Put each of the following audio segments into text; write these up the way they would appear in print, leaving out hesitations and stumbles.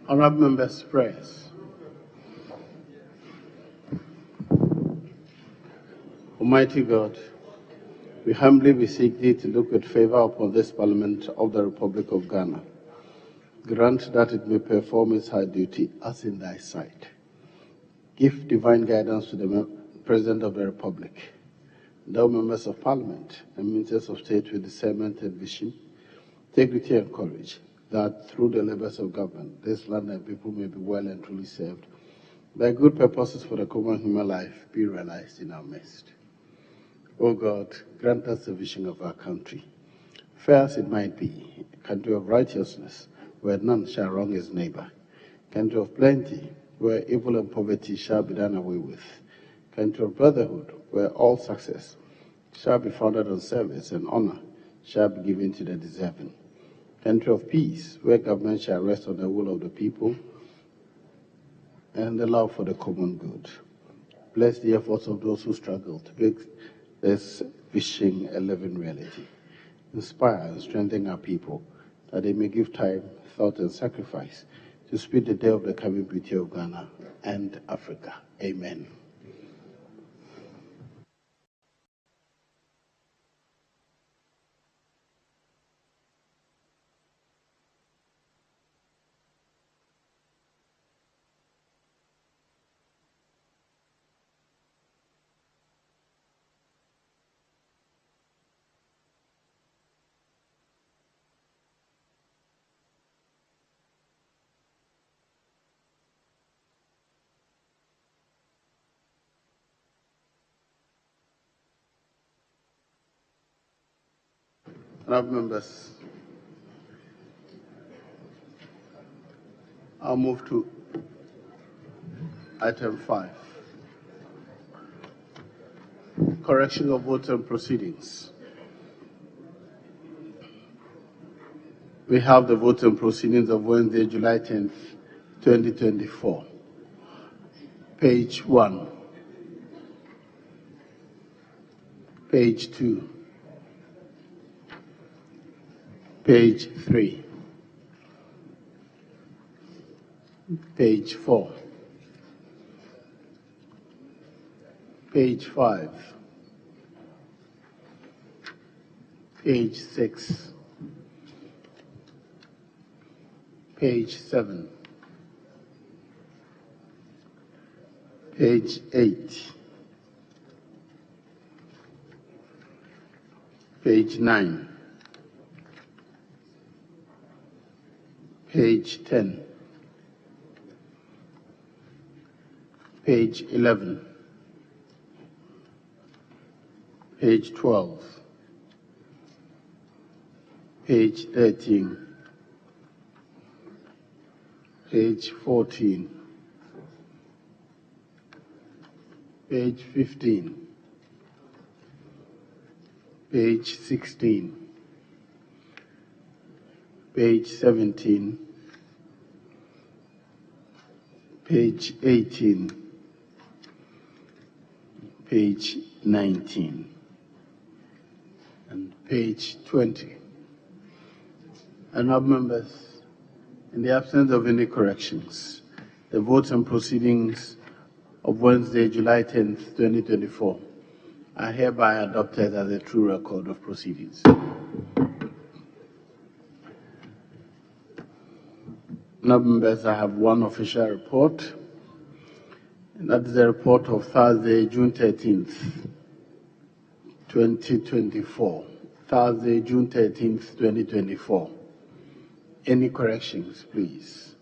Honourable members, prayers. Almighty God, we humbly beseech thee to look with favour upon this Parliament of the Republic of Ghana. Grant that it may perform its high duty as in thy sight. Give divine guidance to the President of the Republic, thou members of Parliament and ministers of state with discernment and vision, integrity and courage, that through the labours of government, this land and people may be well and truly served. Thy good purposes for the common human life be realized in our midst. O God, grant us the vision of our country. Fair as it might be, a country of righteousness, where none shall wrong his neighbor. Country of plenty, where evil and poverty shall be done away with. Country of brotherhood, where all success shall be founded on service and honor shall be given to the deserving. Country of peace, where government shall rest on the will of the people and the love for the common good. Bless the efforts of those who struggle to make this vision a living reality. Inspire and strengthen our people, that they may give time, thought, and sacrifice to speed the day of the coming beauty of Ghana and Africa. Amen. Honourable members, I'll move to item 5. Correction of votes and proceedings. We have the votes and proceedings of Wednesday, July 10th, 2024. Page 1. Page 2. Page 3. Page 4. Page 5. Page 6. Page 7. Page 8. Page 9. Page 10. Page 11. Page 12. Page 13. Page 14. Page 15. Page 16. Page 17. Page 18. Page 19. And page 20. Honourable members, in the absence of any corrections, the votes and proceedings of Wednesday, July 10th, 2024 are hereby adopted as a true record of proceedings. Honourable members, I have one official report, and that is the report of Thursday, June 13th, 2024. Thursday, June 13th, 2024. Any corrections, please?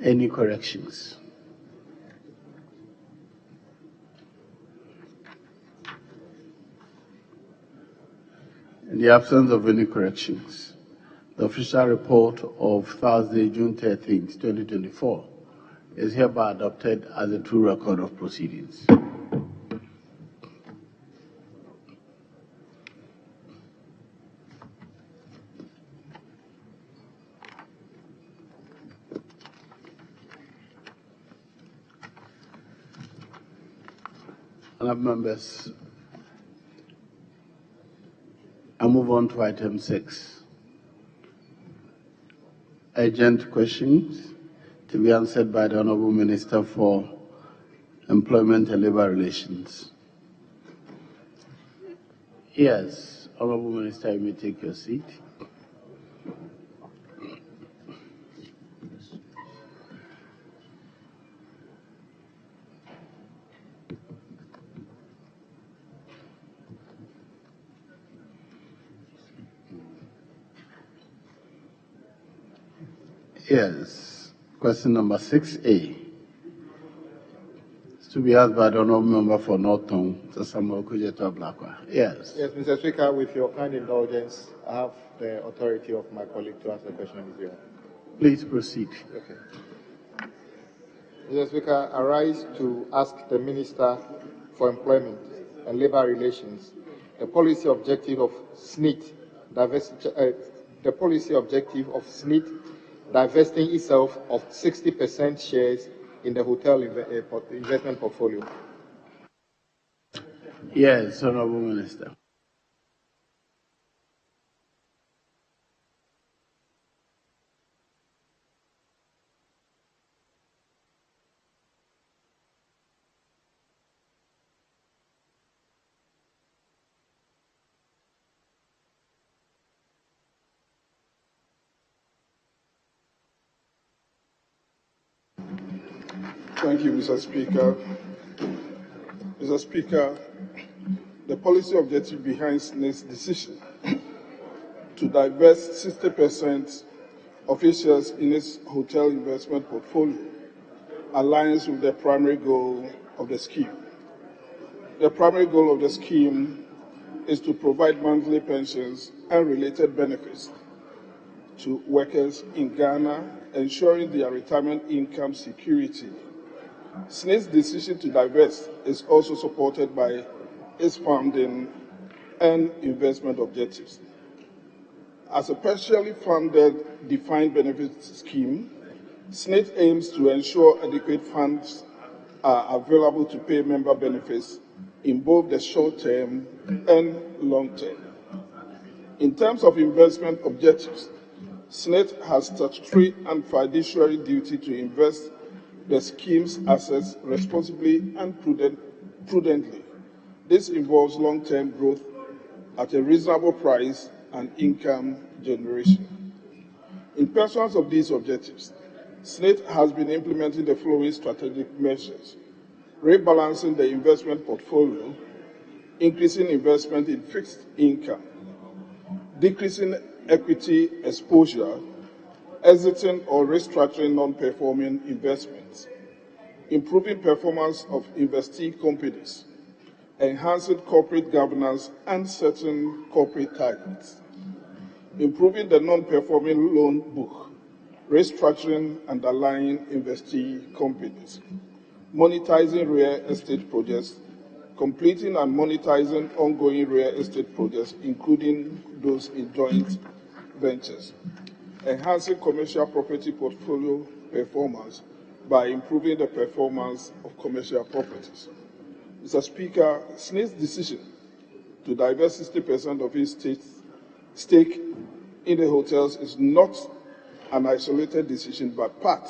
Any corrections? In the absence of any corrections, the official report of Thursday, June 13th, 2024 is hereby adopted as a true record of proceedings. Honourable members, I move on to item 6. urgent questions to be answered by the Honourable Minister for Employment and Labour Relations. Yes, Honourable Minister, you may take your seat. Yes, question number 6A. It's to be asked by the Honourable Member for Northern, Samuel Kujeto Blakwa. Yes. Yes, Mr. Speaker, with your kind indulgence, I have the authority of my colleague to ask the question on his behalf. Please proceed. Okay. Mr. Speaker, I rise to ask the Minister for Employment and Labour Relations the policy objective of Snit, divesting itself of 60% shares in the hotel investment portfolio. Yes, Honourable Minister. Thank you, Mr. Speaker. Mr. Speaker, the policy objective behind Snit's decision to divest 60% of its shares in its hotel investment portfolio aligns with the primary goal of the scheme. The primary goal of the scheme is to provide monthly pensions and related benefits to workers in Ghana, ensuring their retirement income security. Snit's decision to divest is also supported by its funding and investment objectives. As a partially funded defined benefit scheme, Snit aims to ensure adequate funds are available to pay member benefits in both the short term and long term. In terms of investment objectives, Snit has statutory and fiduciary duty to invest the scheme's assets responsibly and prudently. This involves long-term growth at a reasonable price and income generation. In pursuance of these objectives, Snit has been implementing the following strategic measures: rebalancing the investment portfolio, increasing investment in fixed income, decreasing equity exposure, exiting or restructuring non-performing investments, improving performance of investee companies, enhancing corporate governance and setting corporate targets, improving the non-performing loan book, restructuring underlying investee companies, monetizing real estate projects, completing and monetizing ongoing real estate projects, including those in joint ventures, enhancing commercial property portfolio performance by improving the performance of commercial properties. Mr. Speaker, Snit's decision to divest 60% of its stake in the hotels is not an isolated decision, but part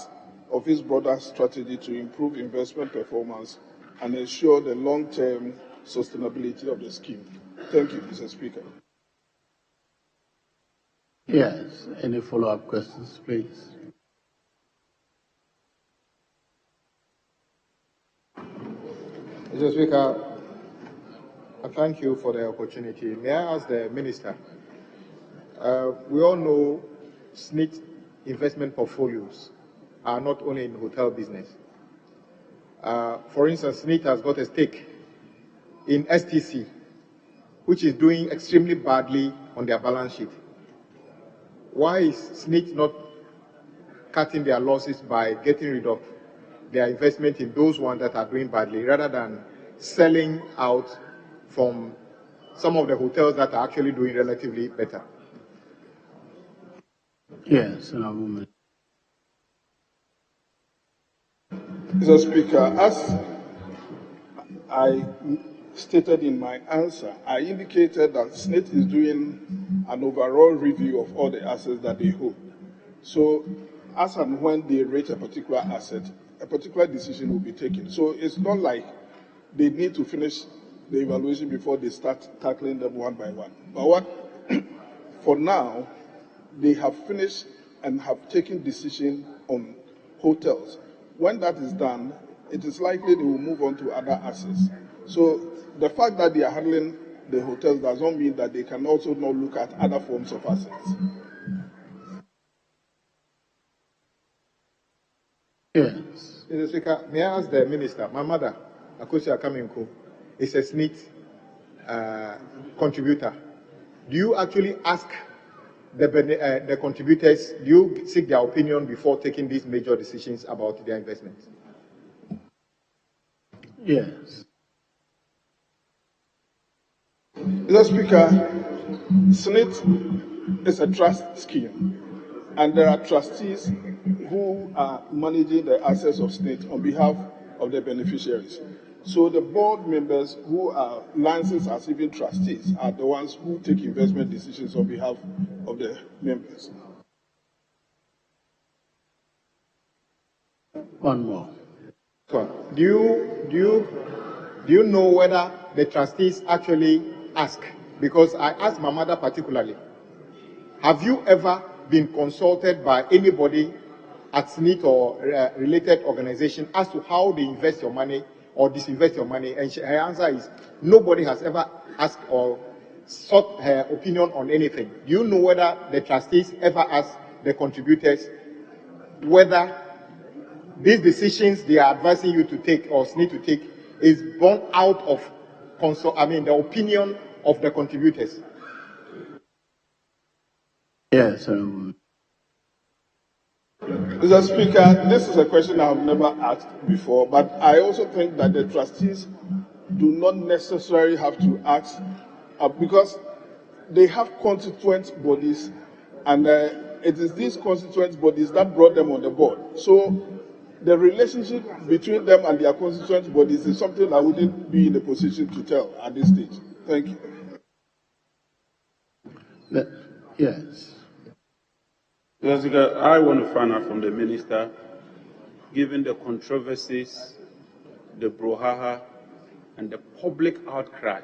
of its broader strategy to improve investment performance and ensure the long-term sustainability of the scheme. Thank you, Mr. Speaker. Yes, any follow-up questions, please? Mr. Speaker, I thank you for the opportunity. May I ask the Minister, we all know Snit investment portfolios are not only in hotel business. For instance, Snit has got a stake in STC, which is doing extremely badly on their balance sheet. Why is Snit not cutting their losses by getting rid of their investment in those ones that are doing badly, rather than selling out from some of the hotels that are actually doing relatively better? Yes, Honourable. Mr. Speaker, as I stated in my answer, I indicated that Snit is doing an overall review of all the assets that they hold. So as and when they rate a particular asset, a particular decision will be taken. So it's not like they need to finish the evaluation before they start tackling them one by one. But what, for now, they have finished and have taken decision on hotels. When that is done, it is likely they will move on to other assets. So the fact that they are handling the hotels does not mean that they can also not look at other forms of assets. Yes. Mr. Speaker, may I ask the Minister, my mother, Akosia Kaminku, is a Snit contributor. Do you actually ask the contributors, do you seek their opinion before taking these major decisions about their investments? Yes. Mr. Speaker, Snit is a trust scheme, and there are trustees who are managing the assets of Snit on behalf of the beneficiaries. So the board members who are licensed as even trustees are the ones who take investment decisions on behalf of the members. One more. Do you know whether the trustees actually ask? Because I asked my mother particularly, have you ever been consulted by anybody at SNIT or related organization as to how they invest your money or disinvest your money? And her answer is, nobody has ever asked or sought her opinion on anything. Do you know whether the trustees ever ask the contributors whether these decisions they are advising you to take or SNIT to take is born out of the opinion of the contributors? Yes. Mr. Speaker, this is a question I have never asked before, but I also think that the trustees do not necessarily have to ask because they have constituent bodies, and it is these constituent bodies that brought them on the board. So the relationship between them and their constituent bodies is something I wouldn't be in a position to tell at this stage. Thank you. Yes. Mr. Speaker, I want to find out from the Minister, given the controversies, the brouhaha, and the public outcry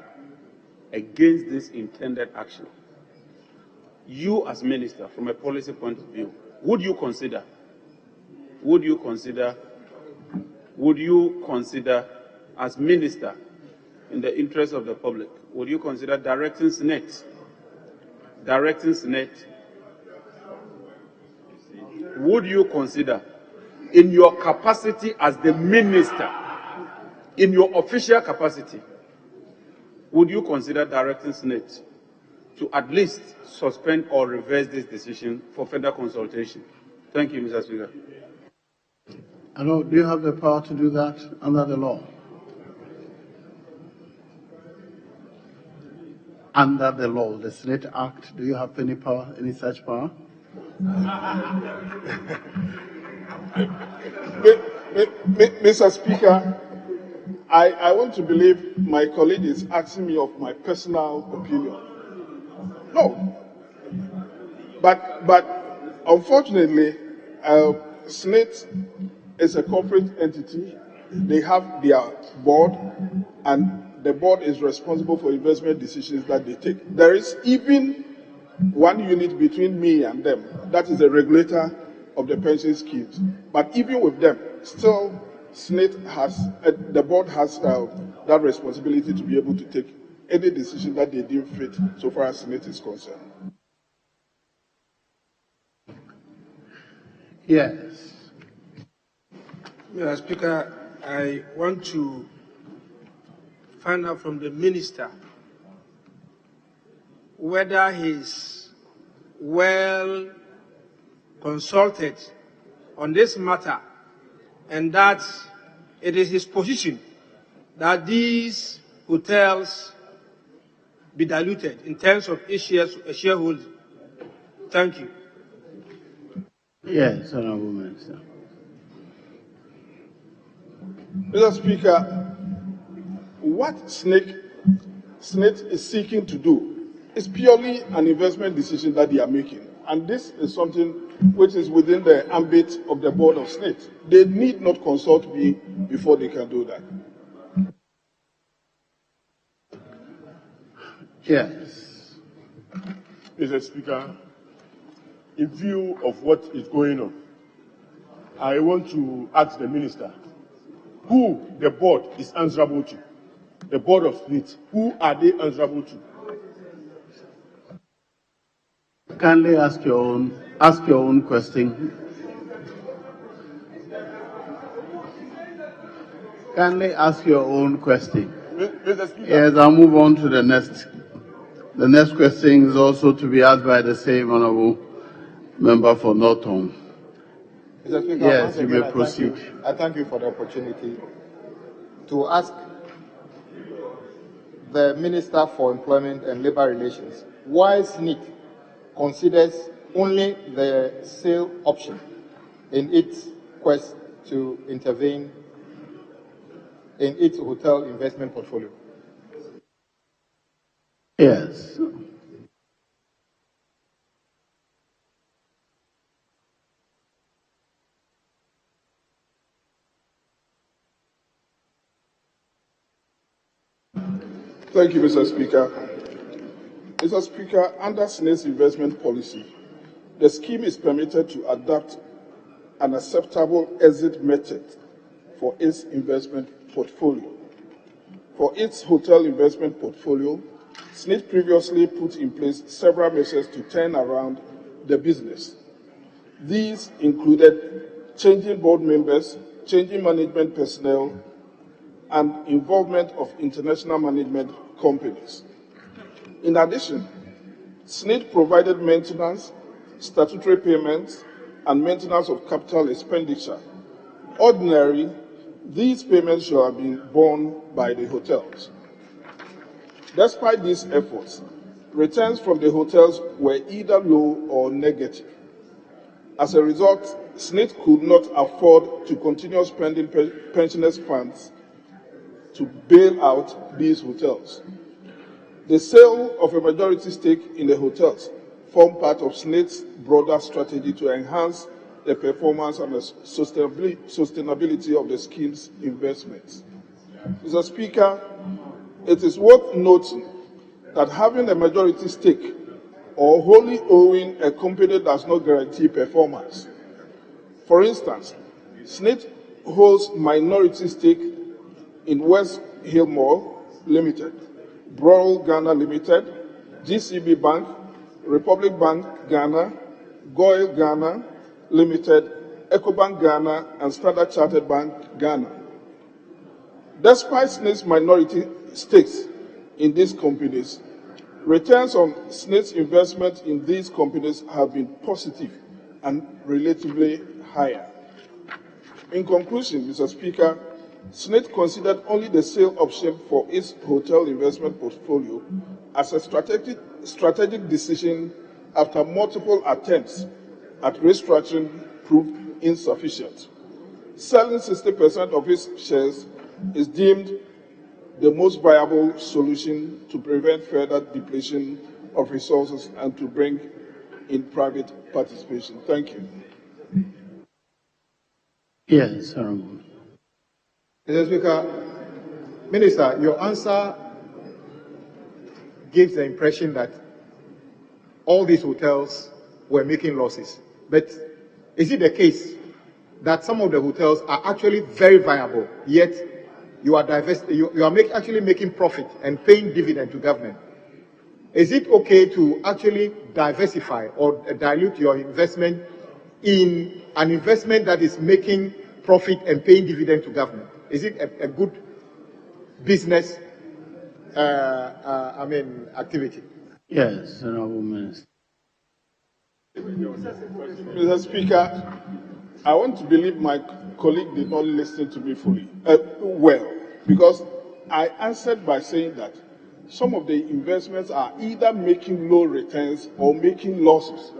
against this intended action, you as Minister, from a policy point of view, would you consider, as Minister, in the interest of the public, would you consider directing Snit, would you consider, in your capacity as the Minister, in your official capacity, would you consider directing Snit to at least suspend or reverse this decision for further consultation? Thank you, Mr. Speaker. Hello, do you have the power to do that under the law? Under the law, the Snit Act, do you have any power, any such power? Mr. Speaker, I want to believe my colleague is asking me of my personal opinion. No. But unfortunately, Snit is a corporate entity. They have their board, and the board is responsible for investment decisions that they take. There is even one unit between me and them, that is the regulator of the pension schemes. But even with them, still Snit has, the board has that responsibility to be able to take any decision that they deem fit so far as Snit is concerned. Yes. Mr. Speaker, I want to find out from the Minister whether he's well consulted on this matter and that it is his position that these hotels be diluted in terms of shareholding. Thank you. Yes, Honourable Minister. Mr. Speaker, what Snit is seeking to do is purely an investment decision that they are making. And this is something which is within the ambit of the board of Snit. They need not consult me before they can do that. Yes. Mr. Speaker, in view of what is going on, I want to ask the minister who the board is answerable to. The board of Snit, who are they answerable to? Kindly ask your own question. Kindly ask your own question. Mr. Speaker. Yes, I'll move on to the next. The next question is also to be asked by the same honourable member for Norton. Mr. Speaker, yes, you may proceed. I thank you for the opportunity to ask the Minister for Employment and Labour Relations why Snit considers only the sale option in its quest to intervene in its hotel investment portfolio. Yes. Thank you, Mr. Speaker. Mr. Speaker, under Snit's investment policy, the scheme is permitted to adopt an acceptable exit method for its investment portfolio. For its hotel investment portfolio, Snit previously put in place several measures to turn around the business. These included changing board members, changing management personnel, and involvement of international management companies. In addition, Snit provided maintenance, statutory payments, and maintenance of capital expenditure. Ordinarily, these payments should have been borne by the hotels. Despite these efforts, returns from the hotels were either low or negative. As a result, Snit could not afford to continue spending pensioners' funds to bail out these hotels. The sale of a majority stake in the hotels formed part of Snit's broader strategy to enhance the performance and the sustainability of the scheme's investments. Mr. Speaker, it is worth noting that having a majority stake or wholly owning a company does not guarantee performance. For instance, Snit holds minority stake in West Hill Mall Limited, Broil Ghana Limited, GCB Bank, Republic Bank Ghana, Goil Ghana Limited, Ecobank Ghana, and Standard Chartered Bank Ghana. Despite Snit's minority stakes in these companies, returns on Snit's investment in these companies have been positive and relatively higher. In conclusion, Mr. Speaker, Snit considered only the sale option for its hotel investment portfolio as a strategic decision after multiple attempts at restructuring proved insufficient. Selling 60% of its shares is deemed the most viable solution to prevent further depletion of resources and to bring in private participation. Thank you. Yes, Honorable. Mr. Speaker, Minister, your answer gives the impression that all these hotels were making losses. But is it the case that some of the hotels are actually very viable, yet you are actually making profit and paying dividend to government? Is it okay to actually diversify or dilute your investment in an investment that is making profit and paying dividend to government? Is it a good business activity? Yes, Honorable Minister. Mr. Speaker, I want to believe my colleague did not listen to me fully, because I answered by saying that some of the investments are either making low returns or making losses.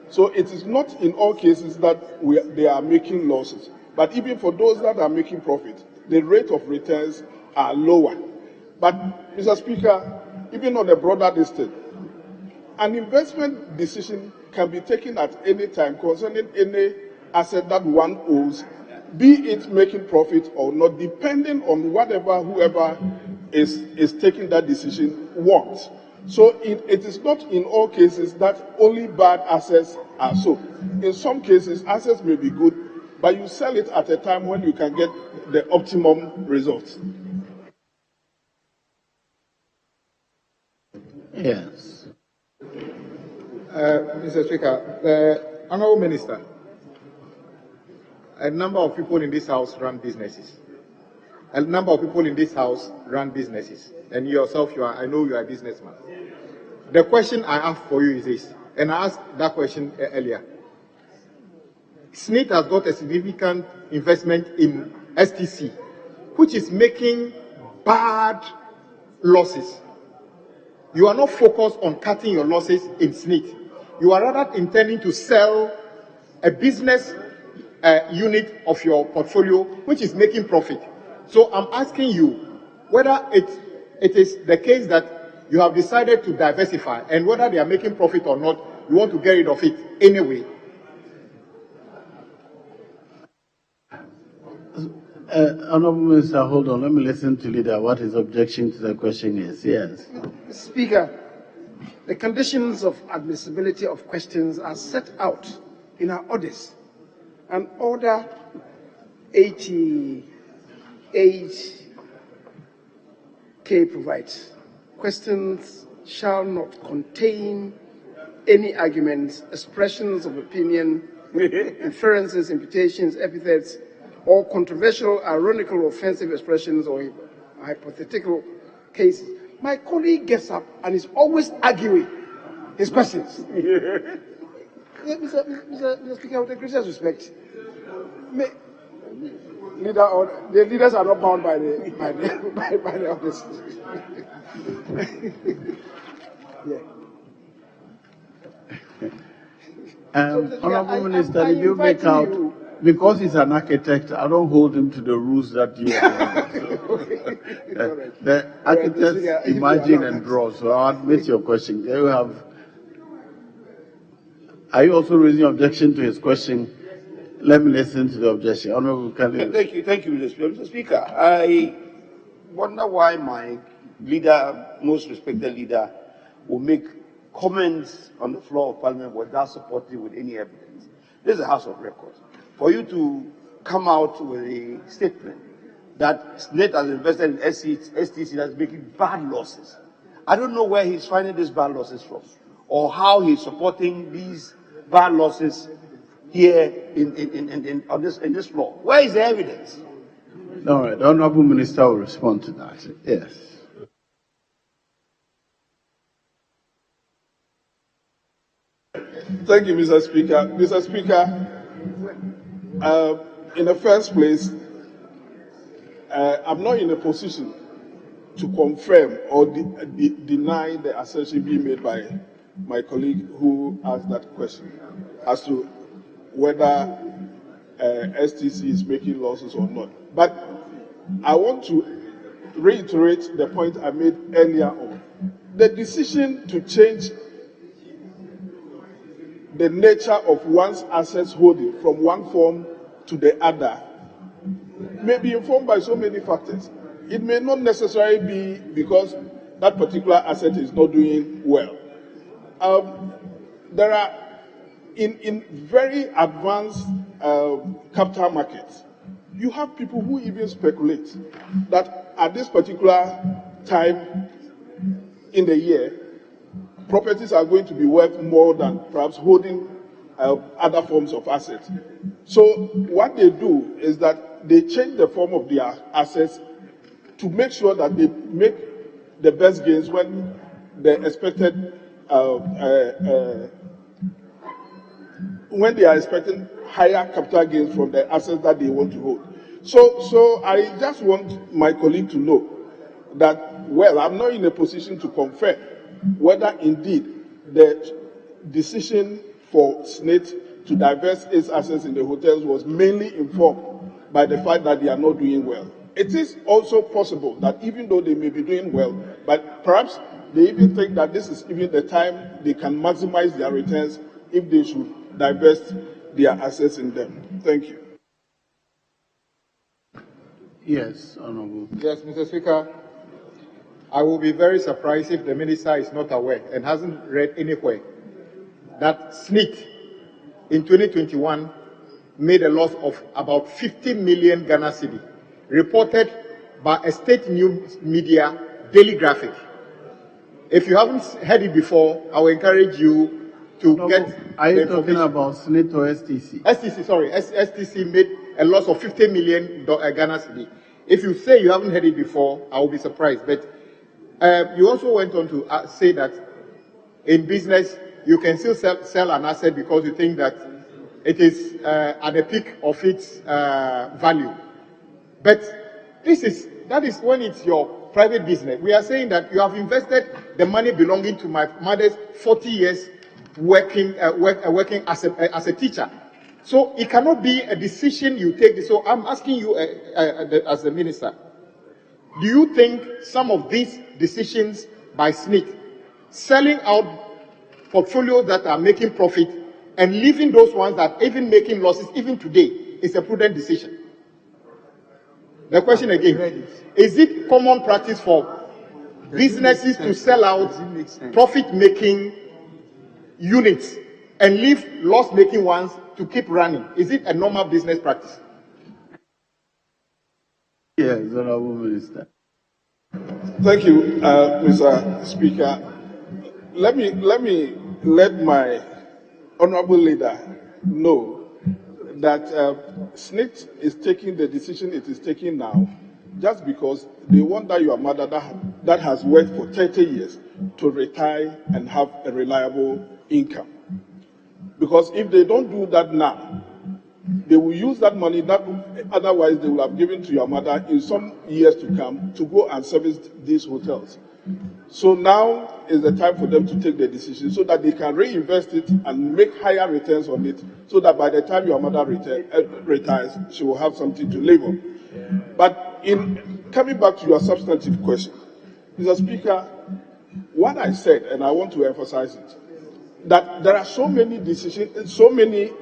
So it is not in all cases that they are making losses. But even for those that are making profit, the rate of returns are lower. But, Mr. Speaker, even on a broader distance, an investment decision can be taken at any time concerning any asset that one owns, be it making profit or not, depending on whatever whoever is taking that decision wants. So it is not in all cases that only bad assets are so. In some cases, assets may be good, but you sell it at a time when you can get the optimum results. Yes. Mr. Speaker, the Honourable Minister, a number of people in this House run businesses. A number of people in this House run businesses. And yourself, I know you are a businessman. The question I have for you is this, and I asked that question earlier. Snit has got a significant investment in STC, which is making bad losses. You are not focused on cutting your losses in Snit. You are rather intending to sell a business unit of your portfolio which is making profit. So I'm asking you whether it is the case that you have decided to diversify, and whether they are making profit or not, you want to get rid of it anyway. Honourable Minister, hold on. Let me listen to Leader what his objection to the question is. Yes. Speaker, the conditions of admissibility of questions are set out in our orders. And Order 88K provides, questions shall not contain any arguments, expressions of opinion, inferences, imputations, epithets, or controversial, ironical, offensive expressions or hypothetical cases. My colleague gets up and is always arguing his questions. Mr. Speaker, with the greatest respect, the leaders are not bound by the office. Honourable Minister, did you make out, because he's an architect, I don't hold him to the rules that you have. The architects imagine and draw, so I'll admit your question. There you have. Are you also raising objection to his question? Let me listen to the objection. Honourable Khalil. Thank you, Mr. Speaker. Mr. Speaker, I wonder why my leader, most respected leader, will make comments on the floor of Parliament without supporting with any evidence. This is a House of Records. For you to come out with a statement that Snit has invested in STC that's making bad losses. I don't know where he's finding these bad losses from, or how he's supporting these bad losses here in this floor. Where is the evidence? All right, the Honourable Minister will respond to that. Yes. Thank you, Mr. Speaker. Mr. Speaker, in the first place, I'm not in a position to confirm or deny the assertion being made by my colleague who asked that question as to whether STC is making losses or not. But I want to reiterate the point I made earlier on. The decision to change the nature of one's assets holding from one form to the other may be informed by so many factors. It may not necessarily be because that particular asset is not doing well. There are, in very advanced capital markets, you have people who even speculate that at this particular time in the year, properties are going to be worth more than perhaps holding other forms of assets. So what they do is that they change the form of their assets to make sure that they make the best gains when the expected when they are expecting higher capital gains from the assets that they want to hold. So I just want my colleague to know that, well, I'm not in a position to confirm whether indeed the decision for Snit to divest its assets in the hotels was mainly informed by the fact that they are not doing well. It is also possible that even though they may be doing well, but perhaps they even think that this is even the time they can maximize their returns if they should divest their assets in them. Thank you. Yes, Honorable. Yes, Mr. Speaker. I will be very surprised if the minister is not aware and hasn't read anywhere that Snit in 2021 made a loss of about 50 million Ghana cedi, reported by a state news media, Daily Graphic. If you haven't heard it before, I will encourage you to get. Are you talking about Snit or STC? STC, sorry. STC made a loss of 50 million Ghana cedi. If you say you haven't heard it before, I will be surprised. But you also went on to say that in business, you can still sell an asset because you think that it is at the peak of its value. But that is when it's your private business. We are saying that you have invested the money belonging to my mother's 40 years working as a teacher. So it cannot be a decision you take. So I'm asking you as the minister, do you think some of these decisions by Snit, selling out portfolios that are making profit and leaving those ones that even making losses even today, is a prudent decision? The question again, is it common practice for businesses to sell out profit-making units and leave loss-making ones to keep running? Is it a normal business practice? Yes, Honorable Minister. Thank you, Mr. Speaker. Let my honorable leader know that Snit is taking the decision it is taking now just because they want that your mother that has worked for 30 years to retire and have a reliable income. Because if they don't do that now, they will use that money that otherwise they will have given to your mother in some years to come to go and service these hotels. So now is the time for them to take the decision so that they can reinvest it and make higher returns on it so that by the time your mother retires, she will have something to live on. But in coming back to your substantive question, Mr. Speaker, what I said, and I want to emphasize it, that there are so many decisions, so many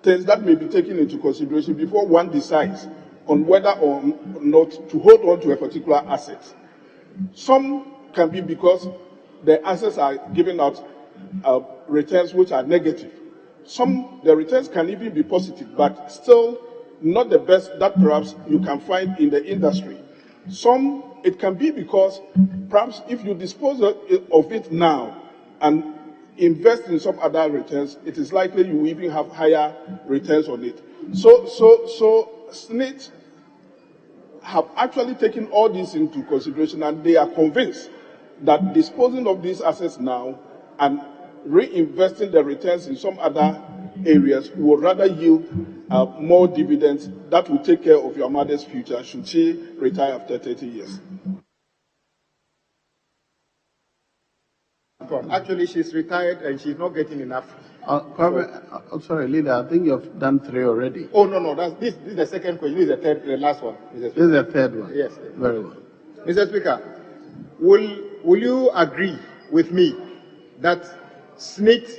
things that may be taken into consideration before one decides on whether or not to hold on to a particular asset. Some can be because the assets are giving out returns which are negative. The returns can even be positive, but still not the best that perhaps you can find in the industry. It can be because perhaps if you dispose of it now and invest in some other returns, it is likely you will even have higher returns on it. So Snit have actually taken all this into consideration, and they are convinced that disposing of these assets now and reinvesting the returns in some other areas will rather yield more dividends that will take care of your mother's future should she retire after 30 years. Actually, she's retired and she's not getting enough. Sorry, leader, I think you've done 3 already. Oh, no, this is the second question. This is the last one. This is the third one. Yes. Very well. Mr. Speaker, will you agree with me that Snit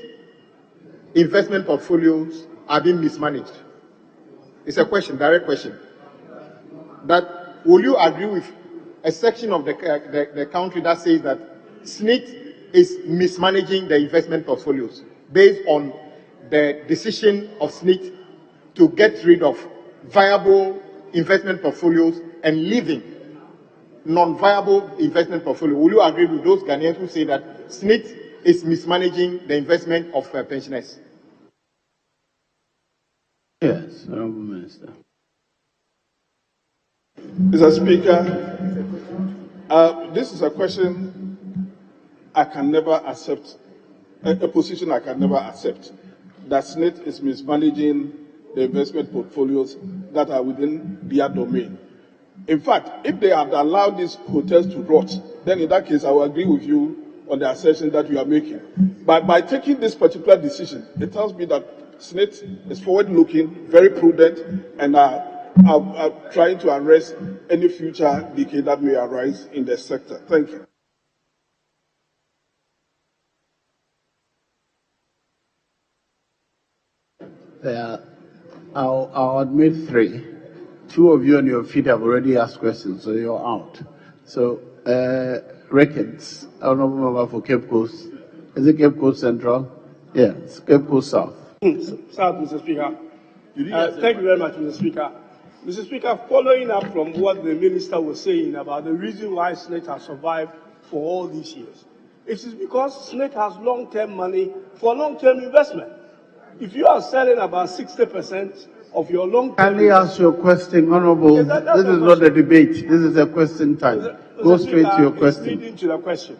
investment portfolios are being mismanaged? It's a question, direct question. Will you agree with a section of the country that says that Snit is mismanaging the investment portfolios based on the decision of Snit to get rid of viable investment portfolios and leaving non-viable investment portfolio? Will you agree with those Ghanaians who say that Snit is mismanaging the investment of pensioners? Yes, Honorable Minister. Mr. Speaker, this is a question I can never accept, a position I can never accept, that Snit is mismanaging the investment portfolios that are within their domain. In fact, if they had allowed these hotels to rot, then in that case, I will agree with you on the assertion that you are making. But by taking this particular decision, it tells me that Snit is forward-looking, very prudent, and are trying to arrest any future decay that may arise in the sector. Thank you. I'll admit 3. 2 of you on your feet have already asked questions, so you're out. So, records, Honorable Member for Cape Coast. Is it Cape Coast Central? Yeah, it's Cape Coast South. South, Mr. Speaker. Thank you very much, Mr. Speaker. Mr. Speaker, following up from what the Minister was saying about the reason why Snit has survived for all these years, it is because Snit has long-term money for long-term investment. If you are selling about 60% of your long-term... Kindly ask your question, Honorable. Yes, this is not a debate. This is a question time. Go straight to your question. Leading to the question.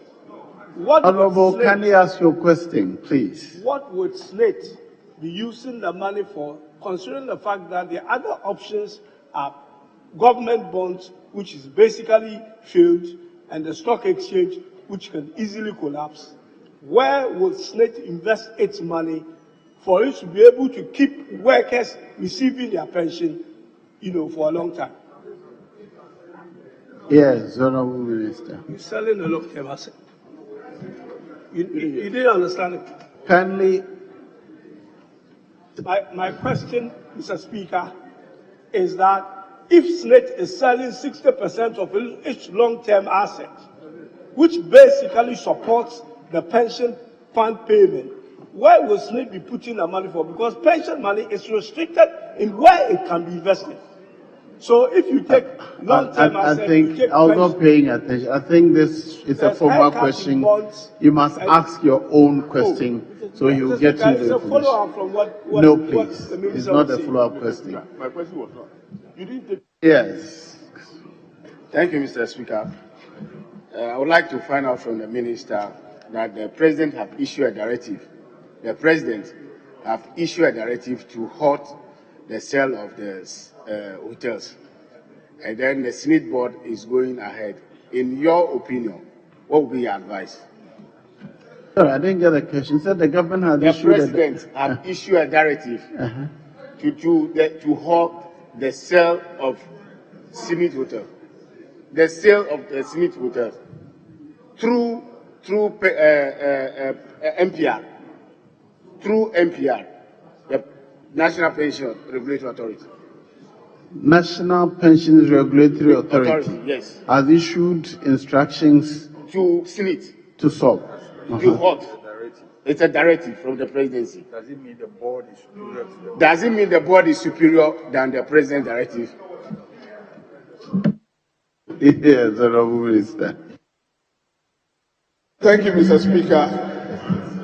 Honorable, kindly ask your question, please. What would Snit be using the money for, considering the fact that the other options are government bonds, which is basically failed, and the stock exchange, which can easily collapse? Where will Snit invest its money for it to be able to keep workers receiving their pension, for a long time? Yes, Honorable Minister. You're selling a long-term asset. You didn't understand it. Kindly. My question, Mr. Speaker, is that if Snit is selling 60% of its long-term assets, which basically supports the pension fund payment, where will Snit be putting the money for? Because pension money is restricted in where it can be invested. So if you take long-term assets, I think I was not paying attention. I think this is a formal question. You must ask your own question, so you get to the information. It's a follow-up from what no, please. It's not a follow-up question. My question was not. You didn't take... Yes. Thank you, Mr. Speaker. I would like to find out from the Minister that the President have issued a directive. The President have issued a directive to halt the sale of the hotels. And then the Snit board is going ahead. In your opinion, what would be your advice? Sorry, I didn't get the question. You said the government has issued the President have issued a directive to halt the sale of Snit Hotel. The sale of the Snit Hotel through NPR. Through NPR, the National Pension Regulatory Authority. National Pensions Regulatory Authority, yes, has issued instructions to Snit to solve. To halt. It's a directive from the presidency. Does it mean the board is superior to the... Does it mean the board is superior than the president's directive? Yes, Honorable Minister. Thank you, Mr. Speaker.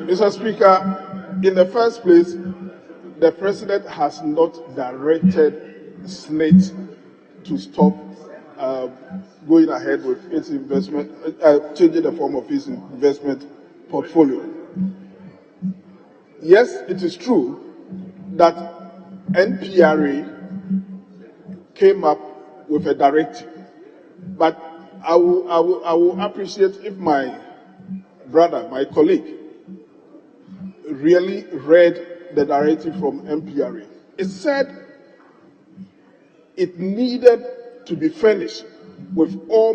Mr. Speaker, in the first place, the President has not directed Snit to stop going ahead with its investment, changing the form of its investment portfolio. Yes, it is true that NPRA came up with a directive, but I will appreciate if my brother, my colleague, really read the directive from NPRA. It said it needed to be furnished with all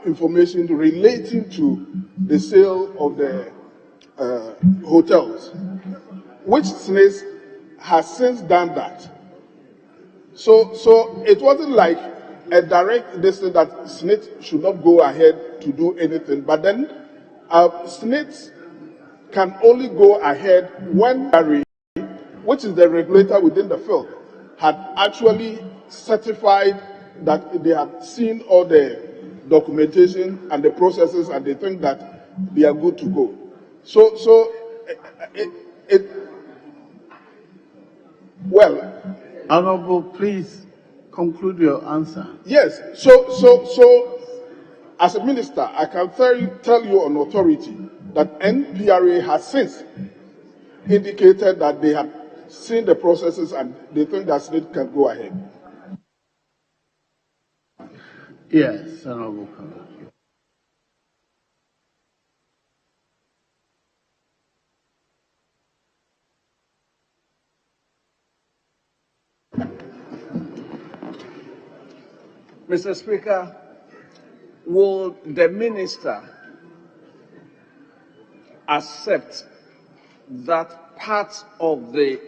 information relating to the sale of the hotels, which Snit has since done that. So it wasn't like a direct decision that Snit should not go ahead to do anything, but then Snit can only go ahead when which is the regulator within the field, had actually certified that they have seen all the documentation and the processes and they think that they are good to go. Well, Honorable, please conclude your answer. Yes. So as a minister, I can tell you on authority that NPRA has since indicated that they have seen the processes and they think that Snit can go ahead. Yes, Honorable. Mr. Speaker, will the minister accept that part of the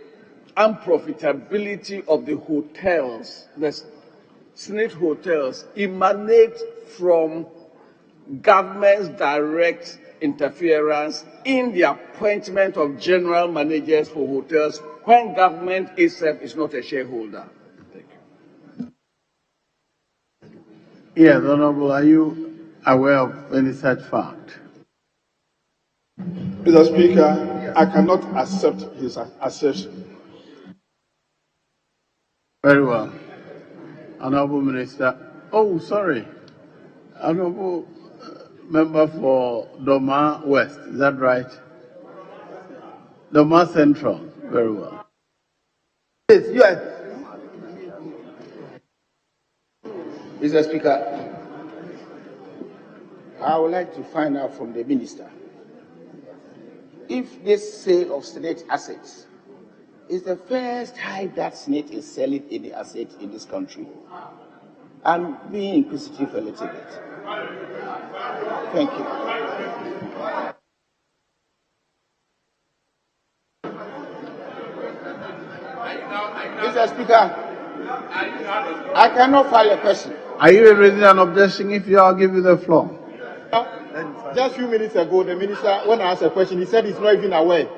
unprofitability of the hotels, the Snit hotels, emanate from government's direct interference in the appointment of general managers for hotels when government itself is not a shareholder. Thank you. Yes, Honorable, are you aware of any such fact? Mr. Speaker, I cannot accept his assertion. Very well. Honorable Minister. Oh, sorry. Honorable Member for Doma West, is that right? Doma Central, very well. Yes, you are. Mr. Speaker, I would like to find out from the Minister if this sale of Snit assets is the first time that Snit is selling any asset in this country. I'm being inquisitive a little bit. Thank you. Mr. Speaker, I cannot file a question. Are you raising an objection? If you are, I'll give you the floor. Just a few minutes ago, the minister, when I asked a question, he said he's not even aware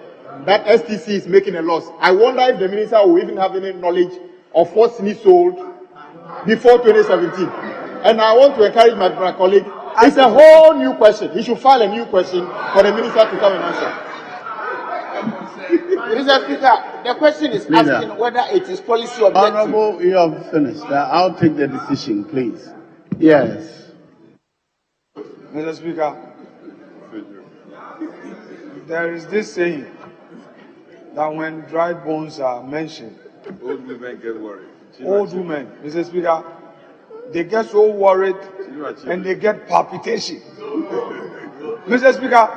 that STC is making a loss. I wonder if the minister will even have any knowledge of what Snit sold before 2017. And I want to encourage my colleague, it's a whole new question. He should file a new question for the minister to come and answer. Mr. Speaker, the question is asking whether it is policy objective. Honorable, you have finished. I'll take the decision, please. Yes. Mr. Speaker, there is this saying that when dry bones are mentioned, Old women get worried. Old women, Mr. Speaker, they get so worried and they get palpitation. Mr. Speaker,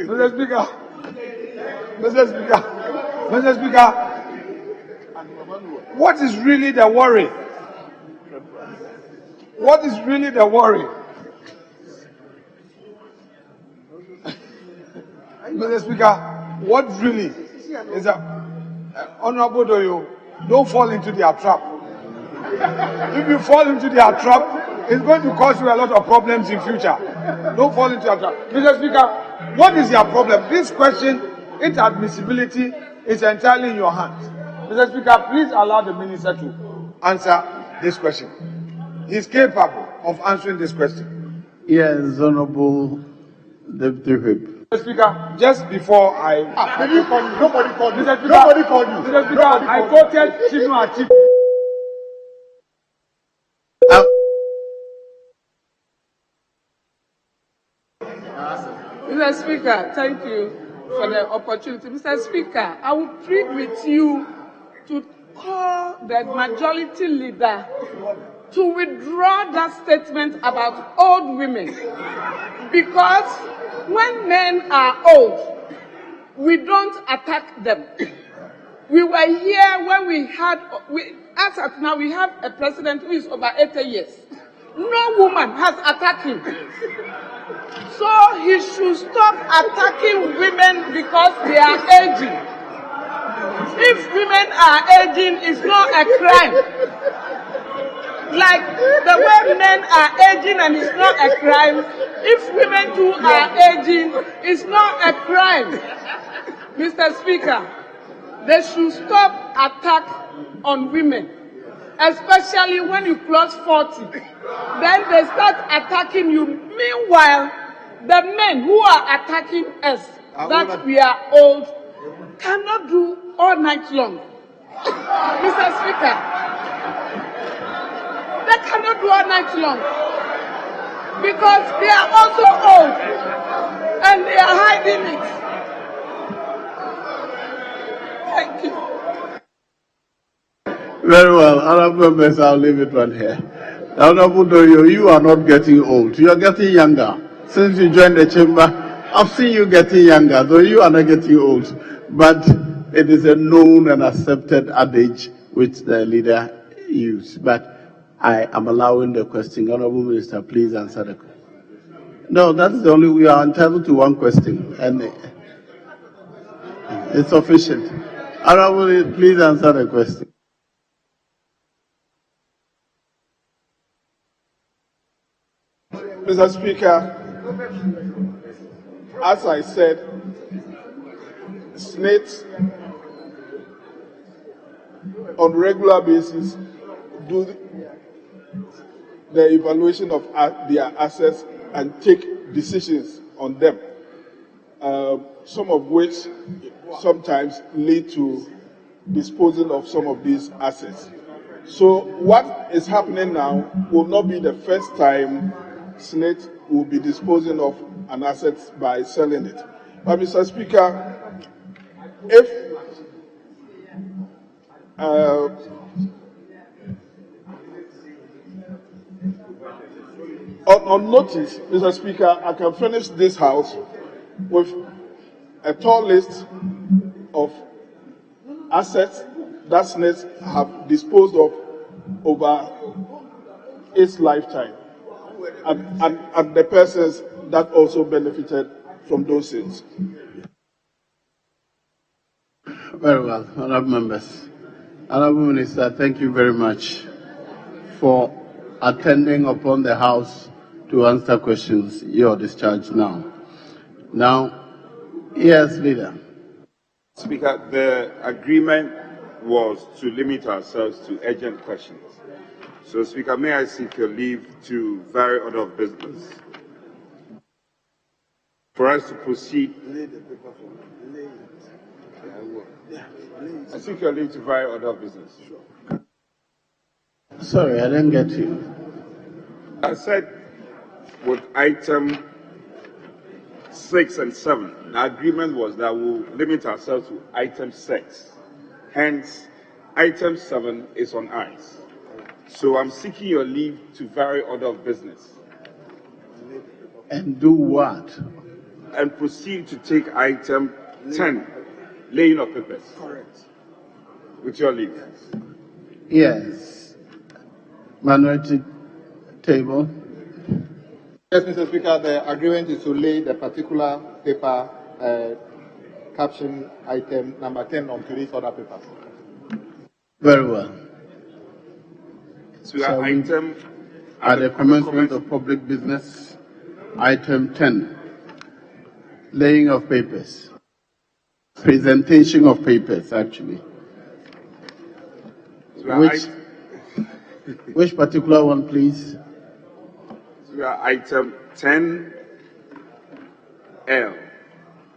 Mr. Speaker, Mr. Speaker, Mr. Speaker, what is really the worry? What is really the worry? Mr. Speaker, what really is that? Honorable Doyo, don't fall into their trap. If you fall into their trap, it's going to cause you a lot of problems in future. Don't fall into their trap. Mr. Speaker, what is your problem? This question, its admissibility is entirely in your hands. Mr. Speaker, please allow the minister to answer this question. He's capable of answering this question. Yes, Honorable Deputy Whip. Mr. Speaker, just before I... Nobody called you. Mr. Speaker, Nobody called you. Mr. Speaker, I quoted Chinua Achebe. Mr. Speaker, thank you for the opportunity. Mr. Speaker, I will plead with you to call the majority leader to withdraw that statement about old women. Because when men are old, we don't attack them. We were here when we had, as at now, we have a president who is over 80 years. No woman has attacked him. So he should stop attacking women because they are aging. If women are aging, it's not a crime. Like the way men are aging and it's not a crime, if women too are aging, it's not a crime. Mr. Speaker, they should stop attack on women, especially when you cross 40. Then they start attacking you. Meanwhile, the men who are attacking us, that we are old, cannot do all night long. Mr. Speaker, they cannot do all night long because they are also old and they are hiding it. Thank you. Very well, Honorable members, I'll leave it right here. Honorable Doyo, you are not getting old. You are getting younger. Since you joined the chamber, I've seen you getting younger, though you are not getting old. But it is a known and accepted adage which the leader used. But I am allowing the question. Honorable Minister, please answer the question. No, that's the only, we are entitled to one question. And It's sufficient. Honorable, please answer the question. Mr. Speaker, as I said, Snit on regular basis do the evaluation of their assets and take decisions on them, some of which sometimes lead to disposing of some of these assets. So what is happening now will not be the first time Snit will be disposing of an asset by selling it. But Mr. Speaker, if on notice, Mr. Speaker, I can furnish this House with a tall list of assets that Snit have disposed of over its lifetime, and the persons that also benefited from those sales. Very well, honorable members. Honorable Minister, thank you very much for attending upon the House to answer questions. You are discharged now. Now, yes, Leader. Speaker, the agreement was to limit ourselves to urgent questions. So, Speaker, may I seek your leave to vary order of business for us to proceed? I seek your leave to vary order of business. Sorry, I didn't get you. I said with item 6 and 7, the agreement was that we'll limit ourselves to item 6. Hence, item 7 is on ice. So I'm seeking your leave to vary order of business. And do what? And proceed to take item 10, laying of papers. Correct. With your leave. Yes. Minority table. Yes, Mr. Speaker, the agreement is to lay the particular paper caption item number 10 on today's order papers. Very well. So item at the commencement of public business, item 10, laying of papers, presentation of papers, actually. So which particular one, please? So item 10L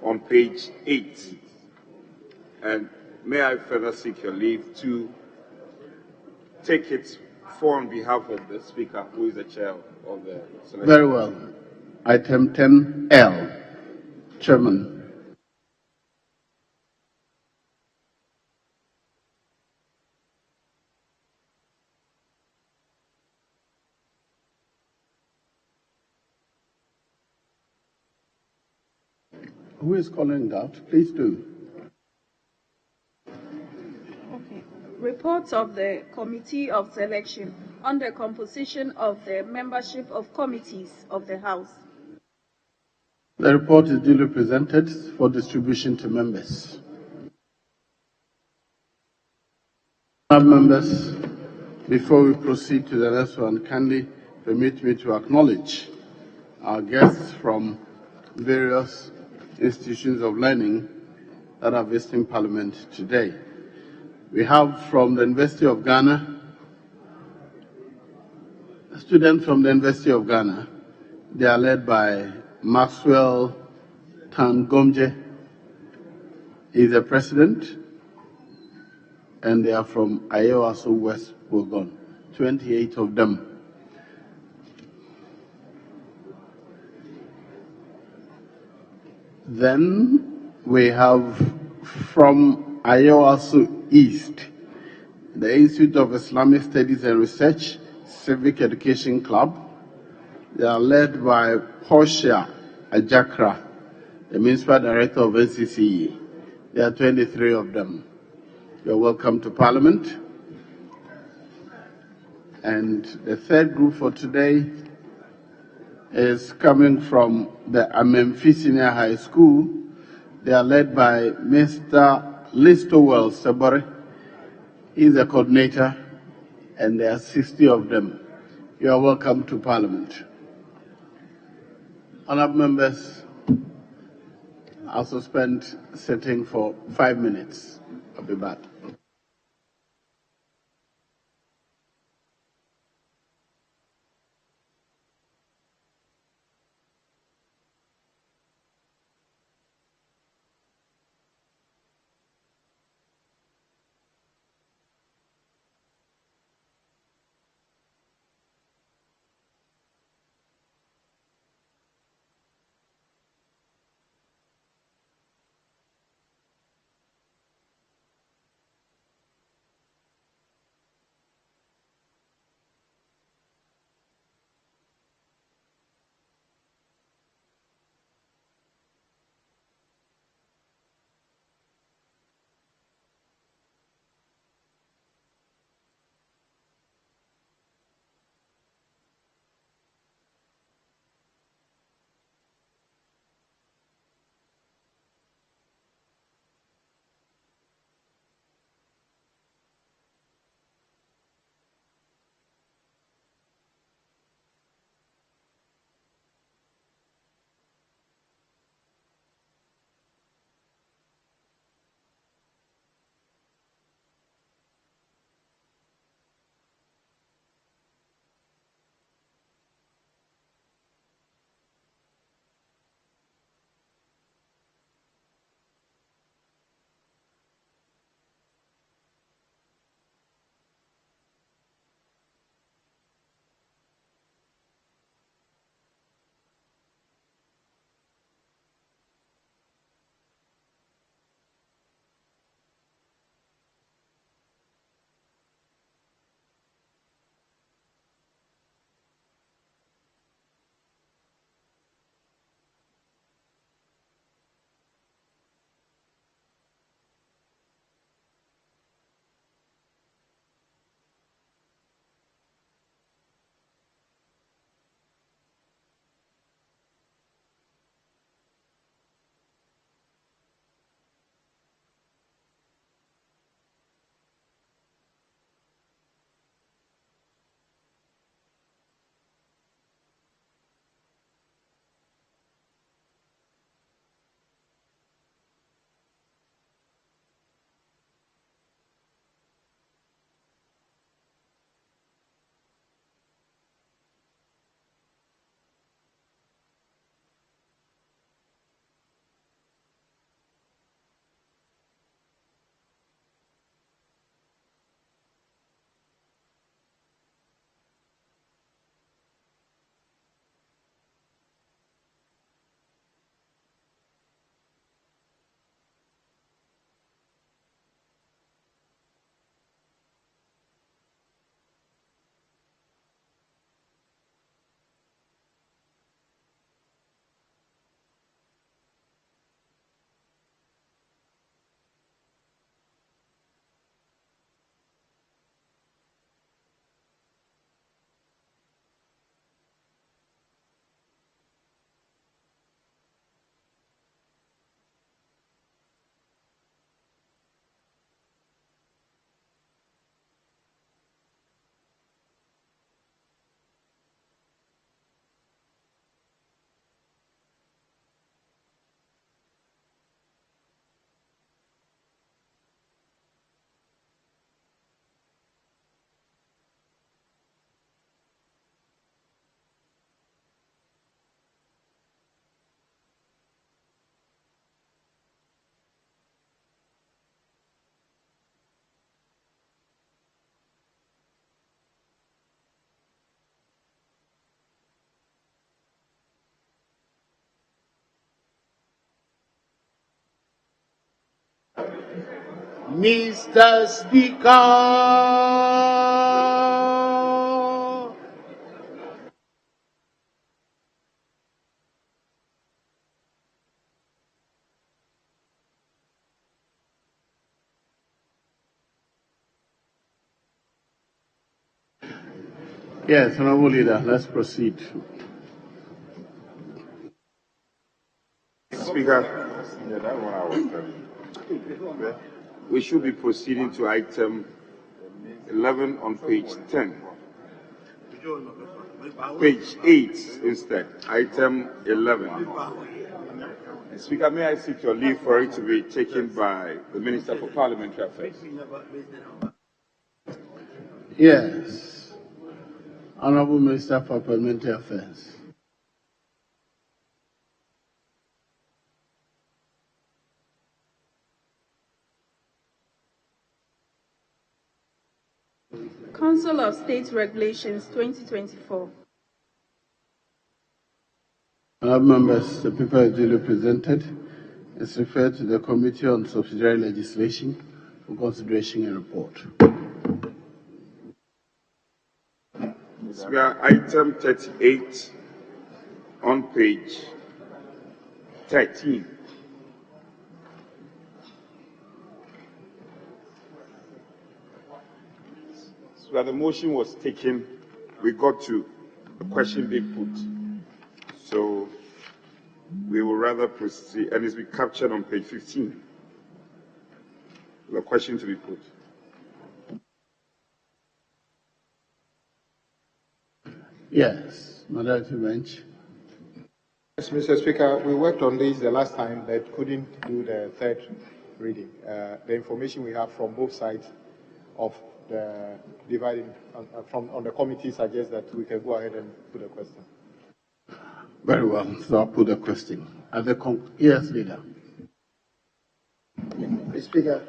on page 8. And may I further seek your leave to take it for on behalf of the Speaker, who is the chair of the selection. Very well. Item 10L. Chairman. Who is calling out? Please do. Okay. Report of the Committee of Selection on the composition of the membership of committees of the House. The report is duly presented for distribution to members. Members, before we proceed to the next one, kindly permit me to acknowledge our guests from various institutions of learning that are visiting Parliament today. We have from the University of Ghana, students from the University of Ghana. They are led by Maxwell Tangomje. He is the president, and they are from Ayewaso West Wuogon, 28 of them. Then we have from Ayewaso East, the Institute of Islamic Studies and Research, Civic Education Club. They are led by Portia Ajakra, the Municipal Director of NCCE. There are 23 of them. You're welcome to Parliament. And the third group for today is coming from the Amemfi Senior High School. They are led by Mr. Listowell Sabore. He is the coordinator, and there are 60 of them. You are welcome to Parliament. Honourable members, I'll suspend sitting for 5 minutes. I'll be back. Mr. Speaker. Yes, Honorable Leader, let's proceed. Speaker, Yeah, that's what I was telling you. We should be proceeding to item 11 on page 10. Page 8 instead. Item 11. Speaker, may I seek your leave for it to be taken by the Minister for Parliamentary Affairs? Yes. Honorable Minister for Parliamentary Affairs. Council of State Regulations 2024. Honorable members, the paper is duly presented. It's referred to the Committee on Subsidiary Legislation for consideration and report. We are item 38 on page 13. So where the motion was taken, we got to a question being put. So we will rather proceed, and it's been captured on page 15. The question to be put. Yes, Moderator Bench. Yes, Mr. Speaker, we worked on this the last time but couldn't do the third reading. The information we have from both sides of the dividing on the committee suggests that we can go ahead and put a question. Very well, so I'll put a question. Yes, Leader. Mr. Speaker,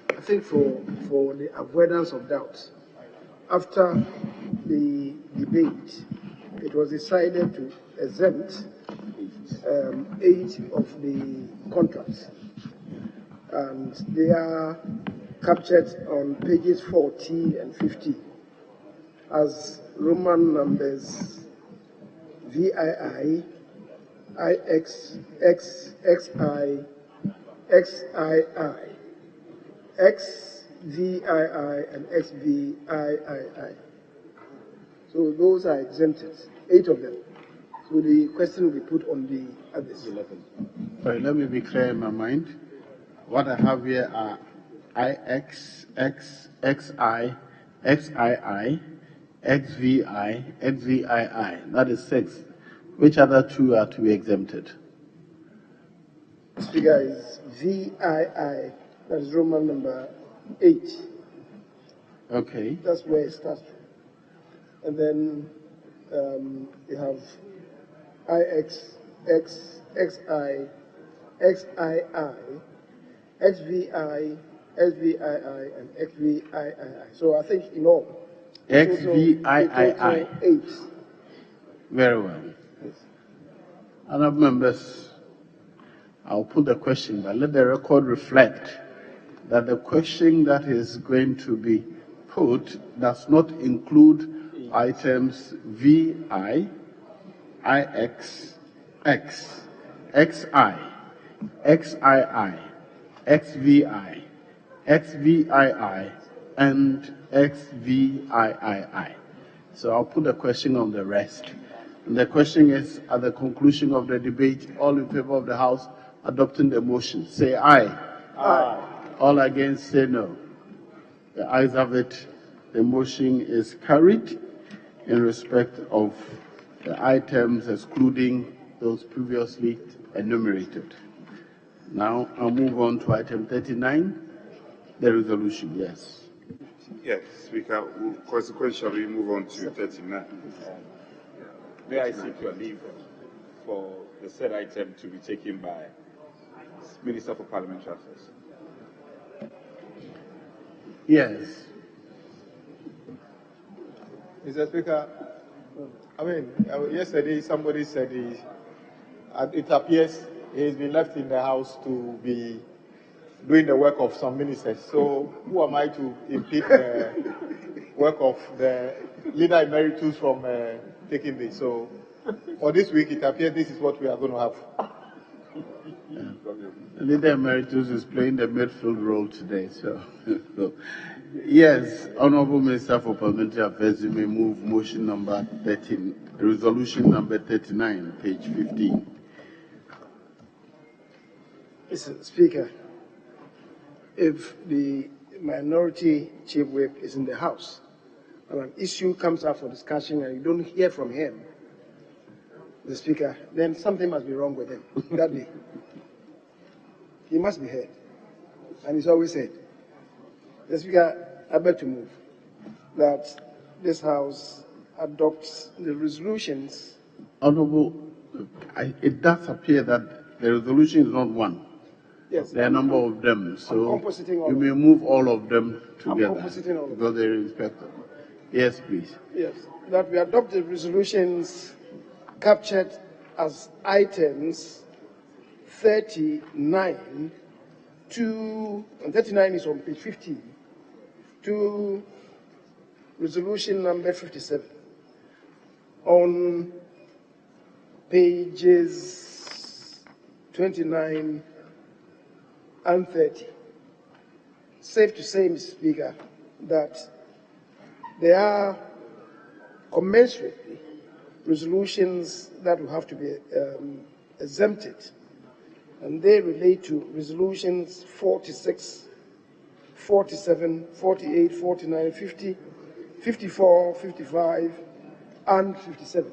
I think for the avoidance of doubt, after the debate, it was decided to exempt 8 of the contracts, and they are captured on pages 14 and 15 as Roman numbers VII, IX, XI, XII, XVII, and XVIII. So those are exempted, 8 of them. So the question will be put on the others. 11. Sorry, let me be clear in my mind. What I have here are IX, X, XI, XII, XVI, XVII. That is 6. Which other 2 are to be exempted? The figure is VII, that is Roman number 8. Okay. That's where it starts from. And then you have IX, X, XI, XII, XVI, SVII, and XVIII. So I think in all, XVIII. 8. Very well. Yes. Honourable members, I'll put the question, but let the record reflect that the question that is going to be put does not include items VI, IX, X, XI, XII, XVI, XVI, and XVIII. So I'll put the question on the rest. And the question is, at the conclusion of the debate, all in favor of the House adopting the motion, say aye. Aye. All against, say no. The ayes have it. The motion is carried in respect of the items excluding those previously enumerated. Now I'll move on to item 39, the resolution. Yes. Yes, Speaker, consequentially move on to 39. May I seek your leave for the said item to be taken by Minister for Parliamentary Affairs? Yes. Mr. Speaker, yesterday somebody said it appears he's been left in the House to be doing the work of some ministers. So who am I to impede the work of the leader emeritus from taking this? So for this week, it appears this is what we are going to have. The leader emeritus is playing the midfield role today. So, yes, Honourable Minister for Parliamentary Affairs, you may move motion number 13, resolution number 39, page 15. Mr. Speaker, if the minority chief whip is in the House and an issue comes up for discussion and you don't hear from him, the Speaker, then something must be wrong with him that day. He must be heard, and he's always heard. The Speaker, I beg to move that this House adopts the resolutions. Honorable, it does appear that the resolution is not one. Yes. There are a number of them, so compositing all you of may them. move all of them I'm together compositing all of them. because they're respected. Yes, please. Yes, that we adopt the resolutions captured as items 39 to, and 39 is on page 15, to resolution number 57. On pages 29 and 30. Safe to say, Mr. Speaker, that there are commensurately resolutions that will have to be exempted, and they relate to resolutions 46, 47, 48, 49, 50, 54, 55, and 57.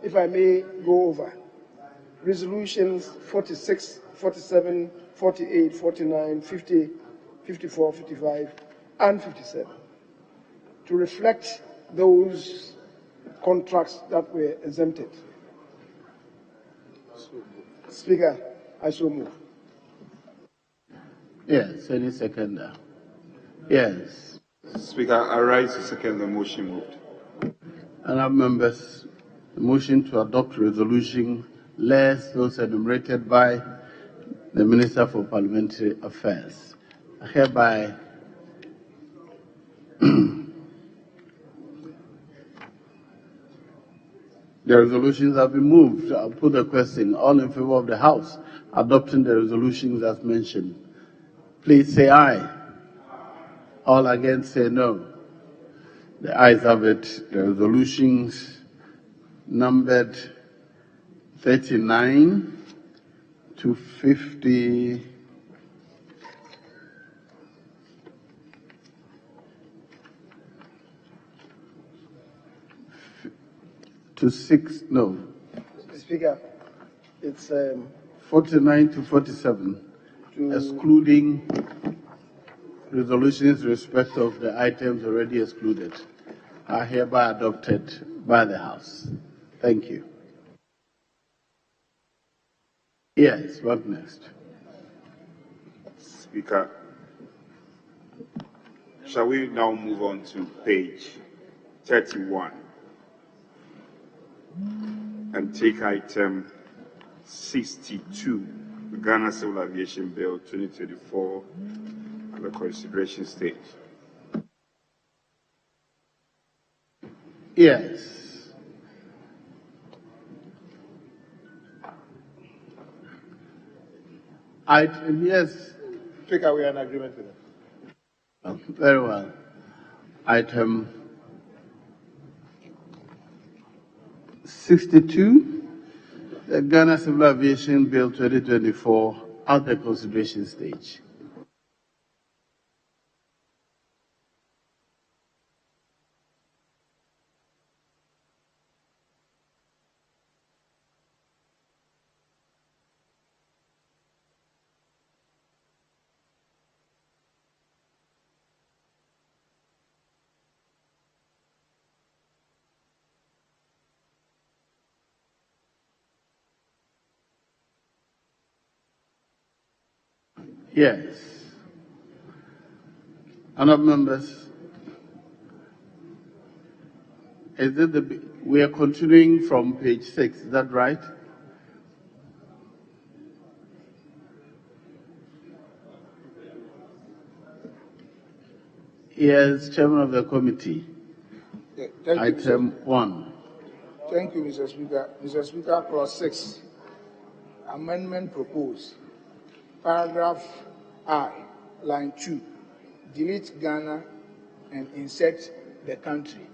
If I may go over, resolutions 46, 47, 48, 49, 50, 54, 55, and 57, to reflect those contracts that were exempted. Speaker, I so move. Yes, any seconder? Yes. Speaker, I rise to second the motion moved. And our members, the motion to adopt resolution less those enumerated by the Minister for Parliamentary Affairs. I hereby the resolutions have been moved. I'll put the question. All in favor of the House adopting the resolutions as mentioned, please say aye. All against say no. The ayes have it. The resolutions numbered 39 to 50. To 6, no. Speaker, it's 49 to 47, excluding resolutions in respect of the items already excluded, are hereby adopted by the House. Thank you. Yes, what next? Speaker, shall we now move on to page 31 and take item 62, the Ghana Civil Aviation Bill 2024, the consideration stage? Yes. Item, yes. Speaker, we are in agreement with them. Very well. Item 62, the Ghana Civil Aviation Bill 2024 at the consideration stage. Yes. Honourable members, we are continuing from page 6, is that right? Yes, Chairman of the Committee. Thank Item you, 1. Thank you, Mr. Speaker. Mr. Speaker, clause 6, amendment proposed. Paragraph I, line 2, delete Ghana and insert the country.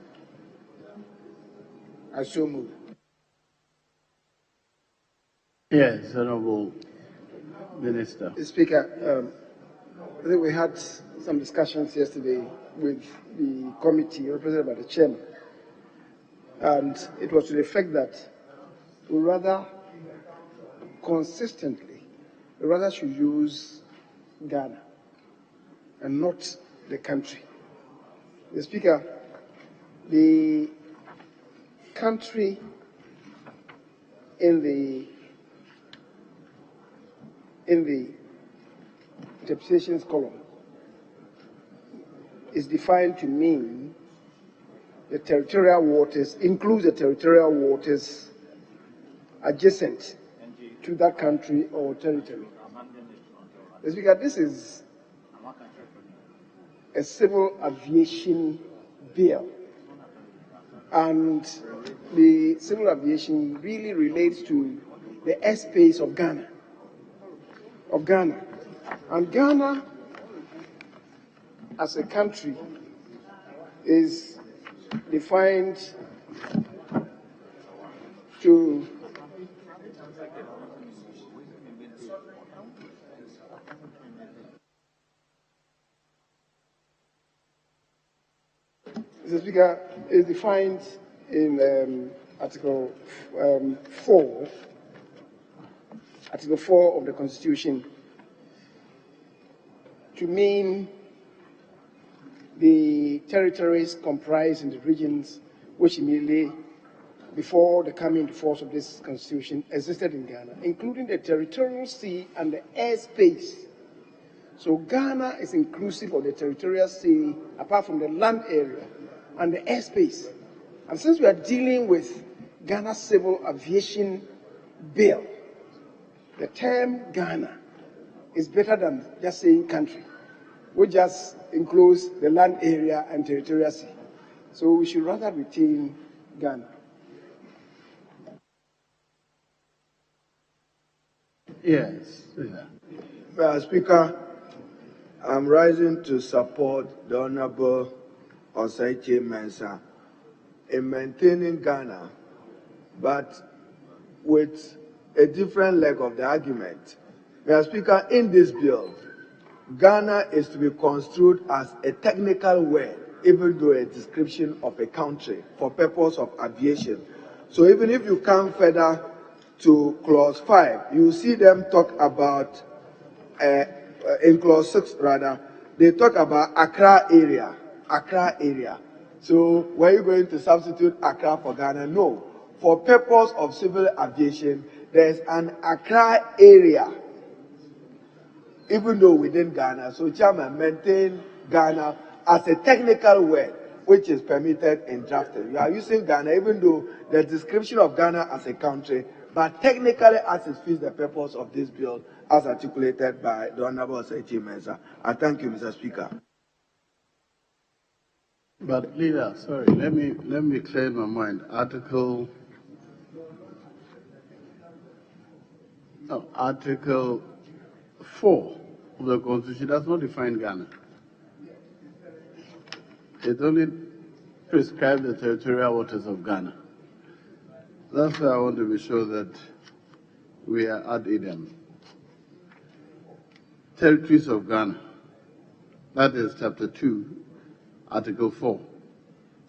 I so move. Yes, Honourable Minister. Speaker, I think we had some discussions yesterday with the committee represented by the chairman, and it was to the effect that we rather consistently, we rather should use Ghana and not the country. The Speaker, the country in the interpretations column is defined to mean the territorial waters, includes the territorial waters adjacent to that country or territory. The Speaker, this is a civil aviation bill, and the civil aviation really relates to the airspace of Ghana. And Ghana, as a country, is defined to Mr. Speaker, is defined in Article 4 of the Constitution to mean the territories comprised in the regions which immediately before the coming into force of this Constitution existed in Ghana, including the territorial sea and the airspace. So Ghana is inclusive of the territorial sea, apart from the land area and the airspace. And since we are dealing with Ghana's Civil Aviation Bill, the term Ghana is better than just saying country, which just includes the land area and territorial sea. So we should rather retain Ghana. Yes. Speaker, I'm rising to support the Honorable Osaiche Mensah in maintaining Ghana, but with a different leg of the argument. Mr. Speaker, in this bill, Ghana is to be construed as a technical word, even though a description of a country for purpose of aviation. So even if you come further to Clause 5, you see them talk about, in Clause 6 rather, they talk about Accra area. So were you going to substitute Accra for Ghana? No. For purpose of civil aviation, there's an Accra area, even though within Ghana. So Chairman, maintain Ghana as a technical word, which is permitted in drafting. You are using Ghana, even though the description of Ghana as a country, but technically as it fits the purpose of this bill, as articulated by the Honorable Osaiche Mensah. I thank you, Mr. Speaker. But leader, sorry, let me clear my mind. Article 4 of the Constitution does not define Ghana. It only prescribes the territorial waters of Ghana. That's why I want to be sure that we are ad idem. Territories of Ghana. That is Chapter 2, Article 4.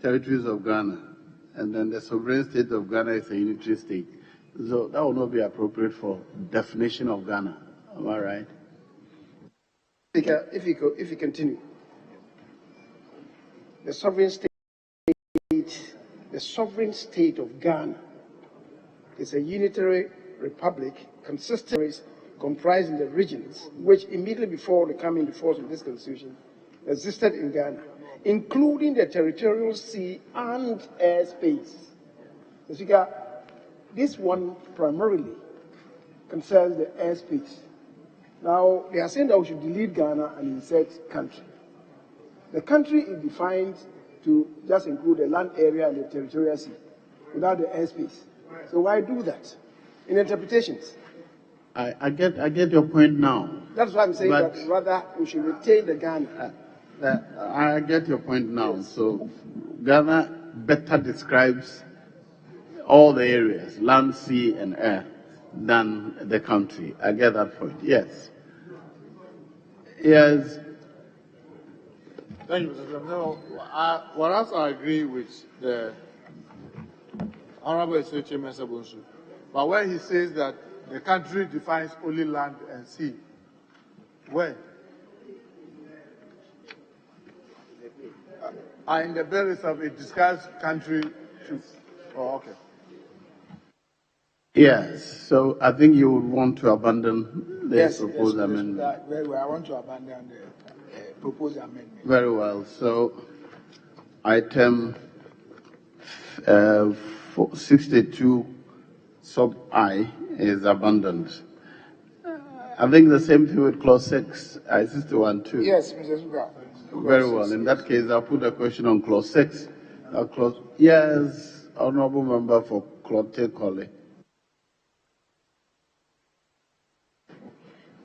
Territories of Ghana. And then the sovereign state of Ghana is a unitary state. So that will not be appropriate for definition of Ghana. Am I right? Speaker, if you continue. The sovereign state of Ghana is a unitary republic consisting comprising the regions which immediately before the coming into force of this Constitution existed in Ghana, including the territorial sea and airspace. Mr. Speaker, this one primarily concerns the airspace. Now, they are saying that we should delete Ghana and insert country. The country is defined to just include the land area and the territorial sea without the airspace. So why do that in interpretations? I get your point now. That's why I'm saying that rather we should retain the Ghana. I get your point now. Yes. So Ghana better describes all the areas, land, sea, and air, than the country. I get that point. Yes. Yes. Thank you, Mr. President. No, whereas I agree with the Honorable Senator Mr. Bonsu, but where he says that the country defines only land and sea, where? In the bill itself, it describes country to. Oh, okay. Yes. So I think you would want to abandon the proposed amendment. Very well. I want to abandon the proposed amendment. Very well. So item 62 sub I is abandoned. I think the same thing with clause 6, 61 too. Yes, Mr. Speaker. Very well. In that case, I'll put a question on clause 6. Yes, Honourable Member for Clotte Colley.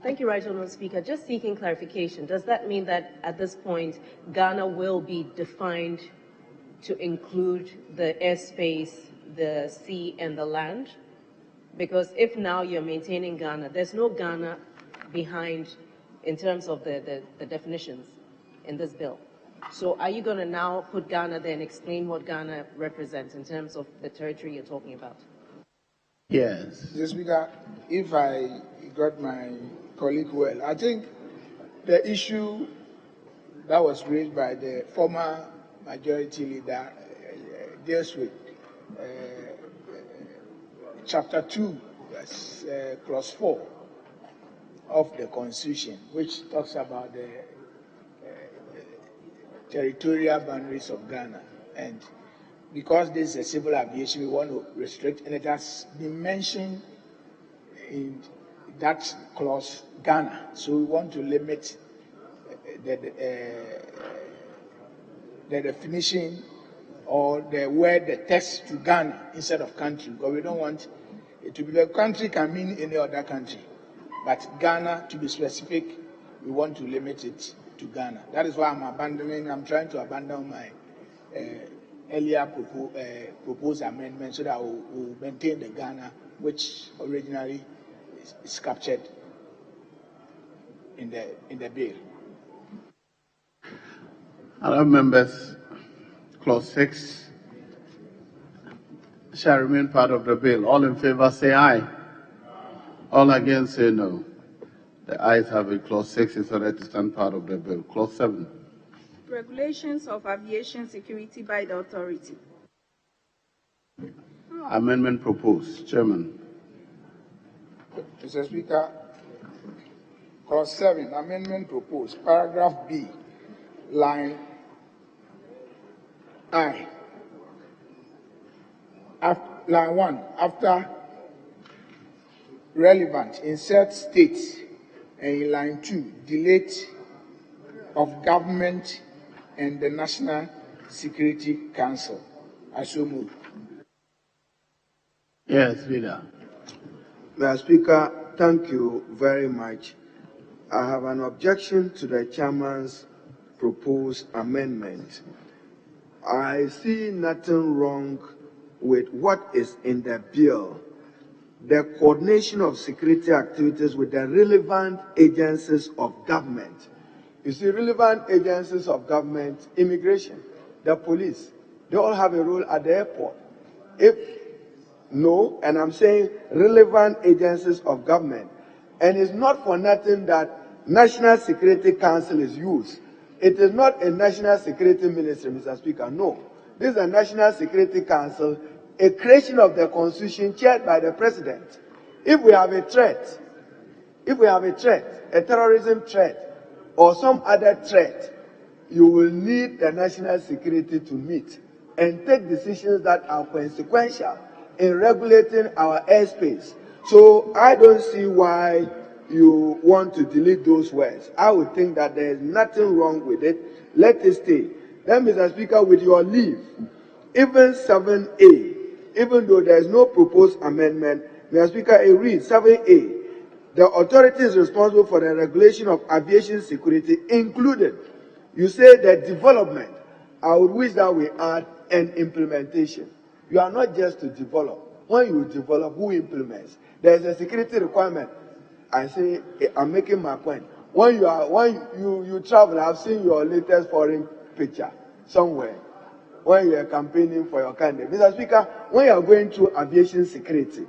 Thank you, Right Honourable Speaker. Just seeking clarification. Does that mean that at this point, Ghana will be defined to include the airspace, the sea, and the land? Because if now you're maintaining Ghana, there's no Ghana behind in terms of the definitions in this bill. So are you going to now put Ghana there and explain what Ghana represents in terms of the territory you're talking about? Yes. Mr. Speaker, if I got my colleague well, I think the issue that was raised by the former majority leader deals with Chapter 2, Clause 4 of the Constitution, which talks about the territorial boundaries of Ghana. And because this is a civil aviation, we want to restrict, and it has been mentioned in that clause, Ghana. So we want to limit the definition or the word, the text to Ghana instead of country, because we don't want it to be, the country can mean any other country, but Ghana, to be specific, we want to limit it to Ghana. That is why I'm trying to abandon my earlier proposed amendment so that we'll maintain the Ghana, which originally is captured in the bill. Other members, clause 6 shall remain part of the bill. All in favor say aye. All against say no. The ayes have it. Clause 6 is ordered to stand part of the bill. Clause 7. Regulations of aviation security by the authority. Amendment proposed. Chairman. Mr. Speaker, clause 7, amendment proposed, paragraph B, line I. Line 1, after relevant, insert states, and in line 2, delete of government and the National Security Council. I so move. Yes, Leader. Mr. Speaker, thank you very much. I have an objection to the chairman's proposed amendment. I see nothing wrong with what is in the bill, the coordination of security activities with the relevant agencies of government. You see, relevant agencies of government, immigration, the police, they all have a role at the airport. And I'm saying relevant agencies of government. And it's not for nothing that National Security Council is used. It is not a National Security Ministry, Mr. Speaker. No. This is a National Security Council, a creation of the Constitution chaired by the President. If we have a threat, a terrorism threat, or some other threat, you will need the national security to meet and take decisions that are consequential in regulating our airspace. So I don't see why you want to delete those words. I would think that there is nothing wrong with it. Let it stay. Then, Mr. Speaker, with your leave, even 7A, even though there is no proposed amendment, Mr. Speaker, it reads 7A. The authority is responsible for the regulation of aviation security, including, you say, the development. I would wish that we add an implementation. You are not just to develop, When you develop, who implements? There's a security requirement. I say, I'm making my point. When you travel, I've seen your latest foreign picture somewhere when you are campaigning for your candidate. Mr. Speaker, when you are going through aviation security,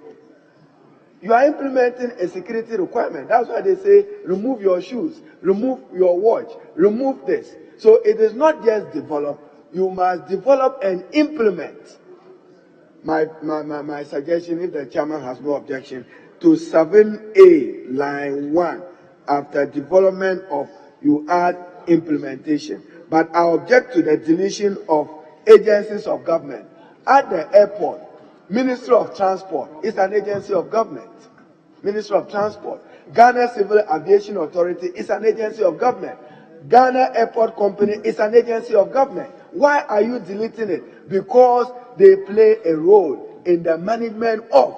you are implementing a security requirement. That's why they say, remove your shoes, remove your watch, remove this. So it is not just develop, you must develop and implement. My suggestion, if the chairman has no objection, to 7A, line 1, after development of, you add implementation. But I object to the deletion of agencies of government. At the airport, Ministry of Transport is an agency of government. Ministry of Transport. Ghana Civil Aviation Authority is an agency of government. Ghana Airport Company is an agency of government. Why are you deleting it? Because they play a role in the management of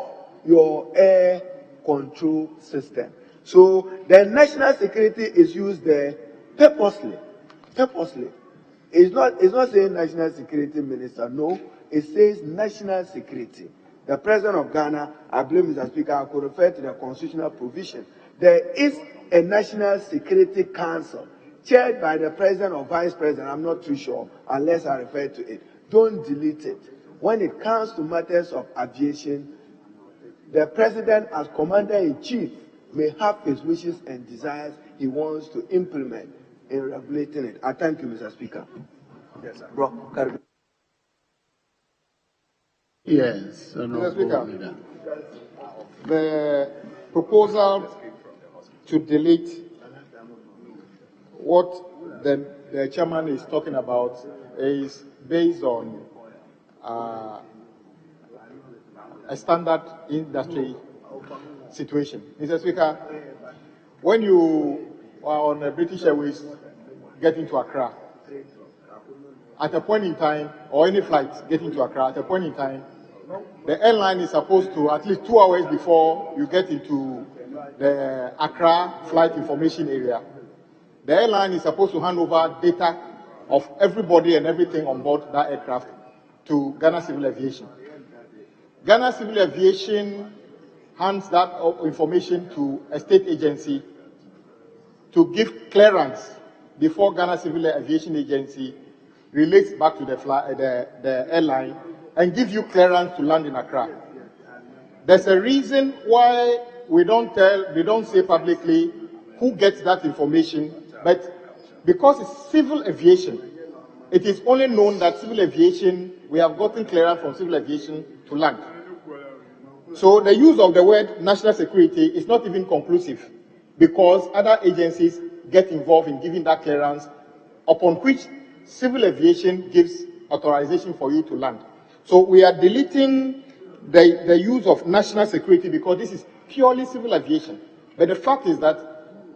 your air control system. So the national security is used there purposely. Purposely. It's not saying national security minister, no. It says national security. The President of Ghana, I believe, Mr. Speaker, I could refer to the constitutional provision. There is a National Security Council chaired by the President or Vice President. I'm not too sure, unless I refer to it. Don't delete it. When it comes to matters of aviation, the President, as Commander-in-Chief, may have his wishes and desires he wants to implement in regulating it. I thank you, Mr. Speaker. Yes, sir. Bro, yes, Mr. Speaker, the proposal to delete what the chairman is talking about is based on a standard industry situation. Mr. Speaker, when you are on a British Airways getting to Accra, at a point in time, or any flight getting to Accra, at a point in time, the airline is supposed to, at least 2 hours before you get into the Accra flight information area, the airline is supposed to hand over data of everybody and everything on board that aircraft to Ghana Civil Aviation. Ghana Civil Aviation hands that information to a state agency to give clearance before Ghana Civil Aviation Agency relates back to the airline and give you clearance to land in Accra. There's a reason why we don't say publicly who gets that information, but because it's civil aviation, it is only known that civil aviation, we have gotten clearance from civil aviation to land. So the use of the word national security is not even conclusive because other agencies get involved in giving that clearance upon which civil aviation gives authorization for you to land. So we are deleting the use of national security because this is purely civil aviation. But the fact is that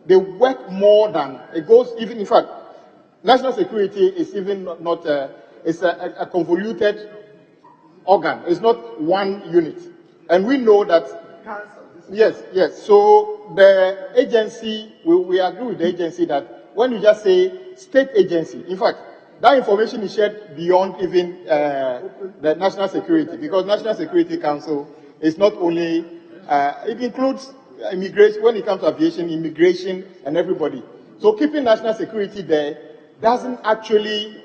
they work more than, it goes even, in fact, national security is even not it's a convoluted organ. It's not one unit. And we know that, yes. So the agency, we agree with the agency that when you just say state agency, in fact, that information is shared beyond even the national security, because National Security Council is not only, it includes immigration, when it comes to aviation, immigration, and everybody. So keeping national security there doesn't actually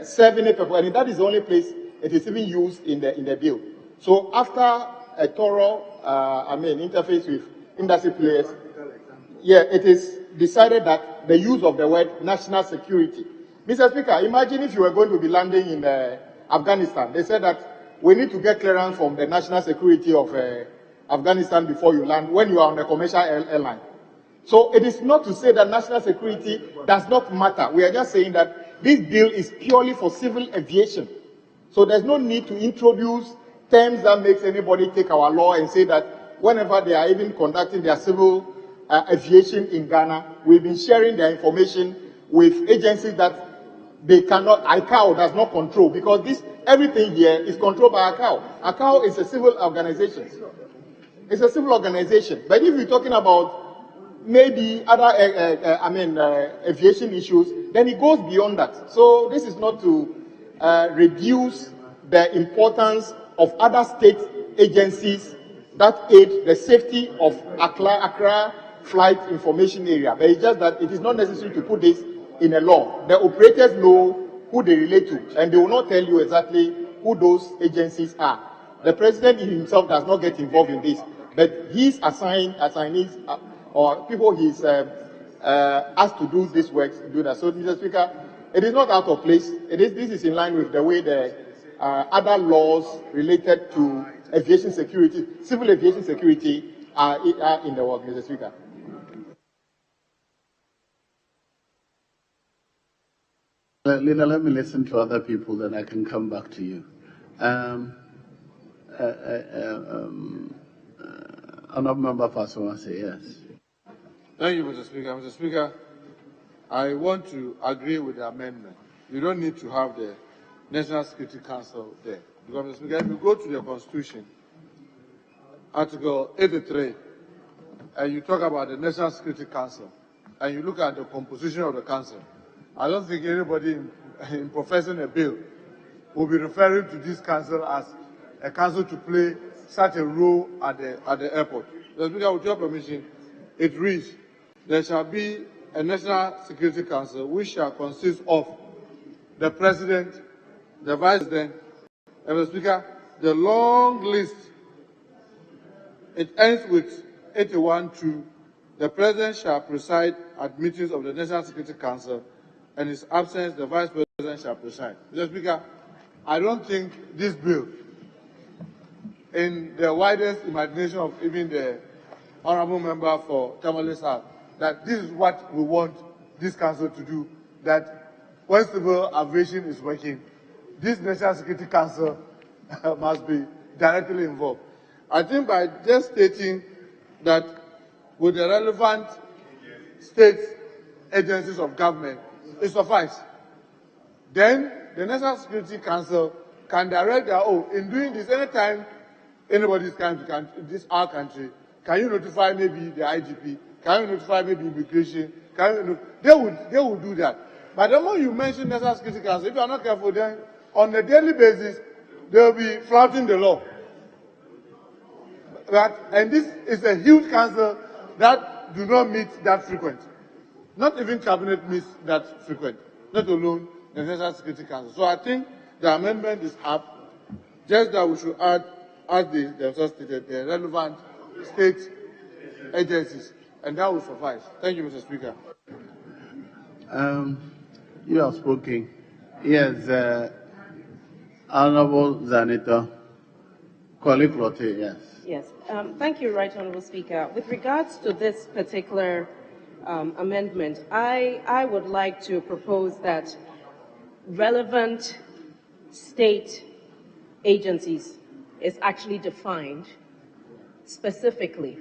serve any purpose, and that is the only place it is even used in the bill. So after a thorough, interface with industry players, it is decided that the use of the word national security. Mr. Speaker, imagine if you were going to be landing in Afghanistan. They said that we need to get clearance from the national security of Afghanistan before you land when you are on a commercial airline. So it is not to say that national security does not matter. We are just saying that this bill is purely for civil aviation. So there's no need to introduce terms that makes anybody take our law and say that whenever they are even conducting their civil aviation in Ghana, we've been sharing their information with agencies that they cannot, ICAO does not control, because everything here is controlled by ICAO. ICAO is a civil organization. It's a civil organization. But if you're talking about maybe other, aviation issues, then it goes beyond that. So this is not to reduce the importance of other state agencies that aid the safety of Accra flight information area. But it's just that it is not necessary to put this in a law. The operators know who they relate to, and they will not tell you exactly who those agencies are. The president himself does not get involved in this, but his assignees or people he's asked to do this work do that. So, Mr. Speaker, it is not out of place. This is in line with the way the other laws related to aviation security, civil aviation security, are in the work, Mr. Speaker. Leader, let me listen to other people, then I can come back to you. Honourable Member Faso, say yes. Thank you, Mr. Speaker. Mr. Speaker, I want to agree with the amendment. You don't need to have the National Security Council there. Because, Mr. Speaker, if you go to the Constitution, Article 83, and you talk about the National Security Council, and you look at the composition of the council, I don't think anybody in professing a bill will be referring to this council as a council to play such a role at the airport. Mr. Speaker, with your permission, it reads, there shall be a National Security Council which shall consist of the President, the Vice President, and Mr. Speaker, the long list, it ends with 81-2. The President shall preside at meetings of the National Security Council, and in his absence, the Vice President shall preside. Mr. Speaker, I don't think this bill, in the widest imagination of even the Honourable Member for Tamale South, that this is what we want this council to do, that when civil aviation is working, this National Security Council must be directly involved. I think by just stating that with the relevant state agencies of government, it suffices. Then the National Security Council can direct their own. In doing this, anytime anybody is coming to this our country, can you notify maybe the IGP? Can you notify maybe immigration? They would do that. But the moment you mention National Security Council, if you are not careful, then on a daily basis, they will be flouting the law. And this is a huge council that do not meet that frequent. Not even cabinet meets that frequent, not alone the National Security Council. So I think the amendment is up, just that we should add, as themselves stated, the relevant state agencies, and that will suffice. Thank you, Mr. Speaker. You have spoken. Yes, Honourable Zanita, colleague Lotte, yes. Yes, thank you, Right Honourable Speaker. With regards to this particular amendment, I would like to propose that relevant state agencies is actually defined specifically,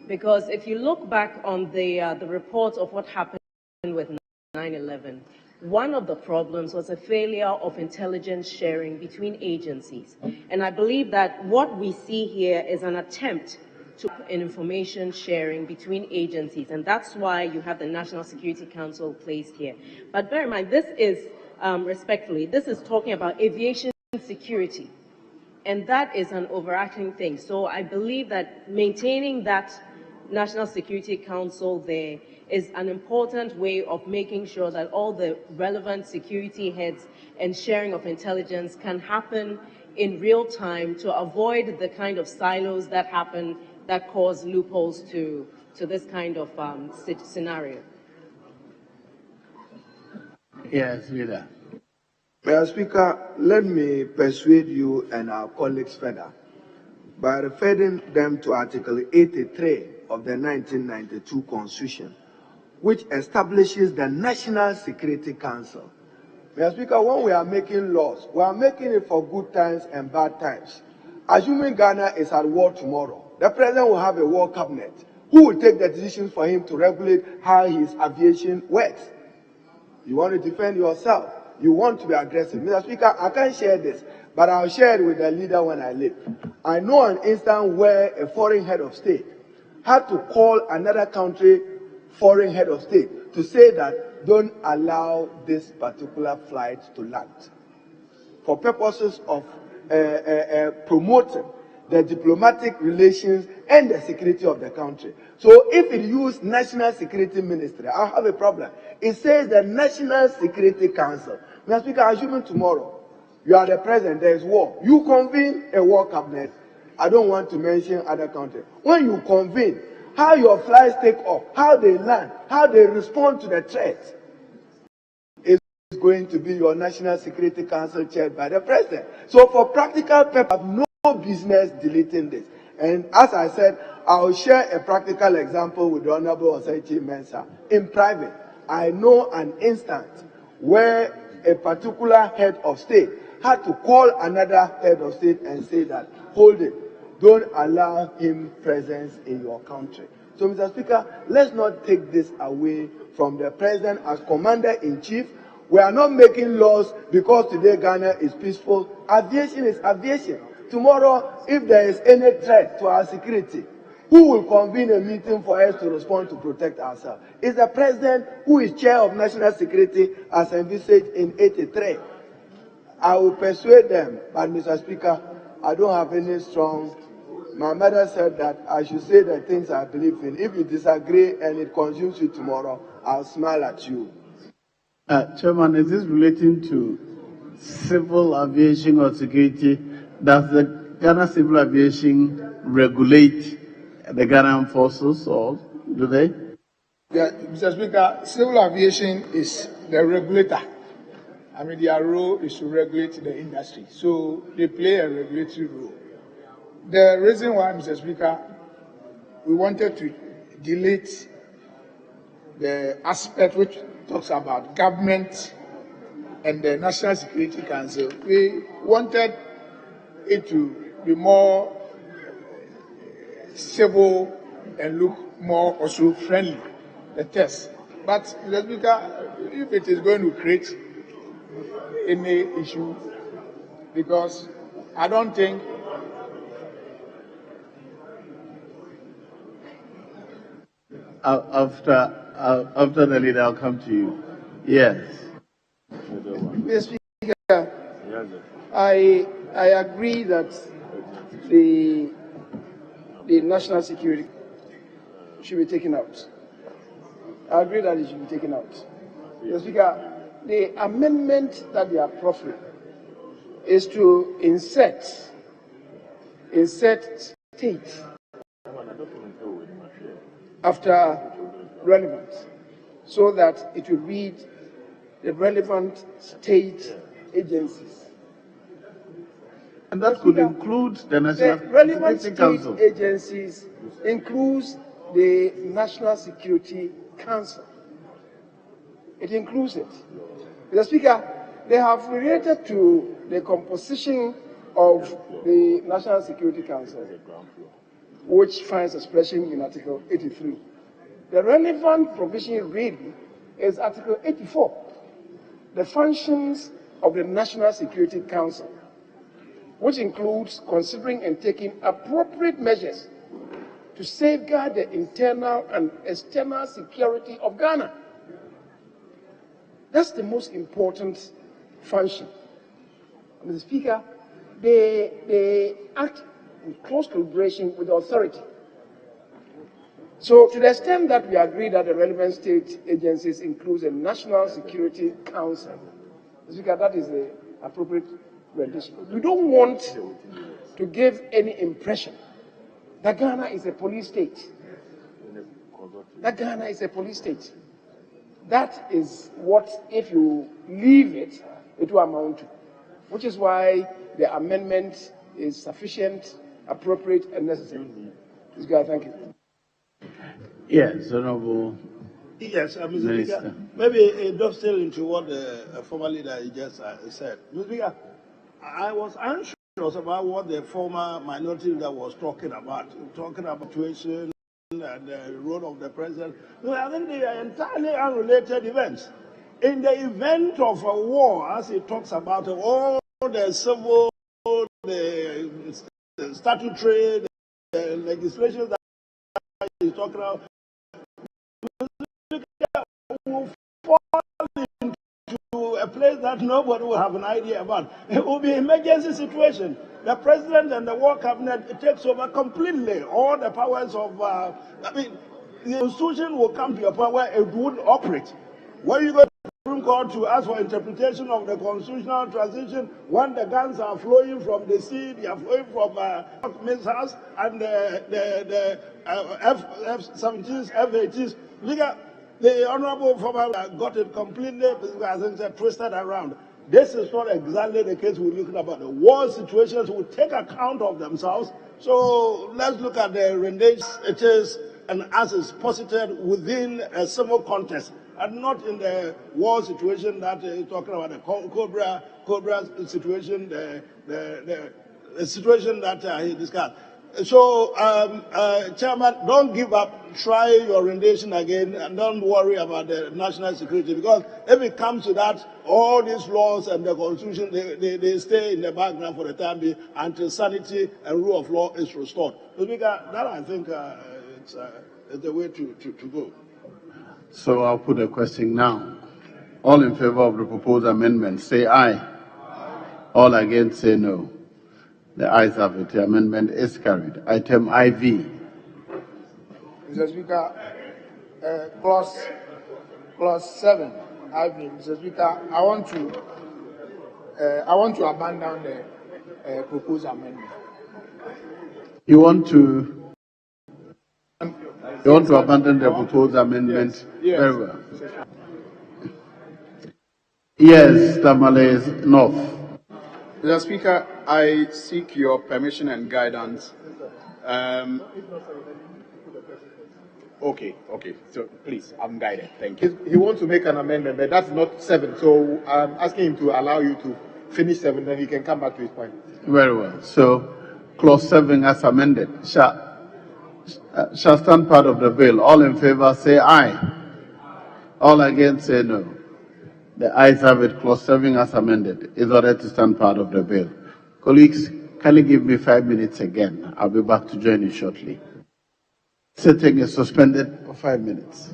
because if you look back on the report of what happened with 9/11, one of the problems was a failure of intelligence sharing between agencies. And I believe that what we see here is an attempt to information sharing between agencies, and that's why you have the National Security Council placed here. But bear in mind, this is, respectfully, this is talking about aviation security, and that is an overarching thing. So I believe that maintaining that National Security Council there is an important way of making sure that all the relevant security heads and sharing of intelligence can happen in real time to avoid the kind of silos that happen that cause loopholes to this kind of scenario. Yes, leader. Mr. Speaker, let me persuade you and our colleagues further by referring them to Article 83 of the 1992 Constitution, which establishes the National Security Council. Mr. Speaker, when we are making laws, we are making it for good times and bad times. Assuming Ghana is at war tomorrow, the president will have a war cabinet. Who will take the decisions for him to regulate how his aviation works? You want to defend yourself. You want to be aggressive. Mr. Speaker, I can't share this, but I'll share it with the leader when I leave. I know an instance where a foreign head of state had to call another country foreign head of state to say that don't allow this particular flight to land for purposes of promoting the diplomatic relations, and the security of the country. So if it use National Security Ministry, I'll have a problem. It says the National Security Council. Mr. Speaker, assuming tomorrow you are the president, there is war. You convene a war cabinet. I don't want to mention other countries. When you convene, how your flights take off, how they land, how they respond to the threat is going to be your National Security Council chaired by the president. So for practical purposes, I have no business deleting this. And as I said, I'll share a practical example with the Honorable Osaichi Mensah. In private, I know an instance where a particular head of state had to call another head of state and say that, hold it, don't allow him presence in your country. So, Mr. Speaker, let's not take this away from the president as commander-in-chief. We are not making laws because today Ghana is peaceful. Aviation is aviation. Tomorrow, if there is any threat to our security, who will convene a meeting for us to respond to protect ourselves? It's the president who is chair of national security as envisaged in 83. I will persuade them, but Mr. Speaker, I don't have any strong. My mother said that I should say the things I believe in. If you disagree and it consumes you tomorrow, I'll smile at you. Chairman, is this relating to civil aviation or security? Does the Ghana Civil Aviation regulate the Ghanaian forces, or do they? Yeah, Mr. Speaker, civil aviation is the regulator. I mean, their role is to regulate the industry. So they play a regulatory role. The reason why, Mr. Speaker, we wanted to delete the aspect which talks about government and the National Security Council, we wanted it to be more civil and look more also friendly, the test. But, Mr. Speaker, if it is going to create any issue, because I don't think after the leader, I'll come to you. Yes. Mr. Speaker, I agree that the national security should be taken out. I agree that it should be taken out. Mr. Speaker, the amendment that they are proffering is to insert state after relevant, so that it will read the relevant state agencies. And that could include the National The relevant Security state Council. agencies includes the National Security Council. It includes it. Mr. Speaker, they have related to the composition of the National Security Council, which finds expression in Article 83. The relevant provision really is Article 84, the functions of the National Security Council, which includes considering and taking appropriate measures to safeguard the internal and external security of Ghana. That's the most important function. Mr. Speaker, they act in close collaboration with the authority. So to the extent that we agree that the relevant state agencies include the National Security Council, Mr. Speaker, that is the appropriate rendition. We don't want to give any impression that Ghana is a police state. That Ghana is a police state. That is what, if you leave it, it will amount to. Which is why the amendment is sufficient, appropriate, and necessary. Mr. Speaker, thank you. Yes, Honorable. Yes, Mr. Minister. Speaker. Maybe dovetail into what the former leader just said. Mr. Speaker, I was anxious about what the former minority leader was talking about situation and the role of the president. No, I think they are entirely unrelated events. In the event of a war, as he talks about all the civil, the statutory, the legislation that he's talking about, will fall into a place that nobody will have an idea about. It will be emergency situation. The president and the war cabinet, it takes over completely all the powers of, the constitution will come to a point where it would operate. When you go to the Supreme Court to ask for interpretation of the constitutional transition, when the guns are flowing from the sea, they are flowing from missiles and the F-17s, F-18s, the Honorable Former got it completely twisted around. This is not exactly the case we're looking about. The war situations will take account of themselves. So let's look at the rendition it is and as is posited within a civil context and not in the war situation that you're talking about, the Cobra situation, the situation that he discussed. So, Chairman, don't give up. Try your rendition again, and don't worry about the national security. Because if it comes to that, all these laws and the constitution, they stay in the background for the time being until sanity and rule of law is restored. So, Speaker, that I think it's the way to go. So I'll put a question now. All in favor of the proposed amendment, say aye. All against, say no. The ayes have it. The amendment is carried. Item IV. Mr. Speaker, clause 7, IV. Mr. Speaker, I want to abandon the proposed amendment. You want to abandon the proposed amendment? Yes. Very well. Yes, Tamale North. Mr. Speaker, I seek your permission and guidance. Okay. So please, I'm guided. Thank you. He wants to make an amendment, but that's not 7. So I'm asking him to allow you to finish 7, then he can come back to his point. Very well. So, clause 7 as amended shall stand part of the bill. All in favor say aye. All against say no. The ayes have it. Clause 7 as amended is ordered to stand part of the bill. Colleagues, can you give me 5 minutes again? I'll be back to join you shortly. Sitting is suspended for 5 minutes.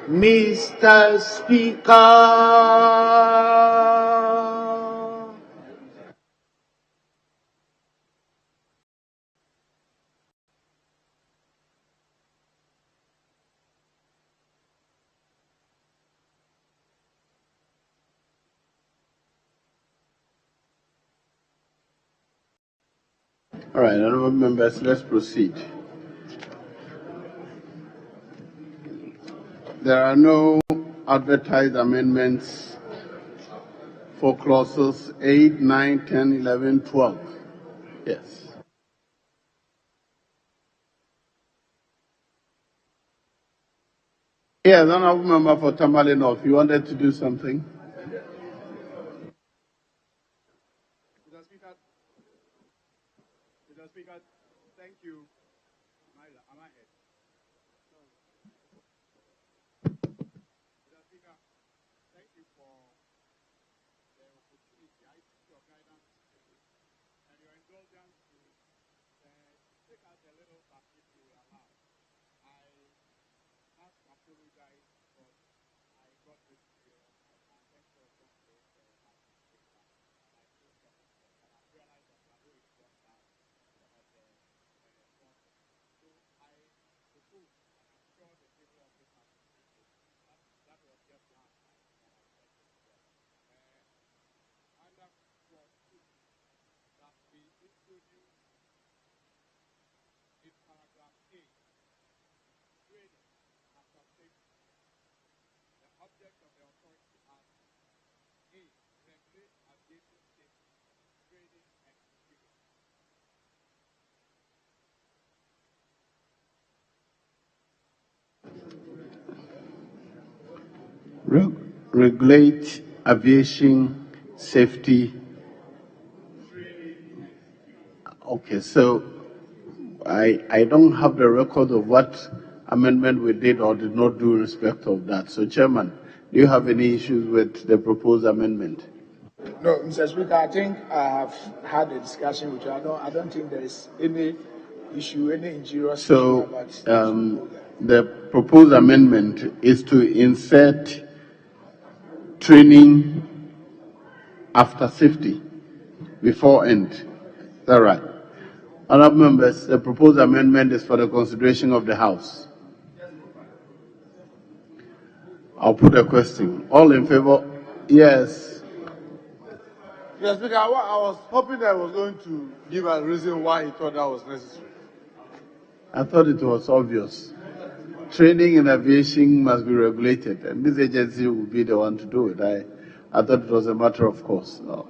Mr. Speaker. All right, honorable members, let's proceed. There are no advertised amendments for clauses 8, 9, 10, 11, 12. Yes. Yes, honorable member for Tamale North, you wanted to do something? Mr. Speaker, thank you. Am I heard? Mr. Speaker, thank you for the opportunity. I seek your guidance and your indulgence to take us a little back if you will allow. I have to apologize because I got this video and thank you for the last speaker and I feel sorry and I realized that I already got that of the process. So I propose, and I'm sure the people of this house will appreciate that was just last night that I said this here. Under clause 2, that we introduce in paragraph 8, training after safety. The object of the authority as A, regulate aviation safety, training and security. Regulate aviation safety. Okay, so I don't have the record of what amendment we did or did not do in respect of that. So, Chairman, do you have any issues with the proposed amendment? No, Mr. Speaker, I think I have had a discussion with you. I don't think there is any issue, any injurious issue about the proposed amendment is to insert training after safety before end. Is that right? Honourable members, the proposed amendment is for the consideration of the House. I'll put a question. All in favor? Yes. Mr. Speaker, I was hoping that I was going to give a reason why he thought that was necessary. I thought it was obvious. Training in aviation must be regulated, and this agency will be the one to do it. I thought it was a matter of course. No.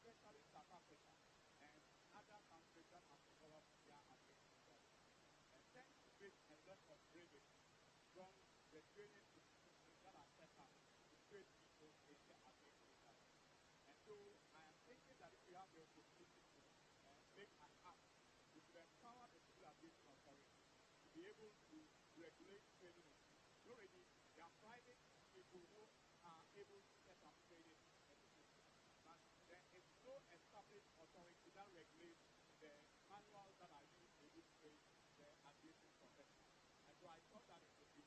Especially South Africa and other countries that have developed their aviation policy, tend to make a lot of revenue from the training institutions that are set up to train people in the aviation industry. And so I am thinking that if we have the opportunity to make an act, we should empower the Civil Aviation Authority to be able to regulate training institutions. Already, there are private people who are able to set up training institutions. But there is no established authority that regulates the manuals that are used to train the aviation professionals. And so I thought that it would be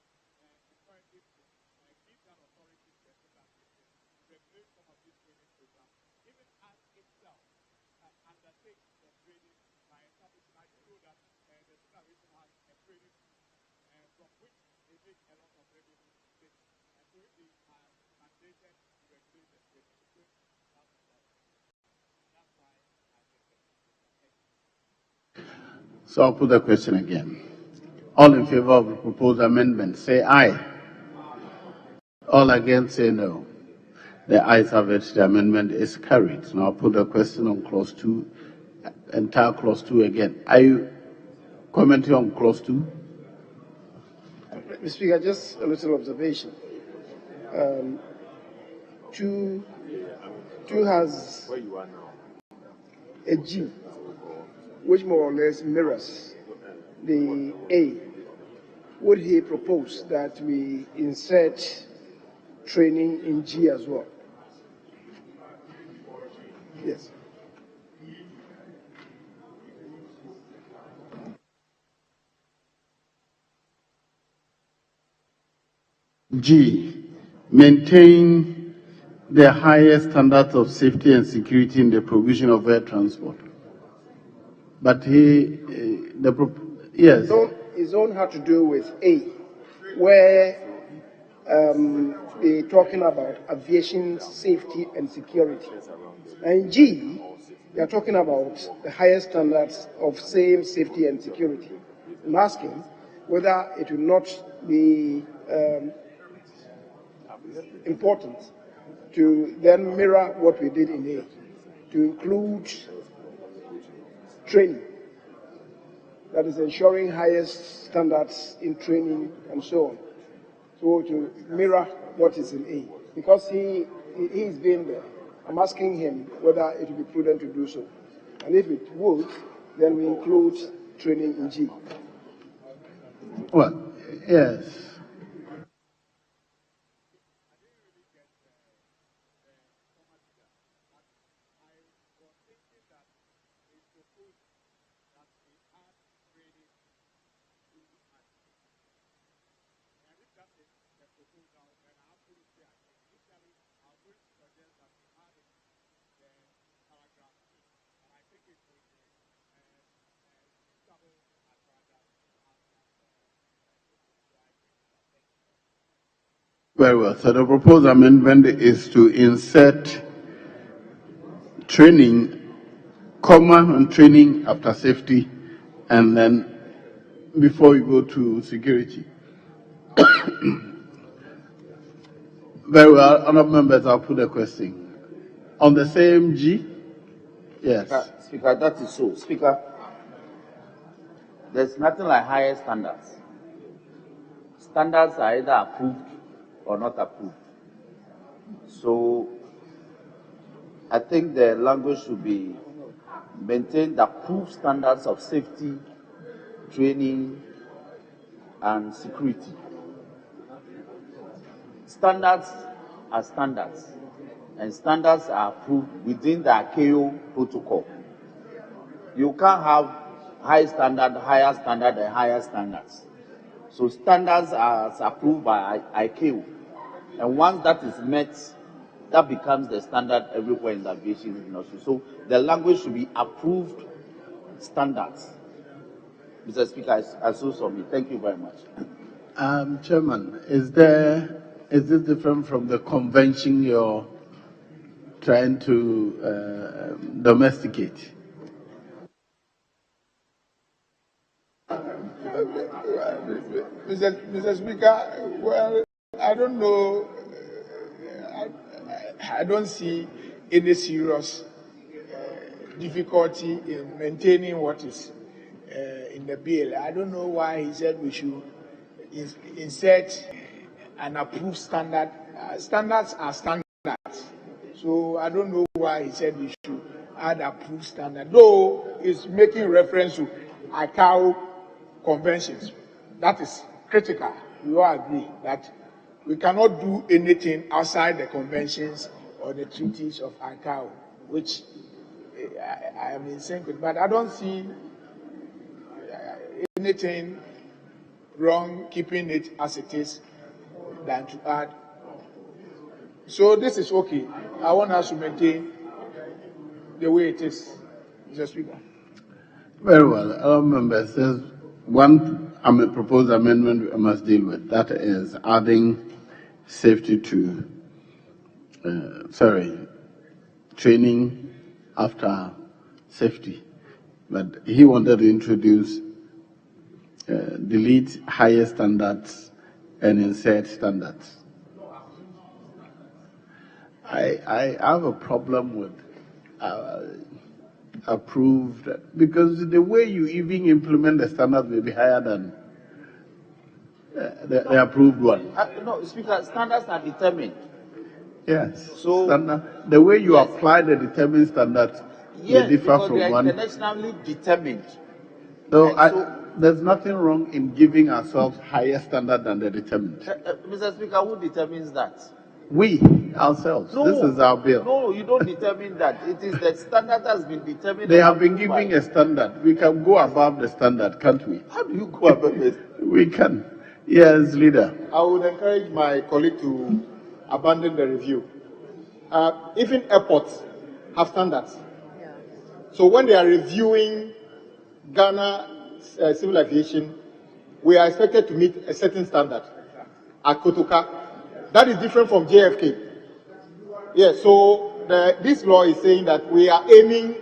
imperative to give that authority to the Civil Aviation to regulate some of these training programs, even as itself undertakes the training by establishing. I do know that the Civil Aviation has a training from which they make a lot of revenue. And so if they are mandated to regulate the training, it's going to that's why I think that. So I'll put the question again. All in favor of the proposed amendment, say aye. All against, say no. The ayes have it. The amendment is carried. Now I'll put the question on clause 2, entire clause 2 again. Are you commenting on clause 2? Mr. Speaker, just a little observation. Two has a G, which more or less mirrors the A, would he propose that we insert training in G as well? Yes. G, maintain the highest standards of safety and security in the provision of air transport. But yes. His own had to do with A, where they're talking about aviation safety and security. And G, they're talking about the highest standards of same safety and security. I'm asking whether it will not be important to then mirror what we did in A, to include training, that is ensuring highest standards in training and so on. So to mirror what is in A, because he's been there. I'm asking him whether it will be prudent to do so. And if it would, then we include training in G. Well, yes. Very well. So the proposed amendment is to insert training, and training after safety, and then before you go to security. Very well. Honourable members, I'll put a question. On the same G? Yes. Speaker, that is so. Speaker, there's nothing like higher standards. Standards are either approved or not approved. So I think the language should be maintain the approved standards of safety, training, and security. Standards are standards, and standards are approved within the ICAO protocol. You can't have high standard, higher standard, and higher standards. So standards are approved by ICAO. And once that is met, that becomes the standard everywhere in the aviation industry. So the language should be approved standards. Mr. Speaker, I so submit. Thank you very much. Chairman, is this different from the convention you're trying to domesticate? Mr. Speaker, well, I don't know. I don't see any serious difficulty in maintaining what is in the bill. I don't know why he said we should insert an approved standard. Standards are standards. So I don't know why he said we should add approved standard. Though it's making reference to ICAO conventions. That is critical. We all agree that we cannot do anything outside the conventions or the treaties of ICAO, which I am in sync with. But I don't see anything wrong keeping it as it is than to add. So this is okay. I want us to maintain the way it is, Mr. Speaker. Very well. Members, there's one proposed amendment we must deal with. That is adding safety to, training after safety. But he wanted to introduce, delete higher standards and insert standards. I have a problem with approved, because the way you even implement the standard may be higher than the approved one. No, Speaker, standards are determined. Yes. So the way you apply the determined standards may differ from they are one. internationally determined. There's nothing wrong in giving ourselves higher standard than the determined. Mr. Speaker, who determines that? We ourselves. No, this is our bill. No, you don't determine that. It is the standard that has been determined. They have been giving a standard. We can go above the standard, can't we? How do you go above it? We can. Yes, leader. I would encourage my colleague to abandon the review. Even airports have standards. Yeah. So when they are reviewing Ghana civil aviation, we are expected to meet a certain standard at Kotoka. That is different from JFK. Yes, so this law is saying that we are aiming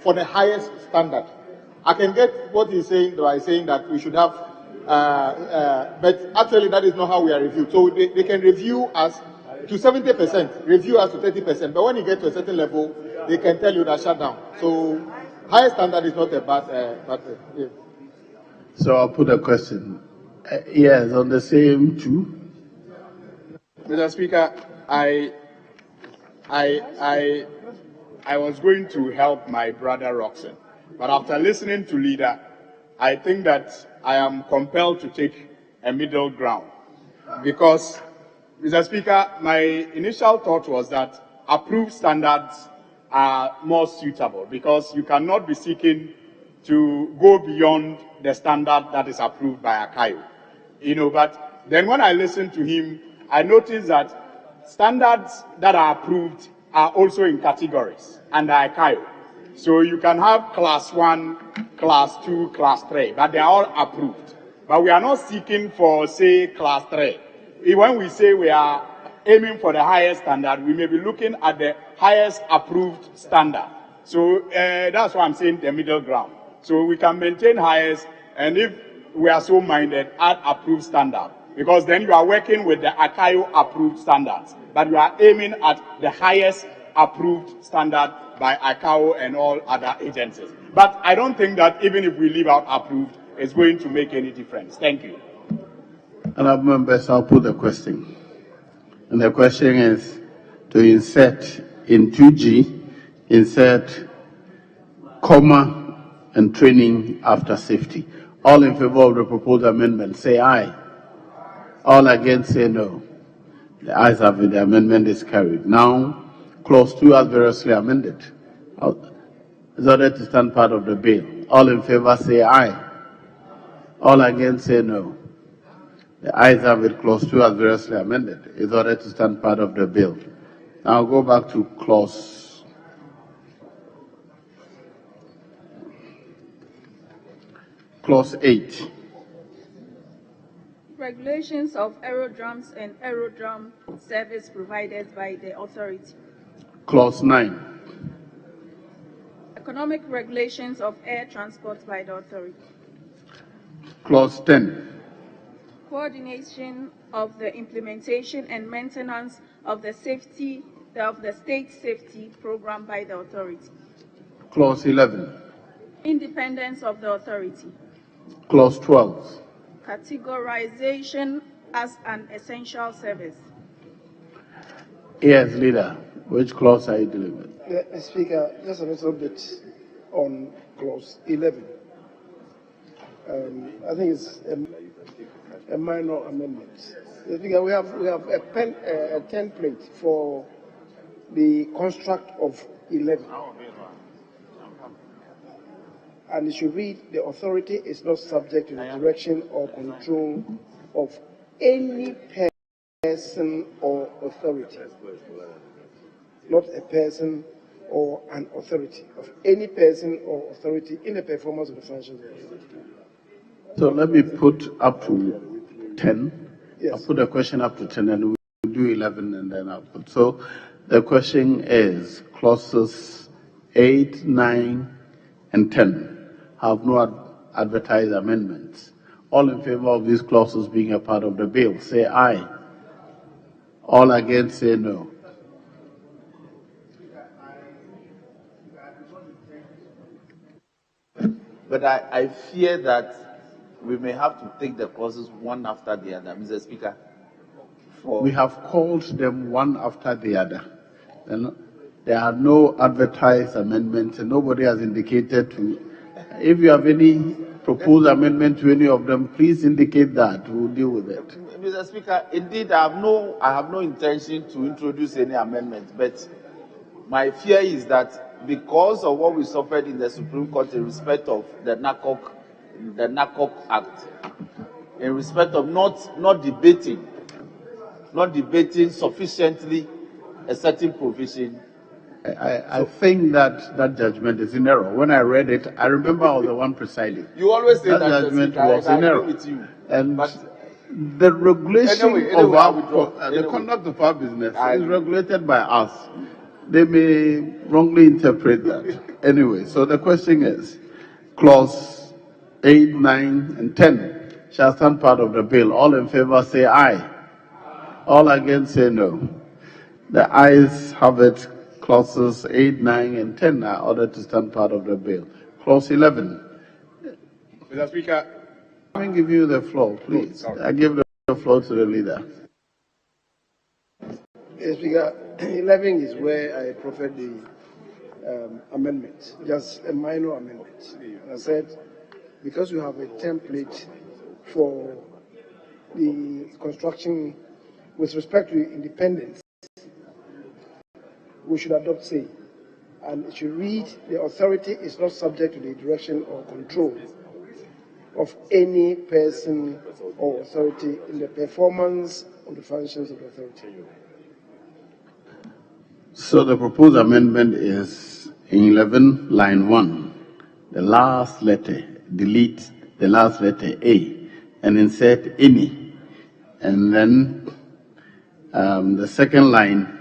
for the highest standard. I can get what he's saying by saying that we should have, but actually that is not how we are reviewed. So they can review us to 70%, review us to 30%, but when you get to a certain level, they can tell you that shut down. So higher standard is not a bad thing. Yeah. So I'll put a question. Yes, on the same two. Mr. Speaker, I was going to help my brother Roxanne, but after listening to leader, I think that I am compelled to take a middle ground because, Mr. Speaker, my initial thought was that approved standards are more suitable because you cannot be seeking to go beyond the standard that is approved by ACAIO. But then when I listened to him, I noticed that standards that are approved are also in categories under ACAIO. So you can have class 1, class 2, class 3, but they are all approved. But we are not seeking for, say, class 3. When we say we are aiming for the highest standard, we may be looking at the highest approved standard. So that's why I'm saying the middle ground. So we can maintain highest, and if we are so minded, add approved standard. Because then you are working with the ACAIO approved standards, but you are aiming at the highest approved standard by ACAIO and all other agencies. But I don't think that even if we leave out approved, it's going to make any difference. Thank you. Honourable members, I'll put the question. And the question is to insert in 2G, insert comma and training after safety. All in favor of the proposed amendment, say aye. All against, say no. The ayes have it. The amendment is carried. Now, clause 2 as variously amended. Is ordered to stand part of the bill. All in favor, say aye. All against, say no. The ayes have it. Clause 2 as variously amended is ordered to stand part of the bill. Now go back to clause 8. Regulations of aerodromes and aerodrome service provided by the authority. Clause 9. Economic regulations of air transport by the authority. Clause 10. Coordination of the implementation and maintenance of the state safety program by the authority. Clause 11. Independence of the authority. Clause 12. Categorization as an essential service. Yes, leader. Which clause are you dealing with? Mr. Speaker, just a little bit on clause 11. I think it's a minor amendment. Speaker, we have a template for the construct of 11. And it should read, the authority is not subject to the direction or control of any person or authority. Not a person or an authority, of any person or authority in the performance of the functions of the authority. So let me put up to 10. Yes. I'll put a question up to 10 and we'll do 11 and then I'll put. So the question is clauses 8, 9, and 10 have no advertised amendments. All in favor of these clauses being a part of the bill, say aye. All against, say no. But I fear that we may have to take the clauses one after the other, Mr. Speaker. We have called them one after the other. And there are no advertised amendments and nobody has indicated to. If you have any propose amendment to any of them, please indicate that. We'll deal with it. Mr. Speaker, indeed, I have no intention to introduce any amendment, but my fear is that because of what we suffered in the Supreme Court in respect of the NACOC Act, in respect of not debating sufficiently a certain provision. I think that judgment is in error. When I read it, I remember I was the one presiding. You always say that judgment Speaker, was in error. with you. And the regulation of the conduct of our business is regulated by us. They may wrongly interpret that. Anyway, so the question is, clause 8, 9, and 10 shall stand part of the bill. All in favor say aye. All against say no. The ayes have it. Clauses 8, 9, and 10 are ordered to stand part of the bill. Clause 11. Mr. Speaker. Let me give you the floor, please. I give the floor to the leader. Mr. Speaker, 11 is where I proffered the amendment, just a minor amendment. And I said, because we have a template for the construction with respect to independence, we should adopt say, and it should read, the authority is not subject to the direction or control of any person or authority in the performance of the functions of the authority. So the proposed amendment is in 11, line 1, the last letter, delete the last letter A and insert any. And then the second line,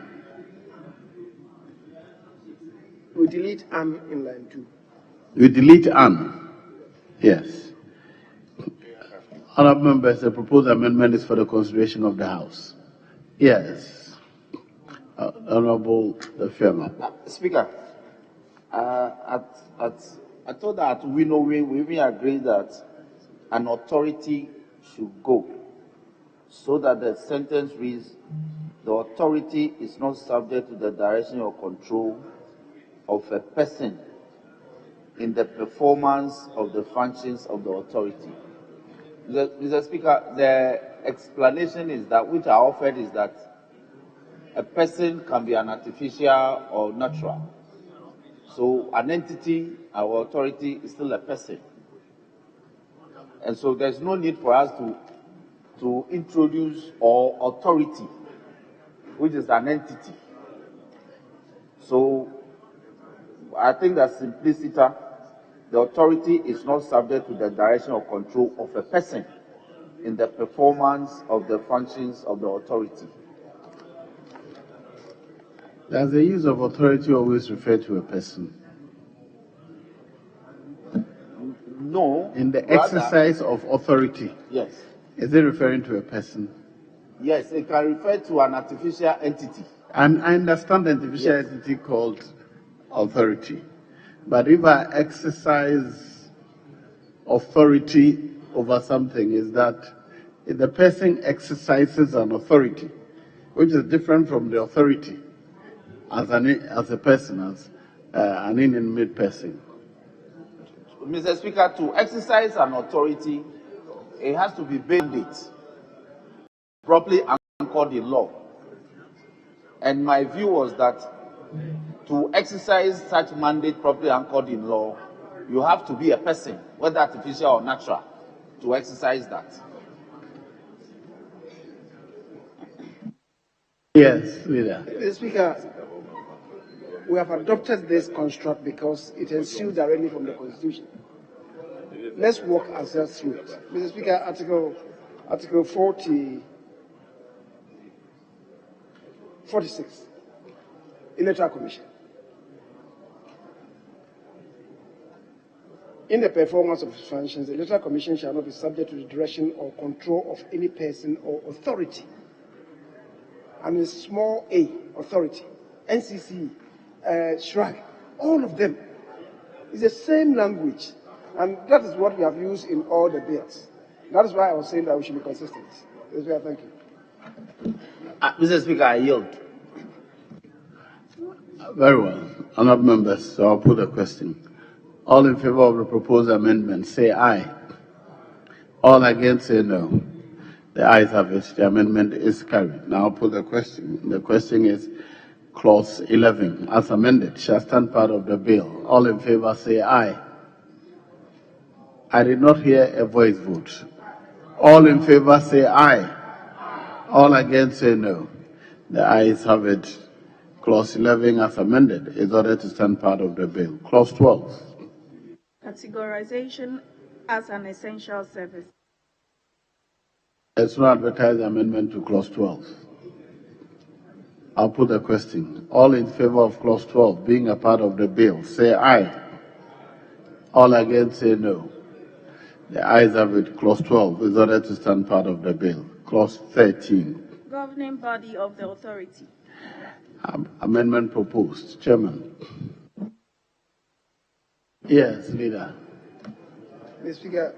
we delete an in line 2. We delete an. Yes. Honourable members, the proposed amendment is for the consideration of the House. Yes. Honourable the Chairman. Speaker, I thought that we even agree that an authority should go, so that the sentence reads, the authority is not subject to the direction or control of a person in the performance of the functions of the authority. Mr. Speaker, the explanation is that, which I offered, is that a person can be an artificial or natural. So an entity, our authority, is still a person. And so there's no need for us to introduce our authority, which is an entity. So I think that simpliciter, the authority is not subject to the direction or control of a person in the performance of the functions of the authority. Does the use of authority always refer to a person? No. In the exercise of authority? Yes. Is it referring to a person? Yes, it can refer to an artificial entity. And I understand the artificial entity called authority. But if I exercise authority over something, is that if the person exercises an authority, which is different from the authority as a person, as an inanimate person. Mr. Speaker, to exercise an authority, it has to be mandate, properly anchored in law. And my view was that to exercise such mandate properly anchored in law, you have to be a person, whether artificial or natural, to exercise that. Yes, leader. Mr. Speaker, we have adopted this construct because it ensues directly from the Constitution. Let's walk ourselves through it. Mr. Speaker, Article 46, Electoral Commission. In the performance of its functions, the Electoral Commission shall not be subject to the direction or control of any person or authority. And in small a, authority, NCC, SHRAG, all of them. It's the same language. And that is what we have used in all the bills. That is why I was saying that we should be consistent. Thank you. Mr. Speaker, I yield. Very well. Honourable members, so I'll put a question. All in favor of the proposed amendment, say aye. All against, say no. The ayes have it. The amendment is carried. Now I'll put the question. The question is, Clause 11, as amended, shall stand part of the bill. All in favor, say aye. I did not hear a voice vote. All in favor, say aye. All against, say no. The ayes have it. Clause 11, as amended, is ordered to stand part of the bill. Clause 12. Categorization as an essential service. Let's not advertise the amendment to Clause 12. I'll put the question. All in favor of Clause 12 being a part of the bill, say aye. All against, say no. The ayes have it. Clause 12 is ordered to stand part of the bill. Clause 13. Governing body of the authority. Amendment proposed. Chairman. Yes, Leader. Mr. Speaker,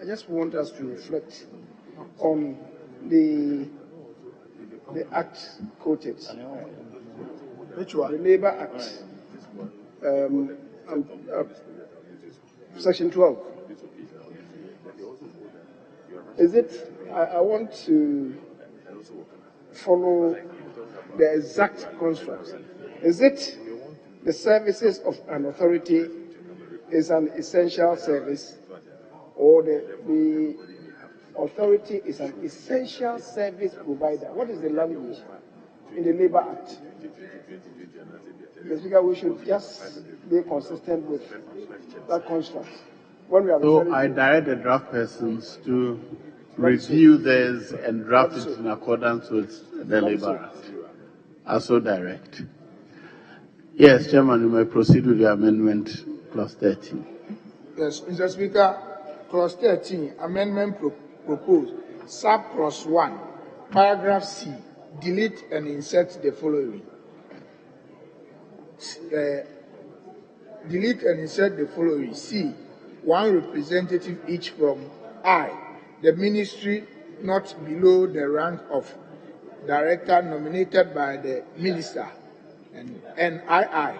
I just want us to reflect on the act quoted. Which one? The Labour Act, Section 12. Is it, I want to follow the exact construct. Is it the services of an authority is an essential service, or the authority is an essential service provider? What is the language in the Labour Act? Mr. Speaker, we should just be consistent with that construct. When we are So I direct the draft persons to review this and draft it in accordance with the Labour Act. I so direct. Yes, Chairman, you may proceed with the amendment Clause 13. Yes, Mr. Speaker, Clause 13, amendment proposed, sub-clause 1, paragraph C, delete and insert the following. Delete and insert the following. C, one representative each from I, the ministry not below the rank of director nominated by the minister, and NII,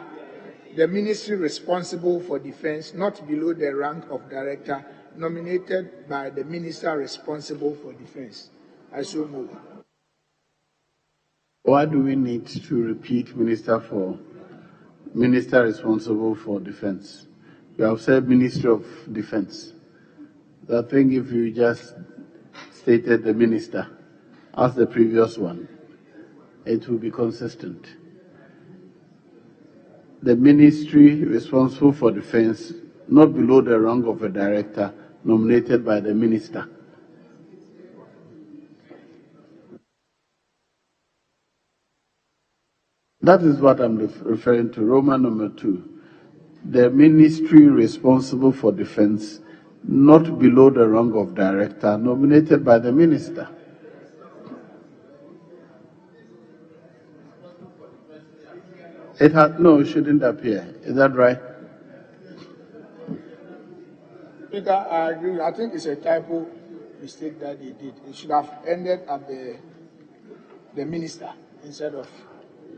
the ministry responsible for defense not below the rank of director nominated by the minister responsible for defense. I so move. Why do we need to repeat minister responsible for defense? You have said Ministry of Defense. I think if you just stated the minister as the previous one, it will be consistent. The ministry responsible for defense, not below the rank of a director nominated by the minister. That is what I'm referring to. Roman number 2. The ministry responsible for defense, not below the rank of director nominated by the minister. It shouldn't appear. Is that right? Speaker, I agree. I think it's a typo mistake that they did. It should have ended at the minister instead of.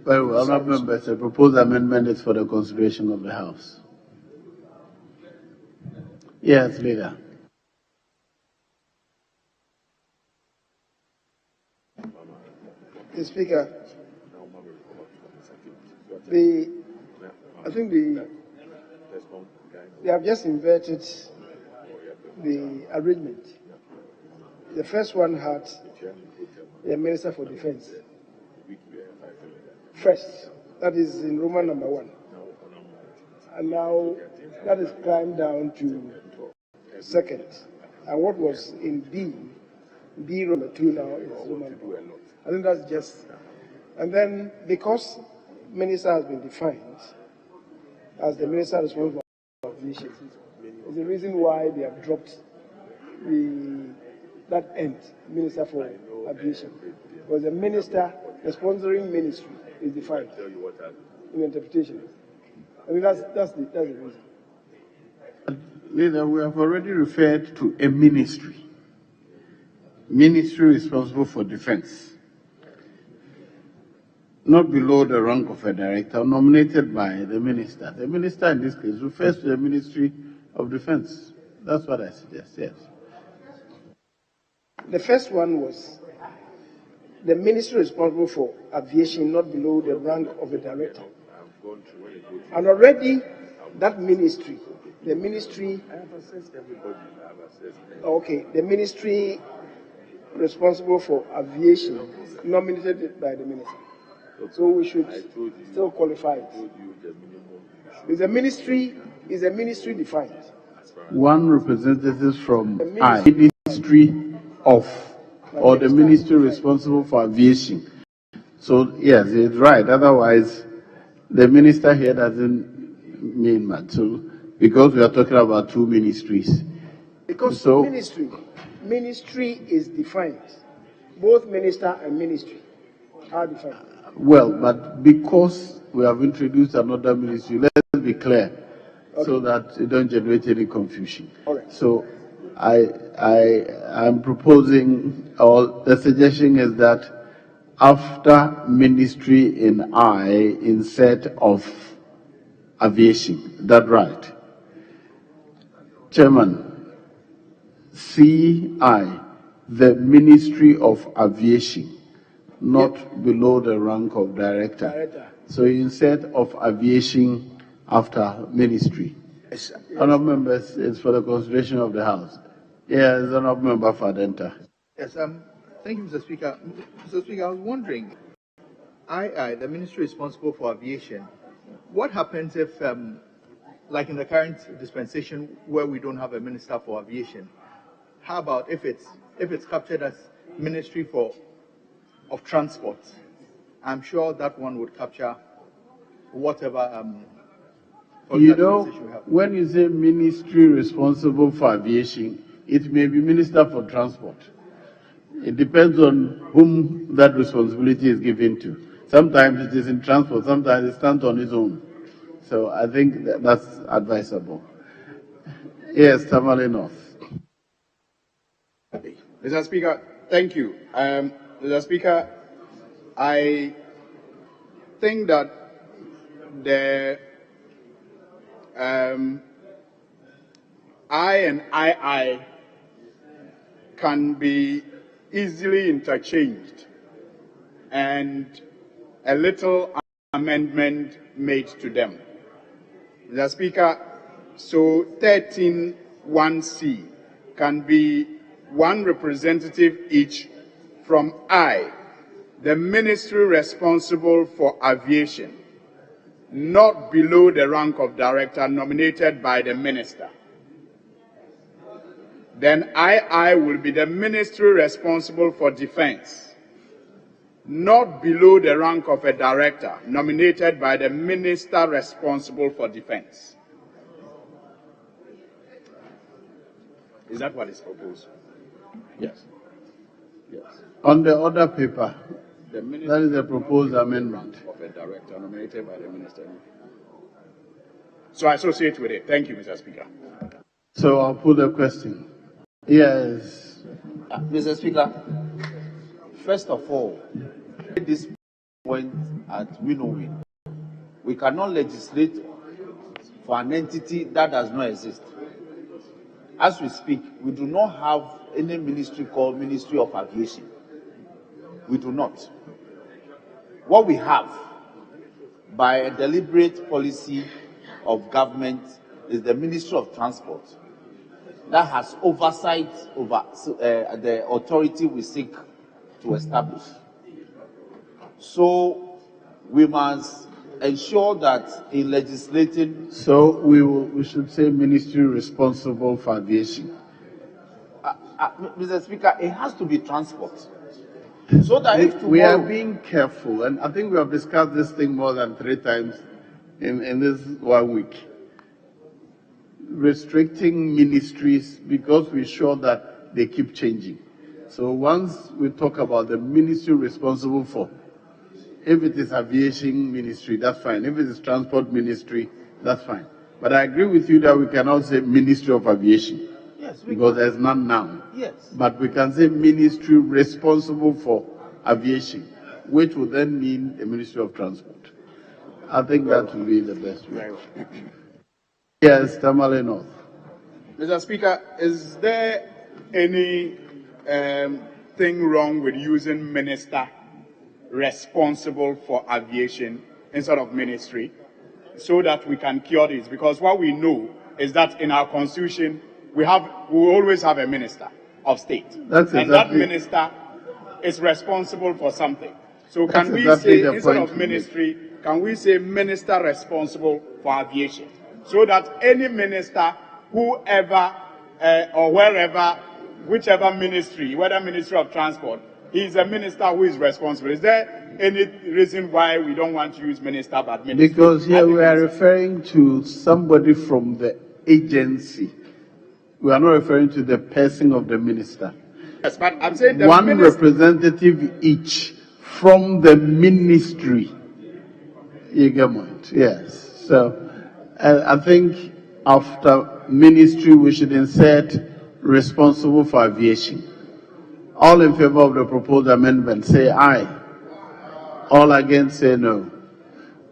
Very well, honourable members, the proposed amendment is for the consideration of the House. Yes, Leader. Mr. Speaker, they have just inverted the arrangement. The first one had the Minister for Defense first, that is in Roman number 1. And now that is climbed down to second. And what was in B number 2 now is Roman 1. I think that's just. And then because Minister has been defined as the Minister responsible for aviation, is the reason why they have dropped that end, Minister for Aviation. Because the Minister, the sponsoring ministry, is defined in interpretation. I mean, that's the reason. Leader, we have already referred to a ministry responsible for defense. not below the rank of a director, nominated by the minister. The minister in this case refers to the Ministry of Defense. That's what I suggest, yes. The first one was the ministry responsible for aviation not below the rank of a director. And already that ministry, the ministry responsible for aviation nominated by the minister. So we should still qualify it. Is a ministry defined? One representative from Ministry of, or the ministry responsible for aviation. So yes, it's right. Otherwise, the minister here doesn't mean much. So because we are talking about two ministries. Because ministry is defined. Both minister and ministry are defined. Well, but because we have introduced another ministry, let's be clear, so that it don't generate any confusion. All right. So I'm proposing, or the suggestion is that after ministry in I, insert of aviation. Is that right? Chairman, CI, the Ministry of Aviation, not below the rank of director. So you insert of aviation after ministry. Yes, Honourable members, it's for the consideration of the House. Yes, Honourable Member Fadenta. Yes, thank you, Mr. Speaker. Mr. Speaker, I was wondering, the ministry responsible for aviation, what happens if, like in the current dispensation where we don't have a minister for aviation, how about if it's captured as Ministry of Transport? I'm sure that one would capture whatever. You know, when you say ministry responsible for aviation, it may be Minister for Transport. It depends on whom that responsibility is given to. Sometimes it is in transport, sometimes it stands on its own. So I think that's advisable. Yes, Tamale North. Mr. Speaker, thank you. Mr. Speaker, I think that the I and II can be easily interchanged and a little amendment made to them. Mr. Speaker, so 13(1)(c) can be one representative each from I, the ministry responsible for aviation, not below the rank of director nominated by the minister. Then I will be the ministry responsible for defense, not below the rank of a director nominated by the minister responsible for defense. Is that what is proposed? Yes. Yes. On the other paper, The that is the proposed amendment. Of a director nominated by the minister. So I associate with it. Thank you, Mr. Speaker. So I'll put the question. Yes. Mr. Speaker, first of all, at this point at winnowing, we cannot legislate for an entity that does not exist. As we speak, we do not have any ministry called Ministry of Aviation. We do not. What we have, by a deliberate policy of government, is the Ministry of Transport that has oversight over the authority we seek to establish. So we must ensure that in legislating. So we should say ministry responsible for aviation. Mr. Speaker, it has to be transport. So that if we are being careful, and I think we have discussed this thing more than 3 times in this 1 week. Restricting ministries because we're sure that they keep changing. So once we talk about the ministry responsible for, if it is aviation ministry, that's fine. If it is transport ministry, that's fine. But I agree with you that we cannot say Ministry of Aviation. Yes, because there's none now. Yes. But we can say ministry responsible for aviation. which would then mean the Ministry of Transport. I think that would be the best way. Yes, Tamale North. Mr. Speaker, is there any thing wrong with using minister responsible for aviation instead of ministry so that we can cure this? Because what we know is that in our constitution, we always have a minister of state. And that minister is responsible for something. So can we say, instead of ministry, can we say minister responsible for aviation? So that any minister, whoever or wherever, whichever ministry, whether Ministry of Transport, he is a minister who is responsible. Is there any reason why we don't want to use minister but ministry? Because here we are referring to somebody from the agency. We are not referring to the person of the minister. Yes, but I'm saying the one representative each from the ministry. You get my point? Yes. So I think after ministry we should insert responsible for aviation. All in favor of the proposed amendment say aye. All against say no.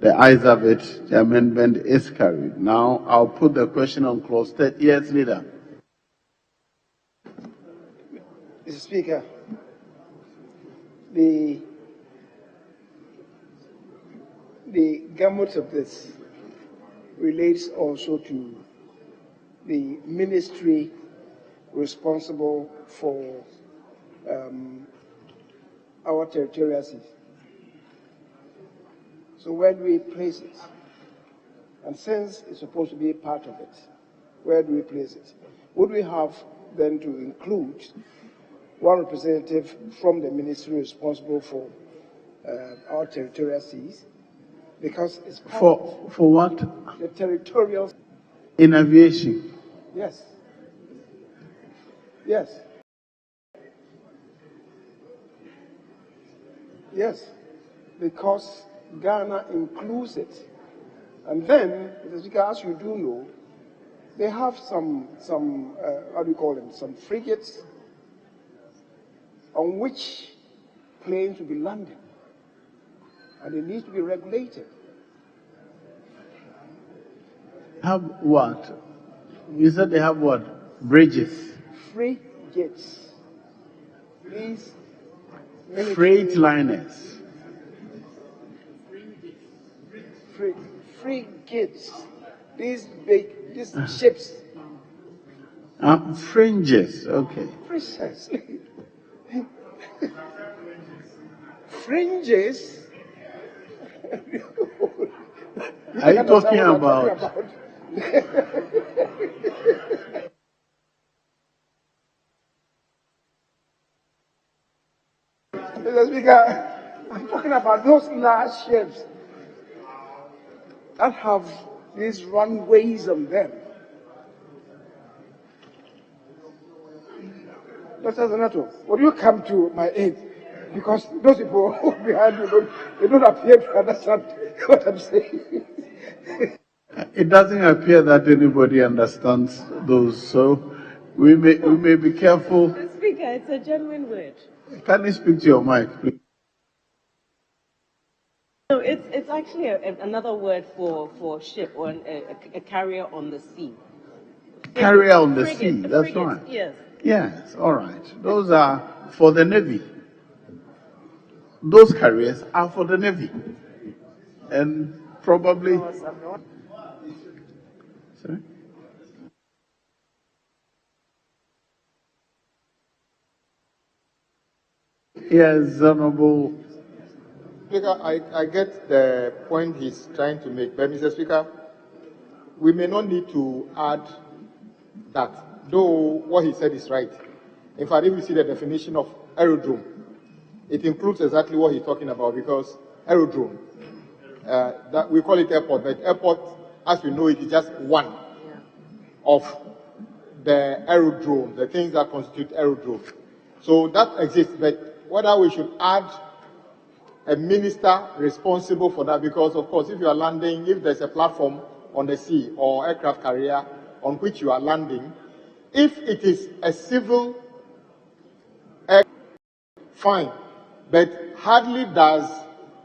The ayes have it. The amendment is carried. Now I'll put the question on clause 30. Yes, Leader. Mr. Speaker, the gamut of this relates also to the ministry responsible for our territorial seas. So where do we place it? And since it's supposed to be a part of it, where do we place it? Would we have then to include one representative from the ministry responsible for our territorial seas? Because it's for what? The territorial. In aviation. Yes. Yes. Yes. Because Ghana includes it. And then, Mr. Speaker, as you do know, they have some how do you call them, some frigates on which planes will be landing. And they need to be regulated. Have what? You said they have what? Bridges. Frigates. These freight liners. Frigates. These ships. Fringes, okay. Precisely. Fringes. Are you talking about? Mr. Speaker, I'm talking about those large ships that have these runways on them. Dr. Zanato, would you come to my aid? Because those people behind you don't appear to understand what I'm saying. It doesn't appear that anybody understands those, so we may be careful. Mr. Speaker, it's a genuine word. Can you speak to your mic, please? No, it's actually another word for ship or a carrier on the sea. Carrier on the sea, that's right. Yes. Yes, all right. Those are for the Navy. Those carriers are for the Navy. And probably... Sorry? Yes, Honorable. Speaker, I get the point he's trying to make, but Mr. Speaker, we may not need to add that, though what he said is right. In fact, if you see the definition of aerodrome, it includes exactly what he's talking about, because aerodrome, that we call it airport, but airport, as we know it, is just one of the aerodrome, the things that constitute aerodrome. So that exists, but whether we should add a minister responsible for that, because of course if you are landing, if there's a platform on the sea or aircraft carrier on which you are landing, if it is a civil aircraft, fine, but hardly does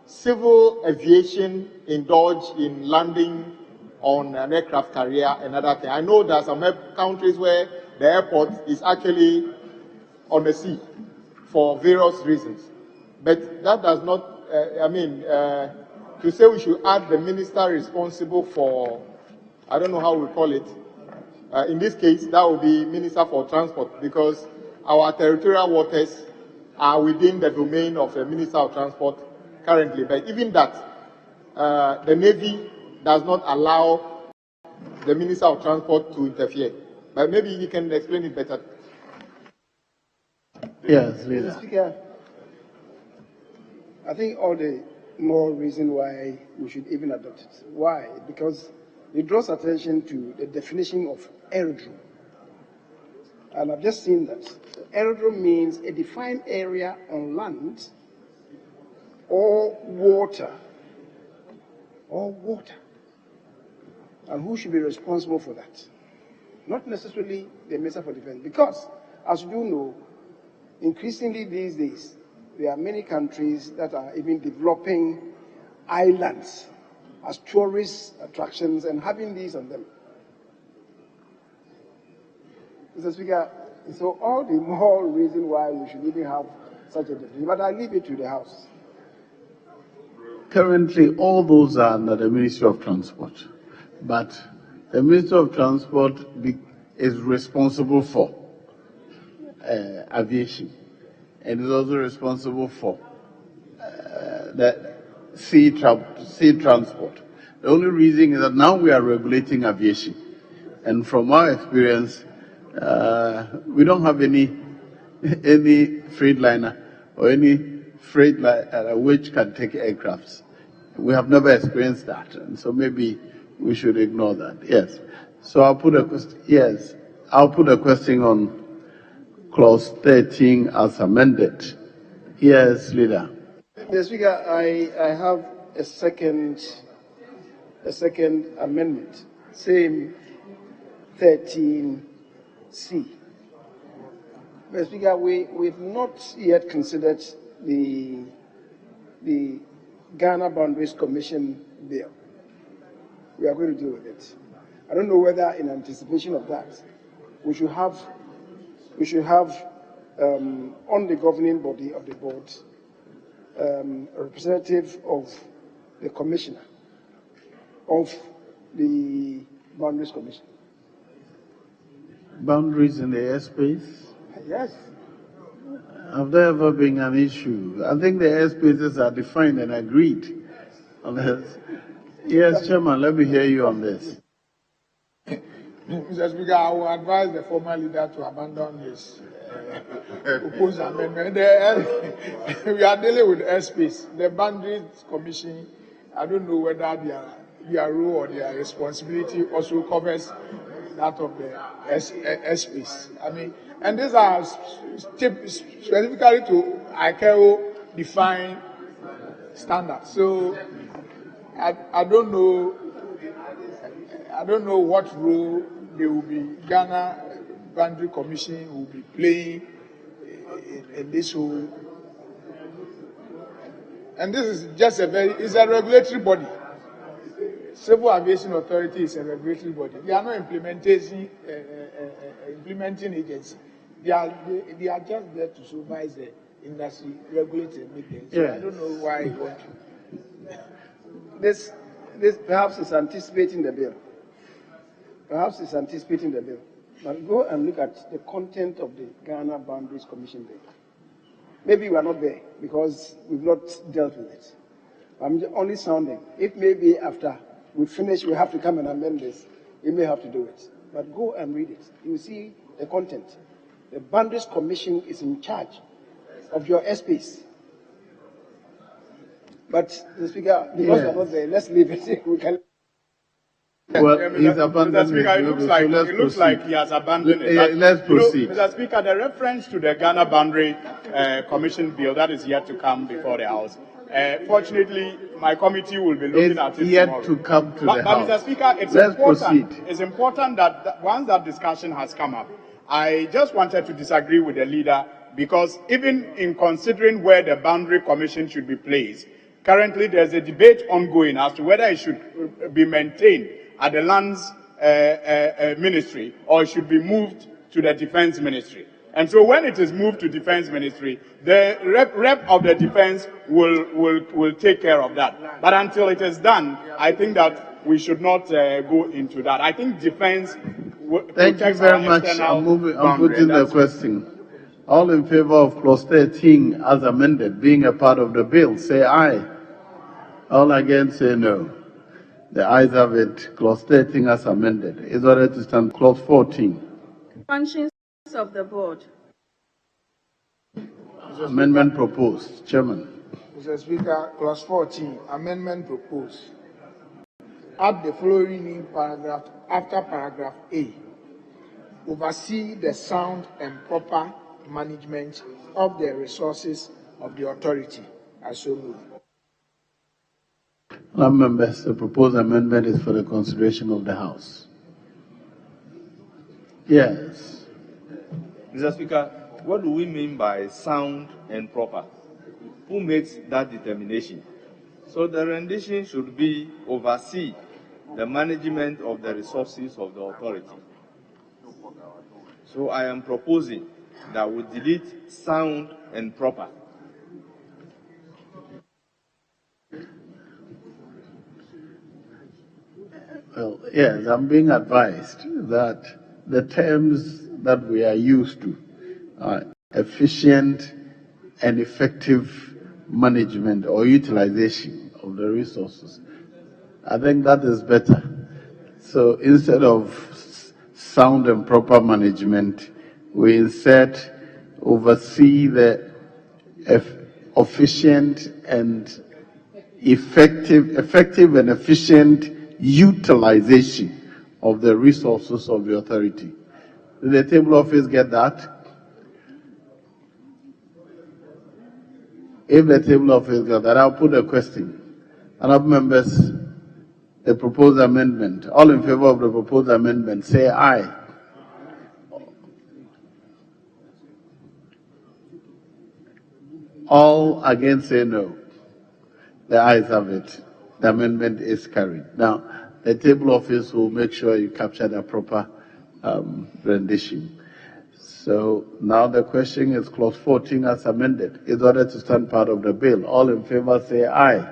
civil aviation indulge in landing on an aircraft carrier and other things. I know there are some countries where the airport is actually on the sea for various reasons. But that does not, to say we should add the minister responsible for, I don't know how we call it. In this case, that would be Minister for Transport, because our territorial waters are within the domain of the Minister of Transport currently. But even that, the Navy does not allow the Minister of Transport to interfere. But maybe you can explain it better. Yes, leader. Mr. Speaker, I think all the more reason why we should even adopt it. Why? Because it draws attention to the definition of aerodrome. And I've just seen that. Aerodrome means a defined area on land or water. Or water. And who should be responsible for that? Not necessarily the Minister for Defense. Because, as you do know, increasingly these days, there are many countries that are even developing islands as tourist attractions and having these on them. Mr. Speaker, so all the more reason why we should even have such a definition. But I leave it to the House. Currently, all those are under the Ministry of Transport. But the Ministry of Transport is responsible for aviation, and is also responsible for the sea transport. The only reason is that now we are regulating aviation, and from our experience, we don't have any freight liner or any freight liner which can take aircrafts. We have never experienced that, and so maybe we should ignore that. Yes. So I'll put a question. Yes, I'll put a question on Clause 13 as amended. Yes, Leader. Mr. Speaker, I have a second amendment, same 13C. Mr. Speaker, we've not yet considered the Ghana Boundaries Commission bill. We are going to deal with it. I don't know whether, in anticipation of that, we should have on the governing body of the board a representative of the commissioner of the Boundaries Commission. Boundaries in the airspace? Yes. Have there ever been an issue? I think the airspaces are defined and agreed on this. Yes, Chairman, let me hear you on this. Mr. Speaker, I will advise the former leader to abandon his proposed amendment. We are dealing with airspace. The Boundaries Commission, I don't know whether their role or their responsibility also covers that of the airspace. And these are specifically to ICAO defined standards. So I don't know what role Ghana Boundary Commission will be playing in this whole. And this is just it's a regulatory body. Civil Aviation Authority is a regulatory body. They are not implementing agency. They are just there to supervise the industry, regulate and make them. So yes. I don't know why you want to. This perhaps is anticipating the bill. Perhaps it's anticipating the bill. But go and look at the content of the Ghana Boundaries Commission bill. Maybe we are not there because we've not dealt with it. I'm only sounding. If maybe after we finish, we have to come and amend this, we may have to do it. But go and read it. You will see the content. The Boundaries Commission is in charge of your airspace. But, Mr. Speaker, because we are not there, let's leave it. We can. Well, he's abandoned it. It looks like he has abandoned it. Let's proceed. Mr. Speaker, the reference to the Ghana Boundary Commission bill that is yet to come before the House. Fortunately, my committee will be looking at it yet tomorrow. To come to the House. But Mr. Speaker, it's important that once that discussion has come up, I just wanted to disagree with the leader because even in considering where the boundary commission should be placed, currently there's a debate ongoing as to whether it should be maintained at the lands ministry or it should be moved to the defense ministry. And so when it is moved to defense ministry, the rep of the defense will take care of that. But until it is done, I think that we should not go into that. I think defense Thank you very much. I'm putting the question. All in favor of clause 13 as amended, being a part of the bill, say aye. All against, say no. The ayes have it. Clause 13 as amended is ordered to stand. Clause 14. Functions of the board. Amendment proposed. Chairman. Mr. Speaker, clause 14, amendment proposed. Add the following new paragraph after paragraph A. Oversee the sound and proper management of the resources of the authority. I so move. Members, the proposed amendment is for the consideration of the House. Yes. Mr. Speaker, what do we mean by sound and proper? Who makes that determination? So the rendition should be oversee the management of the resources of the authority. So I am proposing that we delete sound and proper. Well, yes, I'm being advised that the terms that we are used to are efficient and effective management or utilization of the resources. I think that is better. So instead of sound and proper management, we instead oversee the efficient and effective and efficient utilization of the resources of the authority. Did the table office get that? If the table office got that, I'll put a question. Honourable members, the proposed amendment. All in favor of the proposed amendment, say aye. All against, say no. The ayes have it. The amendment is carried. Now, the table office will make sure you capture the proper rendition. So now the question is clause 14 as amended. Is ordered to stand part of the bill. All in favor say aye.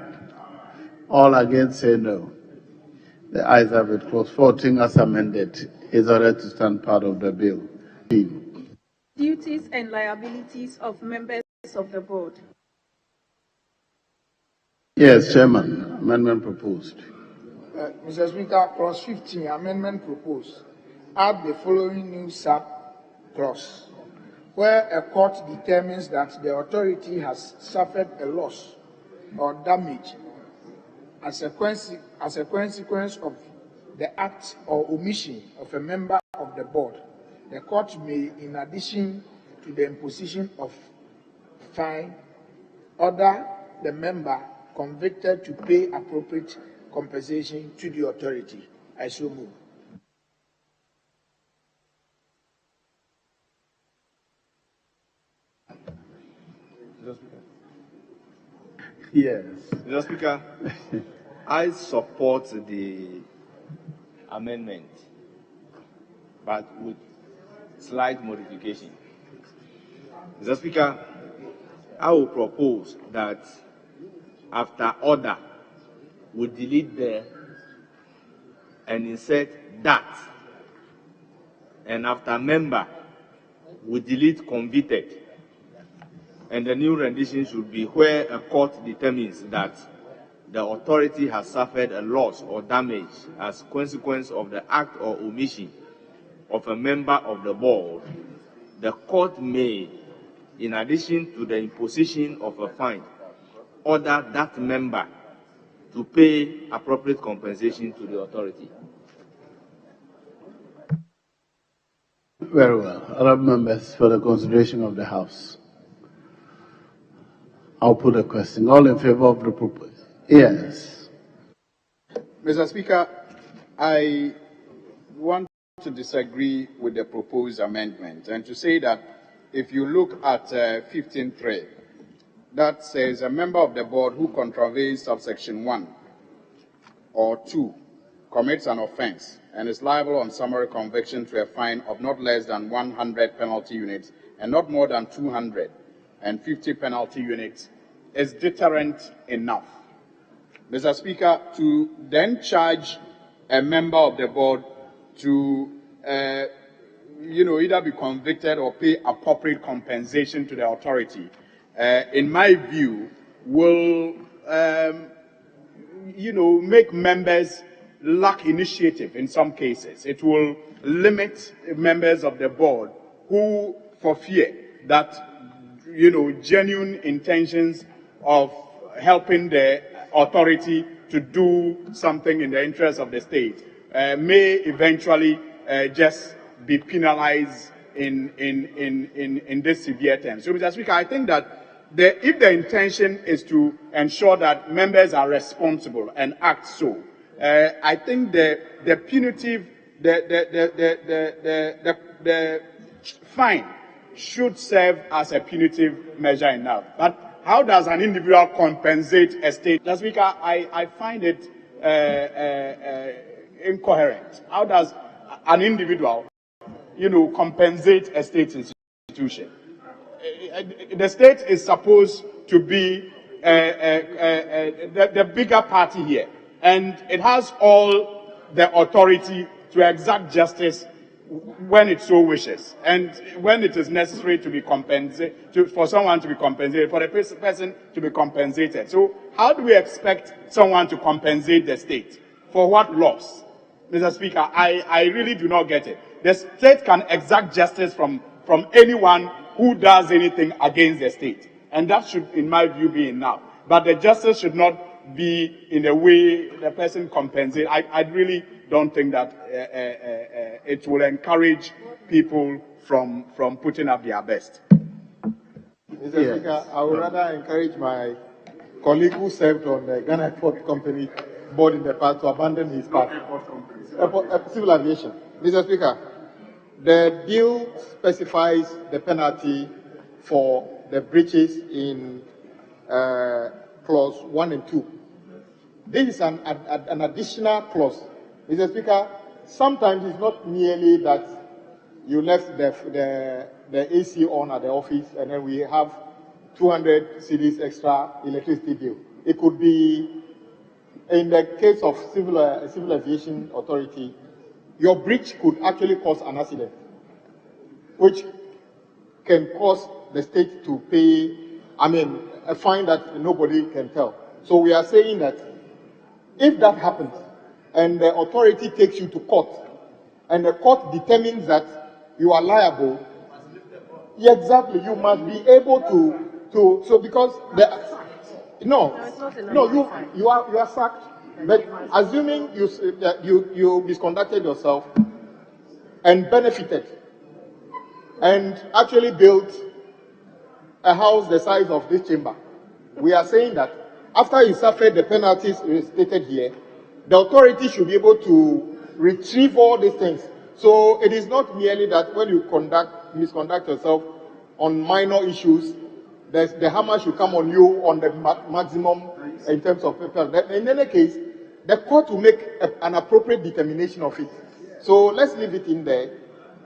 All against say no. The ayes have it. Clause 14 as amended is ordered to stand part of the bill. Duties and liabilities of members of the board. Yes, Chairman. Amendment proposed. Mr. Speaker, clause 15, amendment proposed. Add the following new sub-clause. Where a court determines that the authority has suffered a loss or damage as a consequence of the act or omission of a member of the board, the court may, in addition to the imposition of fine, order the member convicted to pay appropriate compensation to the authority. I so move. Yes. Mr. Speaker, I support the amendment, but with slight modification. Mr. Speaker, I will propose that after order, we delete there and insert that. And after member, we delete convicted. And the new rendition should be where a court determines that the authority has suffered a loss or damage as consequence of the act or omission of a member of the board. The court may, in addition to the imposition of a fine, order that member to pay appropriate compensation to the authority. Very well. Other members for the consideration of the House. I'll put a question. All in favor of the proposal? Yes. Mr. Speaker, I want to disagree with the proposed amendment and to say that if you look at 15.3, that says a member of the board who contravenes subsection 1 or 2 commits an offense and is liable on summary conviction to a fine of not less than 100 penalty units and not more than 250 penalty units is deterrent enough. Mr. Speaker, to then charge a member of the board to either be convicted or pay appropriate compensation to the authority, in my view, will make members lack initiative in some cases. It will limit members of the board who, for fear that, genuine intentions of helping the authority to do something in the interest of the state may eventually just be penalized in this severe terms. So, Mr. Speaker, I think that if the intention is to ensure that members are responsible and act so, I think the punitive, the fine should serve as a punitive measure enough. But how does an individual compensate a state? Mr. Speaker, I find it incoherent. How does an individual, compensate a state institution? The state is supposed to be the bigger party here, and it has all the authority to exact justice when it so wishes, and when it is necessary to be compensated, for someone to be compensated, for the person to be compensated. So how do we expect someone to compensate the state? For what loss? Mr. Speaker, I really do not get it. The state can exact justice from anyone who does anything against the state, and that should, in my view, be enough. But the justice should not be in a way the person compensates. I really don't think that it will encourage people from putting up their best. Mr. Speaker, I would rather encourage my colleague who served on the Ghana Airport Company board in the past to abandon his part. Civil aviation. Mr. Speaker, the bill specifies the penalty for the breaches in clause 1 and 2. This is an additional clause. Mr. Speaker, sometimes it's not merely that you left the AC on at the office and then we have 200 cedis extra electricity bill. It could be, in the case of civil aviation authority, your breach could actually cause an accident, which can cause the state to pay, a fine that nobody can tell. So we are saying that if that happens, and the authority takes you to court, and the court determines that you are liable, exactly, you must be able so because you are sacked. But assuming you misconducted yourself and benefited and actually built a house the size of this chamber, we are saying that after you suffered the penalties stated here, the authority should be able to retrieve all these things. So it is not merely that when you misconduct yourself on minor issues, the hammer should come on you on the maximum in terms of people. In any case, the court will make an appropriate determination of it. So let's leave it in there.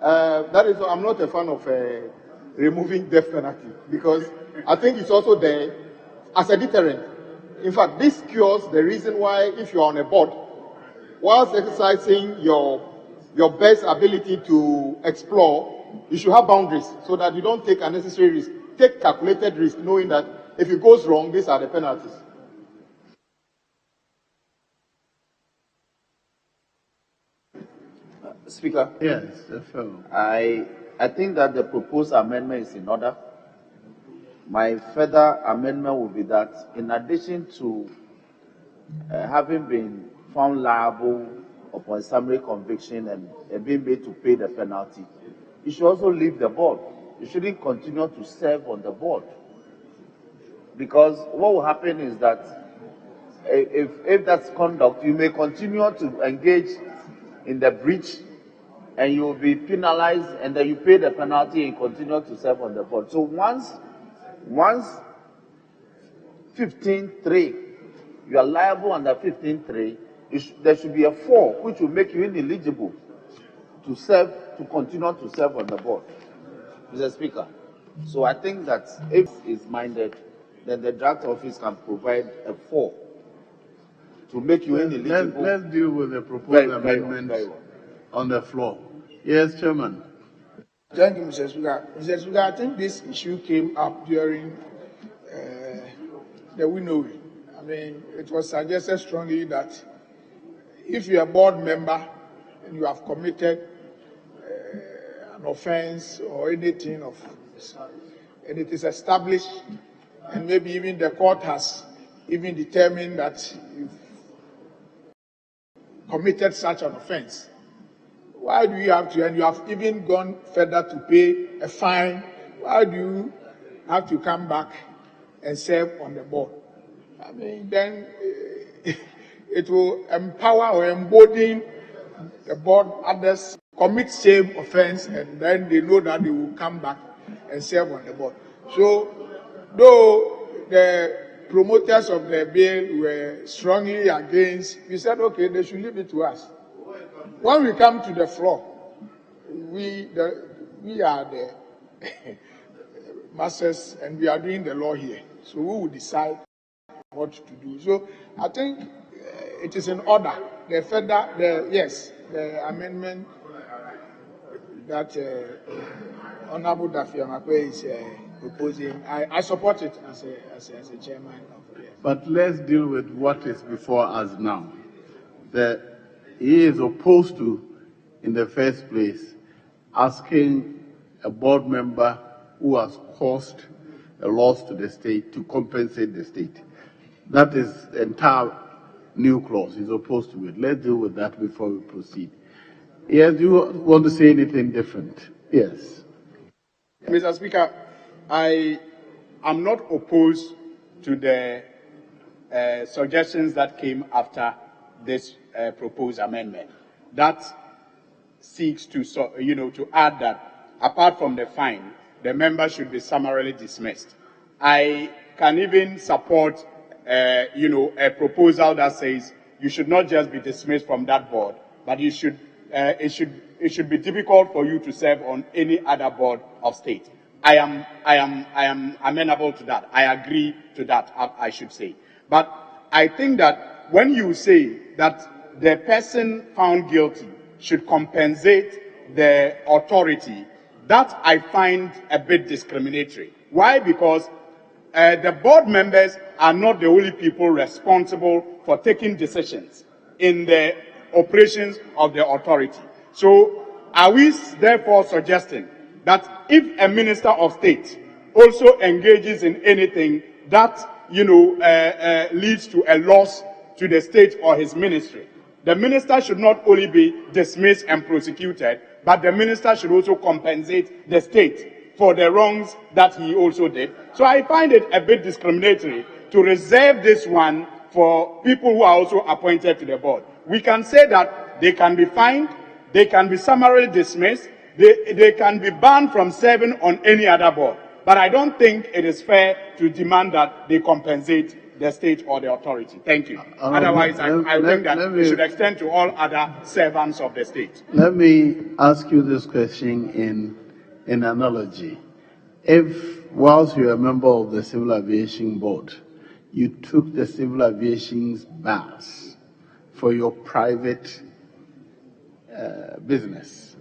That is, I'm not a fan of removing death penalty because I think it's also there as a deterrent. In fact, this cures the reason why, if you're on a board, whilst exercising your best ability to explore, you should have boundaries so that you don't take unnecessary risk. Take calculated risk, knowing that if it goes wrong, these are the penalties. Speaker? Yes, I think that the proposed amendment is in order. My further amendment will be that in addition to having been found liable upon summary conviction and being made to pay the penalty, you should also leave the board. You shouldn't continue to serve on the board. Because what will happen is that if that's conduct, you may continue to engage in the breach and you will be penalized, and then you pay the penalty and continue to serve on the board. So once 15.3, you are liable under 15.3, there should be a 4, which will make you ineligible to continue to serve on the board, Mr. Speaker. So I think that if it's minded, then the draft office can provide a 4 to make you ineligible. Let's deal with the proposed amendment on the floor. Yes, Chairman. Thank you, Mr. Speaker. Mr. Speaker, I think this issue came up during the winnowing. I mean, it was suggested strongly that if you're a board member and you have committed an offense or anything of this, and it is established, and maybe even the court has even determined that you've committed such an offense, why do you have to, and you have even gone further to pay a fine, why do you have to come back and serve on the board? I mean, then it will empower or embolden the board others commit same offense, and then they know that they will come back and serve on the board. So, though the promoters of the bill were strongly against, we said, okay, they should leave it to us. When we come to the floor, we are the masters, and we are doing the law here. So we will decide what to do. So I think it is in order. The amendment that Honorable Dafiamakwe is proposing, I support it as a chairman of the. But let's deal with what is before us now. He is opposed to, in the first place, asking a board member who has caused a loss to the state to compensate the state. That is the entire new clause. He's opposed to it. Let's deal with that before we proceed. Yes, do you want to say anything different? Yes. Mr. Speaker, I am not opposed to the suggestions that came after this proposed amendment. That seeks to, to add that apart from the fine, the member should be summarily dismissed. I can even support, a proposal that says you should not just be dismissed from that board, but it should be difficult for you to serve on any other board of state. I am amenable to that. I agree to that, I should say. But I think that when you say that the person found guilty should compensate the authority, that I find a bit discriminatory. Why? Because the board members are not the only people responsible for taking decisions in the operations of the authority. So are we therefore suggesting that if a minister of state also engages in anything that leads to a loss to the state or his ministry, the minister should not only be dismissed and prosecuted, but the minister should also compensate the state for the wrongs that he also did? So I find it a bit discriminatory to reserve this one for people who are also appointed to the board. We can say that they can be fined, they can be summarily dismissed, they can be banned from serving on any other board. But I don't think it is fair to demand that they compensate the state or the authority. Thank you. Otherwise, I think that it should extend to all other servants of the state. Let me ask you this question in analogy. If, whilst you're a member of the Civil Aviation Board, you took the Civil Aviation's bus for your private business,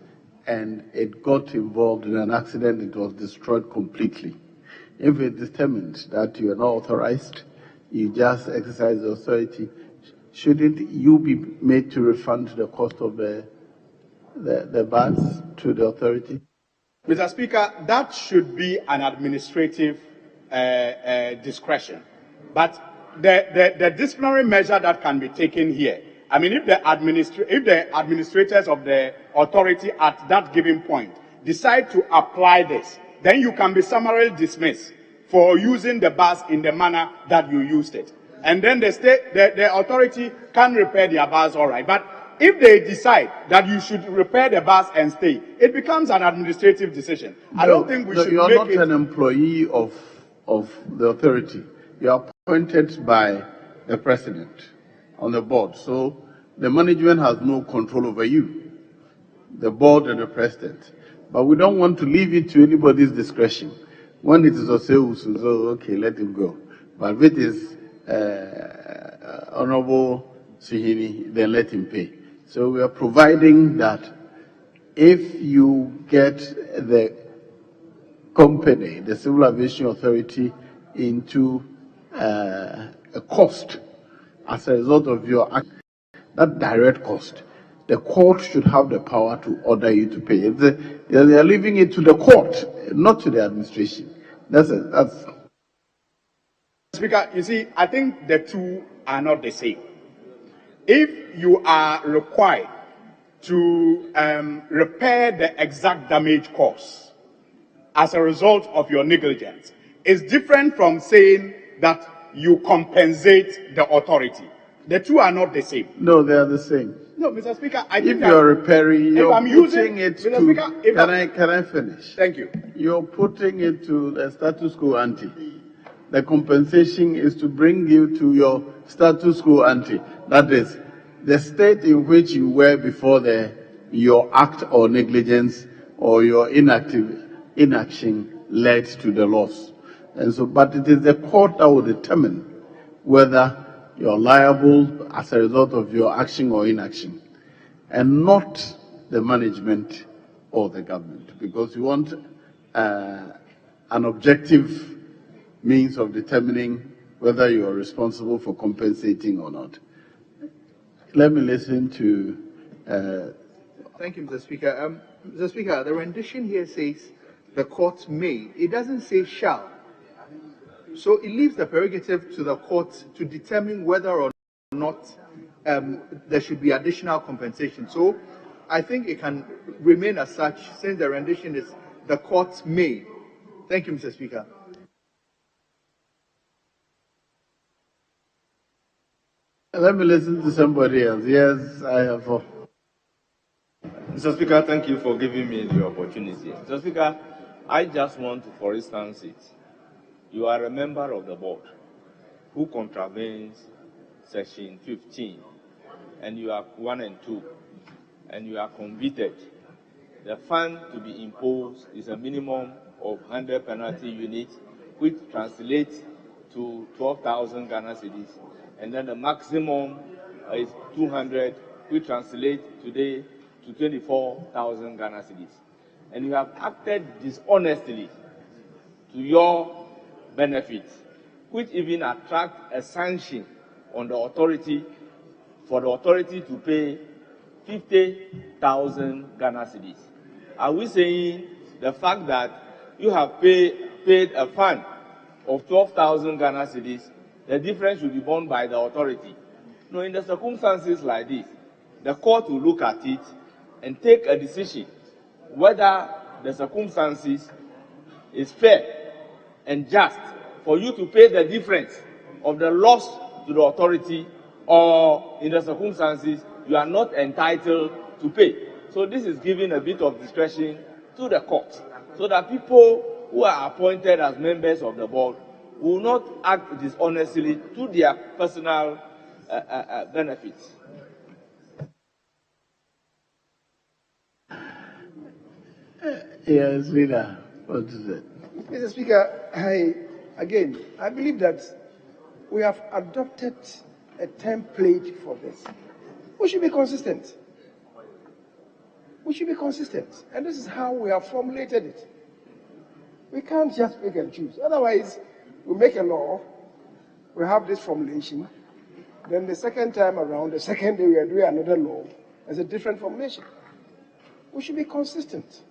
and it got involved in an accident, it was destroyed completely. If it's determined that you are not authorized, you just exercise the authority, shouldn't you be made to refund the cost of the bus to the authority? Mr. Speaker, that should be an administrative discretion. But the disciplinary measure that can be taken here, I mean, if the administrators of the authority at that given point decide to apply this, then you can be summarily dismissed for using the bus in the manner that you used it. And then the authority can repair their bus, all right. But if they decide that you should repair the bus and stay, it becomes an administrative decision. I don't think we should you are make not it. an employee of the authority. You are appointed by the president on the board. So the management has no control over you, the board and the president. But we don't want to leave it to anybody's discretion. When it is okay, let him go. But if it is Honorable Suhini, then let him pay. So we are providing that if you get the company, the Civil Aviation Authority, into a cost as a result of your act, that direct cost, the court should have the power to order you to pay. They are leaving it to the court, not to the administration. That's. Speaker, you see, I think the two are not the same. If you are required to repair the exact damage caused as a result of your negligence, it's different from saying that you compensate the authority. The two are not the same. No, they are the same. No, Mr. Speaker, I If think you are repairing, you're putting using, it Mr. to. Speaker, Can I finish? Thank you. You're putting it to the status quo ante. The compensation is to bring you to your status quo ante. That is, the state in which you were before your act or negligence or your inaction led to the loss. And so, but it is the court that will determine whether you're liable as a result of your action or inaction, and not the management or the government, because you want an objective means of determining whether you are responsible for compensating or not. Let me listen to. Thank you, Mr. Speaker. Mr. Speaker, the rendition here says the court may. It doesn't say shall. So it leaves the prerogative to the court to determine whether or not there should be additional compensation. So I think it can remain as such, since the rendition is the court may. Thank you, Mr. Speaker. Let me listen to somebody else. Yes, I have. Mr. Speaker, thank you for giving me the opportunity. Mr. Speaker, I just want to, for instance, you are a member of the board who contravenes Section 15, and you are 1 and 2, and you are convicted. The fine to be imposed is a minimum of 100 penalty units, which translates to 12,000 Ghana cedis, and then the maximum is 200, which translates today to 24,000 Ghana cedis. And you have acted dishonestly to your benefit, which even attract a sanction on the authority for the authority to pay 50,000 Ghana cedis. Are we saying the fact that you have paid a fine of 12,000 Ghana cedis, the difference should be borne by the authority? No, in the circumstances like this, the court will look at it and take a decision whether the circumstances is fair and just for you to pay the difference of the loss to the authority, or in the circumstances you are not entitled to pay. So this is giving a bit of discretion to the court, so that people who are appointed as members of the board will not act dishonestly to their personal benefits. Yes, Rita, what is it? Mr. Speaker, I believe that we have adopted a template for this. We should be consistent. We should be consistent. And this is how we have formulated it. We can't just pick and choose. Otherwise, we make a law, we have this formulation, then the second time around, the second day we are doing another law, there's a different formulation. We should be consistent.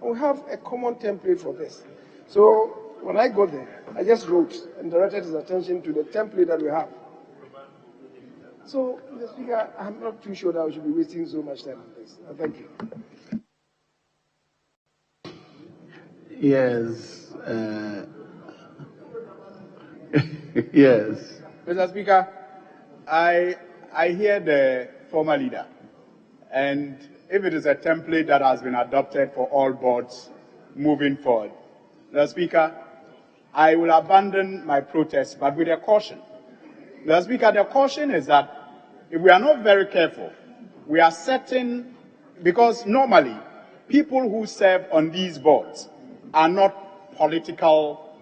And we have a common template for this. So when I got there, I just wrote and directed his attention to the template that we have. So, Mr. Speaker, I'm not too sure that we should be wasting so much time on this. Thank you. Yes. Yes. Mr. Speaker, I hear the former leader and if it is a template that has been adopted for all boards moving forward. Mr. Speaker, I will abandon my protest, but with a caution. Mr. Speaker, the caution is that if we are not very careful, we are setting, because normally people who serve on these boards are not political,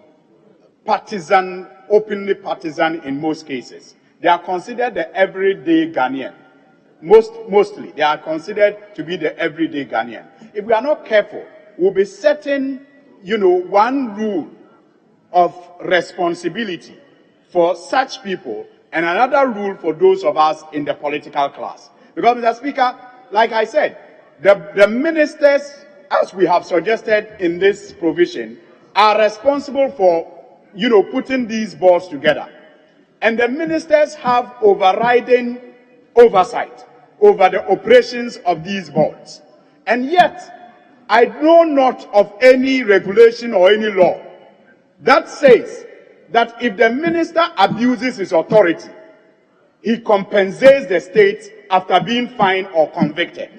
partisan, openly partisan in most cases. They are considered the everyday Ghanaian. Mostly, they are considered to be the everyday Ghanaian. If we are not careful, we'll be setting, one rule of responsibility for such people and another rule for those of us in the political class. Because, Mr. Speaker, like I said, the ministers, as we have suggested in this provision, are responsible for, putting these boards together. And the ministers have overriding oversight over the operations of these boards. And yet, I know not of any regulation or any law that says that if the minister abuses his authority, he compensates the state after being fined or convicted.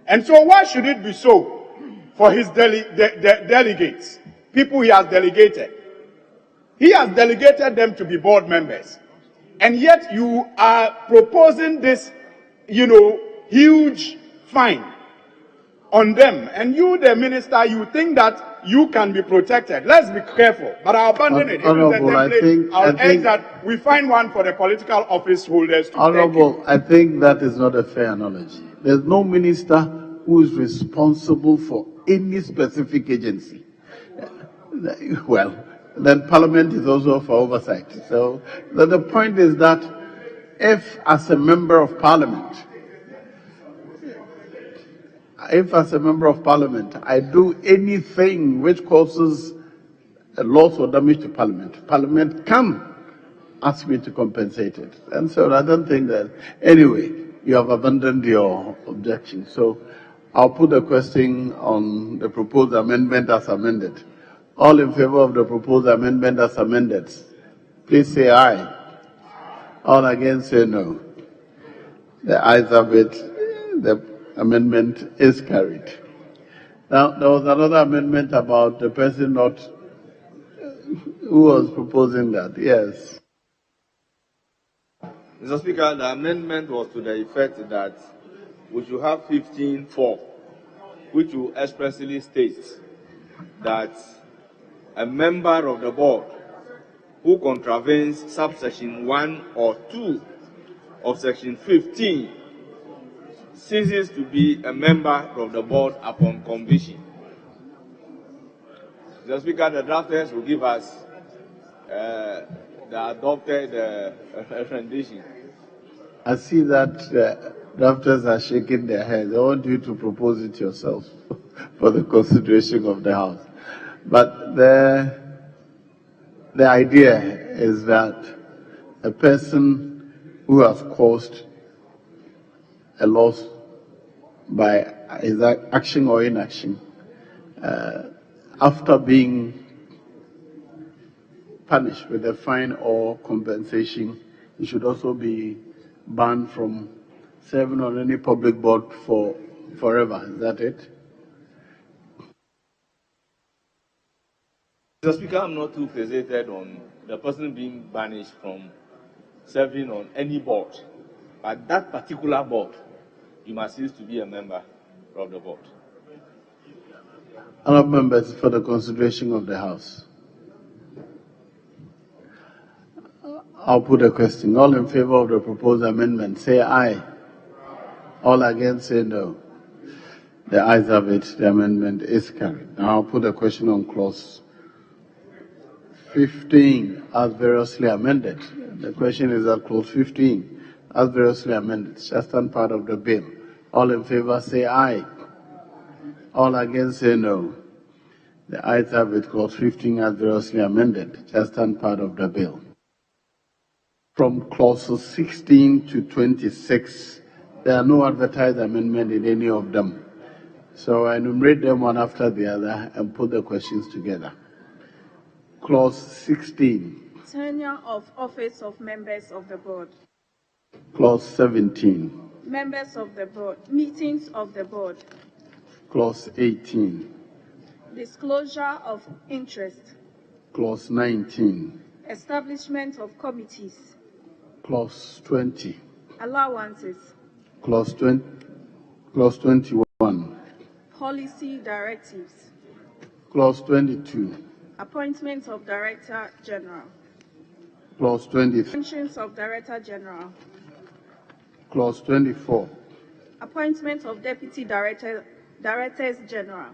And so why should it be so for his delegates, people he has delegated? He has delegated them to be board members. And yet you are proposing this, huge fine on them. And you, the minister, you think that you can be protected. Let's be careful. But I'll abandon it. If it's a template, I'll urge that we find one for the political office holders to Honorable, I think that is not a fair analogy. There's no minister who is responsible for any specific agency. Well, then Parliament is also for oversight. So the point is that if as a member of Parliament, I do anything which causes a loss or damage to Parliament can ask me to compensate it. And so I don't think that, anyway, you have abandoned your objection. So I'll put the question on the proposed amendment as amended. All in favor of the proposed amendment as amended, please say aye. All against say no. The ayes have it. The amendment is carried. Now, there was another amendment about the person not, who was proposing that? Yes. Mr. Speaker, the amendment was to the effect that we should have 15(4), which will expressly state that a member of the board who contravenes subsection 1 or 2 of section 15 ceases to be a member of the board upon conviction. Mr. Speaker, the drafters will give us the adopted rendition. I see that drafters are shaking their heads. I want you to propose it yourself for the consideration of the House. But the idea is that a person who has caused a loss by his action or inaction, after being punished with a fine or compensation, he should also be banned from serving on any public board for forever. Is that it? Mr. Speaker, I'm not too fixated on the person being banished from serving on any board. But that particular board, you must cease to be a member of the board. Other members, for the consideration of the House. I'll put a question. All in favor of the proposed amendment, say aye. All against, say no. The ayes have it. The amendment is carried. Now I'll put a question on clause 15 as variously amended. The question is that clause 15 as variously amended shall stand part of the bill. All in favor say aye. All against say no. The ayes have it. Clause 15 as variously amended shall stand part of the bill. From clauses 16 to 26, there are no advertised amendment in any of them. So I enumerate them one after the other and put the questions together. Clause 16. Tenure of office of members of the board. Clause 17. Members of the board. Meetings of the board. Clause 18. Disclosure of interest. Clause 19. Establishment of committees. Clause 20. Allowances. Clause 20. Clause 21. Policy directives. Clause 22. Appointments of Director General. Clause 23. Functions of Director General. Clause 24. Appointment of Deputy Directors General.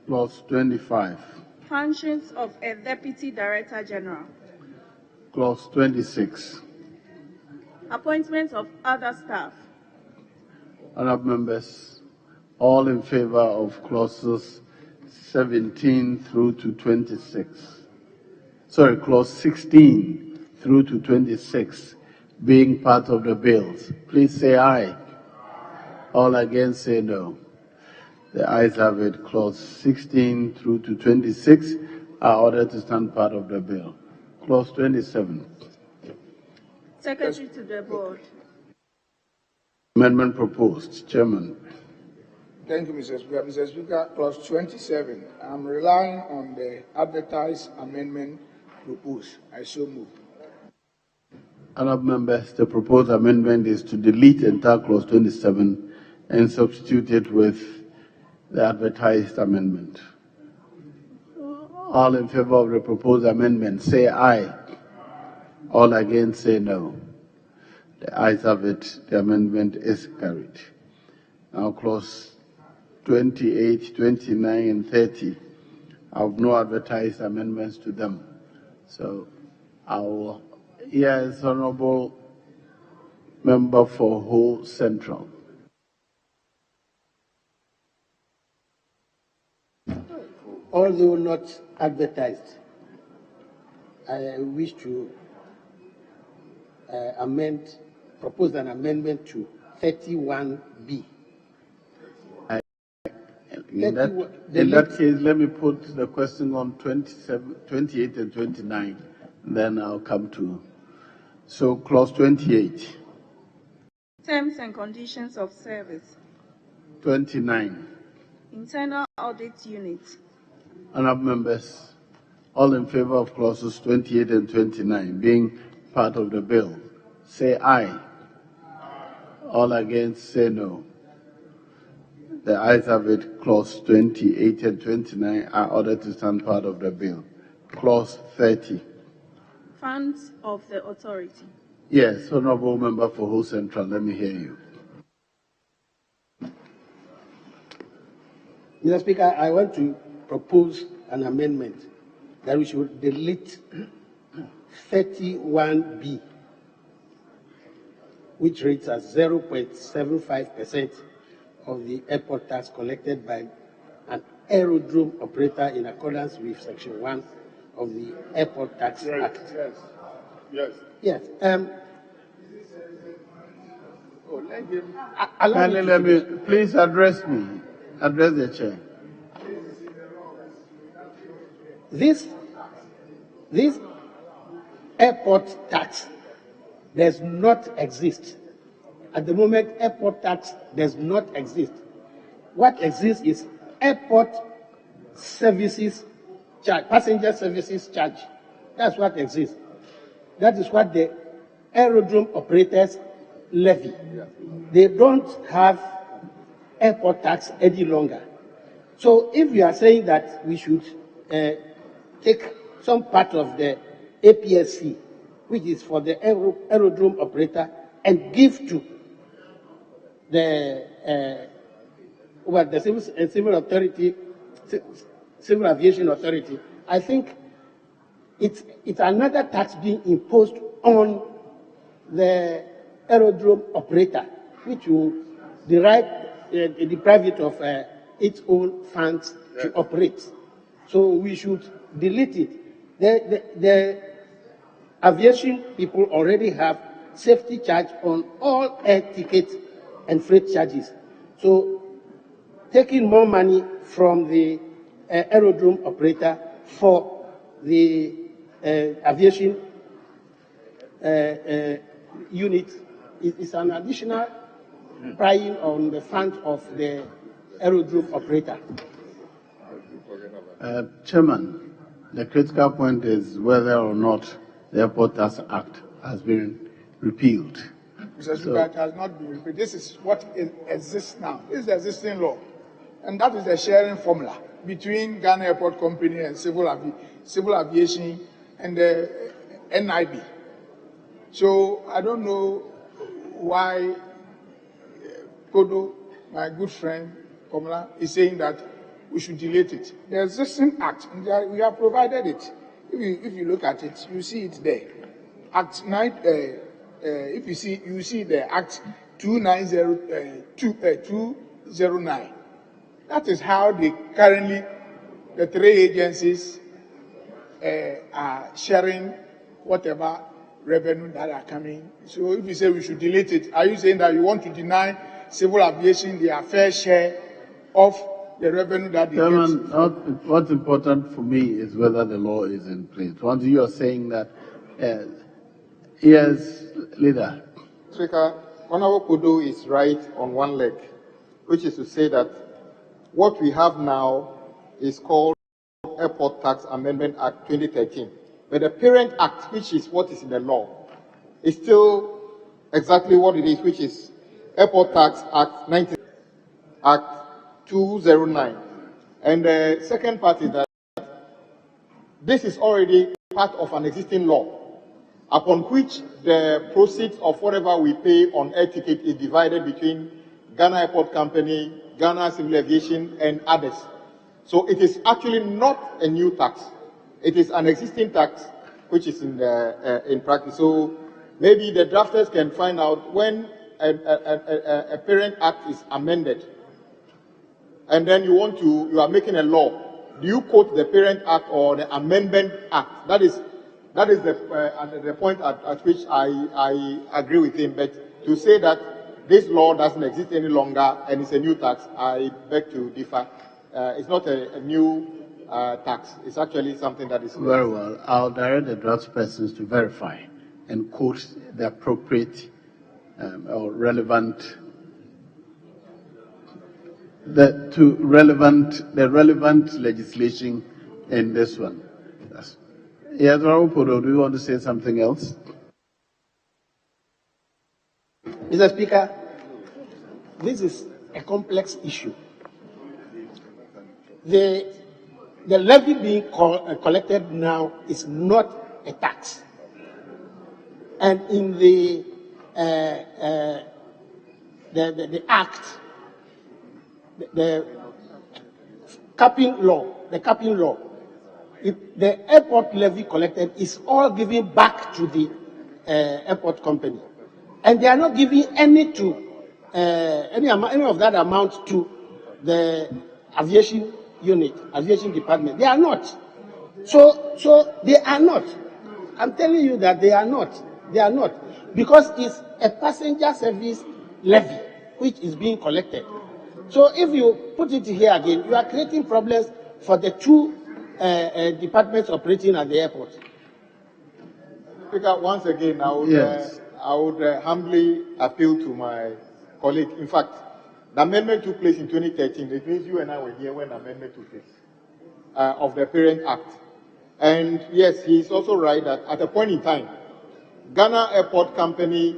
Clause 25. Functions of a Deputy Director General. Clause 26. Appointment of other staff. Honourable members, all in favour of clauses 17 through to 26. Sorry, clause 16 through to 26 being part of the bills. Please say aye. All against say no. The ayes have it. Clause 16 through to 26 are ordered to stand part of the bill. Clause 27. Secretary to the board. Amendment proposed. Chairman. Thank you, Mr. Speaker. Mr. Speaker, clause 27. I'm relying on the advertised amendment proposed. I so move. Honourable members, the proposed amendment is to delete entire clause 27 and substitute it with the advertised amendment. All in favour of the proposed amendment say aye. All against say no. The ayes have it. The amendment is carried. Now clause 28, 29 and 30. I have no advertised amendments to them. So I will hear the Honourable Member for Ho Central. Although not advertised, I wish to propose an amendment to 31B. In that case, let me put the question on 27, 28 and 29, then I'll come to. So, clause 28. Terms and conditions of service. 29. Internal audit unit. Honourable members, all in favour of clauses 28 and 29 being part of the bill, say aye. All against say no. The ayes have it. Clause 28 and 29 are ordered to stand part of the bill. Clause 30. Funds of the authority. Yes, Honourable Member for Ho Central, let me hear you. Mr. Speaker, I want to propose an amendment that we should delete 31B, which reads as 0.75% of the airport tax collected by an aerodrome operator in accordance with Section 1 of the Airport Tax Act. Yes. Yes. Let me, please address me. Address the chair. This airport tax does not exist. At the moment, airport tax does not exist. What exists is airport services charge, passenger services charge. That's what exists. That is what the aerodrome operators levy. They don't have airport tax any longer. So if you are saying that we should take some part of the APSC, which is for the aerodrome operator, and give to the civil authority, civil aviation authority, I think it's another tax being imposed on the aerodrome operator, which will deprive it of its own funds to operate. So we should delete it. The aviation people already have safety charge on all air tickets and freight charges. So taking more money from the aerodrome operator for the aviation unit It's an additional prying on the fund of the aerodrome operator. Chairman, the critical point is whether or not the Airport Tax Act has been repealed. Mr. Speaker, it has not been repealed. This is what exists now. This is the existing law. And that is the sharing formula between Ghana Airport Company and Civil Aviation and the NIB. So I don't know why Kodo, my good friend Komla, is saying that we should delete it. The existing act, we have provided it. If you look at it, you see it there. Act 9, if you see the Act 209. That is how the three agencies are sharing whatever revenue that are coming. So if you say we should delete it, are you saying that you want to deny civil aviation their fair share of the revenue that they Chairman, get? what's important for me is whether the law is in place. Once you are saying that, yes, Leader. Speaker, Honorable Kudu is right on one leg, which is to say that what we have now is called Airport Tax Amendment Act 2013. But the parent act, which is what is in the law, is still exactly what it is, which is Airport Tax Act 209. And the second part is that this is already part of an existing law, upon which the proceeds of whatever we pay on air ticket is divided between Ghana Airport Company, Ghana Civil Aviation, and others. So it is actually not a new tax. It is an existing tax which is in practice. So maybe the drafters can find out when a parent act is amended, and then you are making a law. Do you quote the parent act or the amendment act? That is the point at which I agree with him. But to say that this law doesn't exist any longer and it's a new tax, I beg to differ. It's not a new tax. It's actually something that is... Very well. I'll direct the draft persons to verify and quote the appropriate or relevant, the relevant legislation in this one. Yes, Raul, do you want to say something else? Mr. Speaker, this is a complex issue. The levy being collected now is not a tax. And in the act, the capping law, the airport levy collected is all given back to the airport company, and they are not giving any of that amount to the aviation unit, aviation department. They are not. So they are not. I'm telling you that they are not. They are not, because it's a passenger service levy which is being collected. So if you put it here again, you are creating problems for the two departments operating at the airport. Speaker, once again, I would humbly appeal to my colleague. In fact, the amendment took place in 2013. It means you and I were here when the amendment took place of the Parent Act. And yes, he is also right that at a point in time, Ghana Airport Company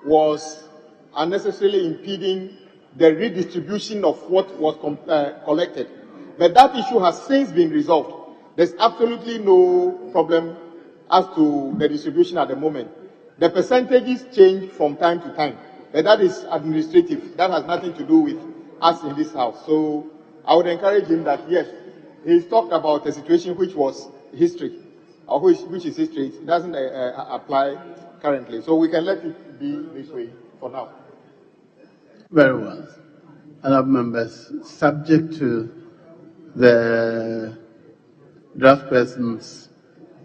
was unnecessarily impeding the redistribution of what was collected. But that issue has since been resolved. There's absolutely no problem as to the distribution at the moment. The percentages change from time to time, but that is administrative. That has nothing to do with us in this house. So I would encourage him that, yes, he's talked about a situation which was history, or which is history. It doesn't apply currently. So we can let it be this way for now. Very well. Other members, subject to the draft persons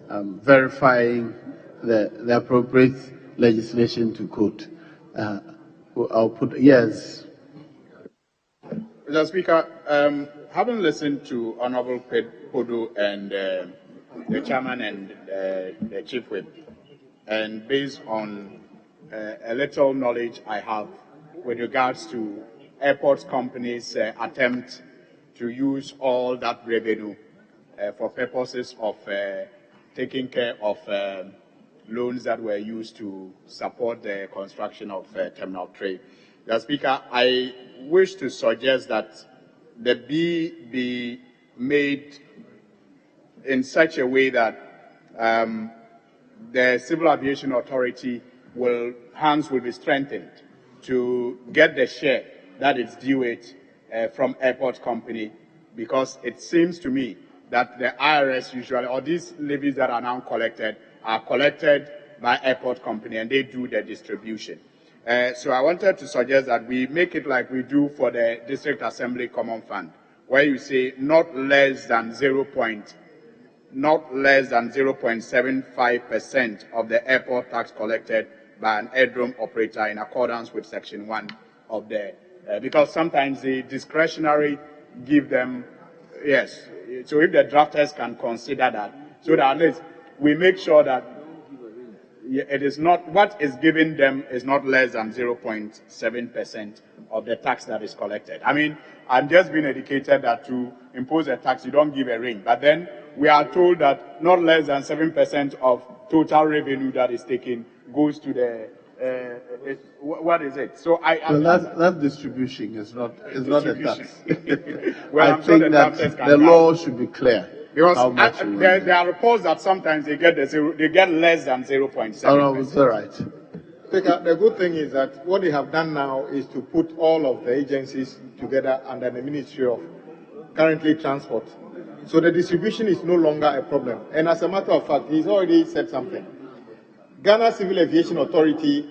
verifying the appropriate legislation to quote. I'll put yes. Mr. Speaker, having listened to Honorable Podo and the chairman and the chief whip, and based on a little knowledge I have with regards to airport companies' attempt to use all that revenue for purposes of taking care of loans that were used to support the construction of Terminal 3. Mr. Speaker, I wish to suggest that the bill be made in such a way that the Civil Aviation Authority hands will be strengthened to get the share that is due it from airport company, because it seems to me that the IRS usually, or these levies that are now collected, are collected by airport company and they do the distribution. So I wanted to suggest that we make it like we do for the District Assembly Common Fund, where you say not less than 0.75% of the airport tax collected by an aerodrome operator in accordance with Section 1 of the, because sometimes the discretionary give them, yes. So if the drafters can consider that, so that at least we make sure that it is not, what is given them is not less than 0.7% of the tax that is collected. I mean, I'm just being educated that to impose a tax, you don't give a ring. But then we are told that not less than 7% of total revenue that is taken goes to the, what is it? So that distribution is not a tax. Well, I think that the law should be clear. Because there are reports that sometimes they get less than 0.7%. Oh, no, it's all right. Speaker, the good thing is that what they have done now is to put all of the agencies together under the Ministry of currently Transport. So the distribution is no longer a problem. And as a matter of fact, he's already said something. Ghana Civil Aviation Authority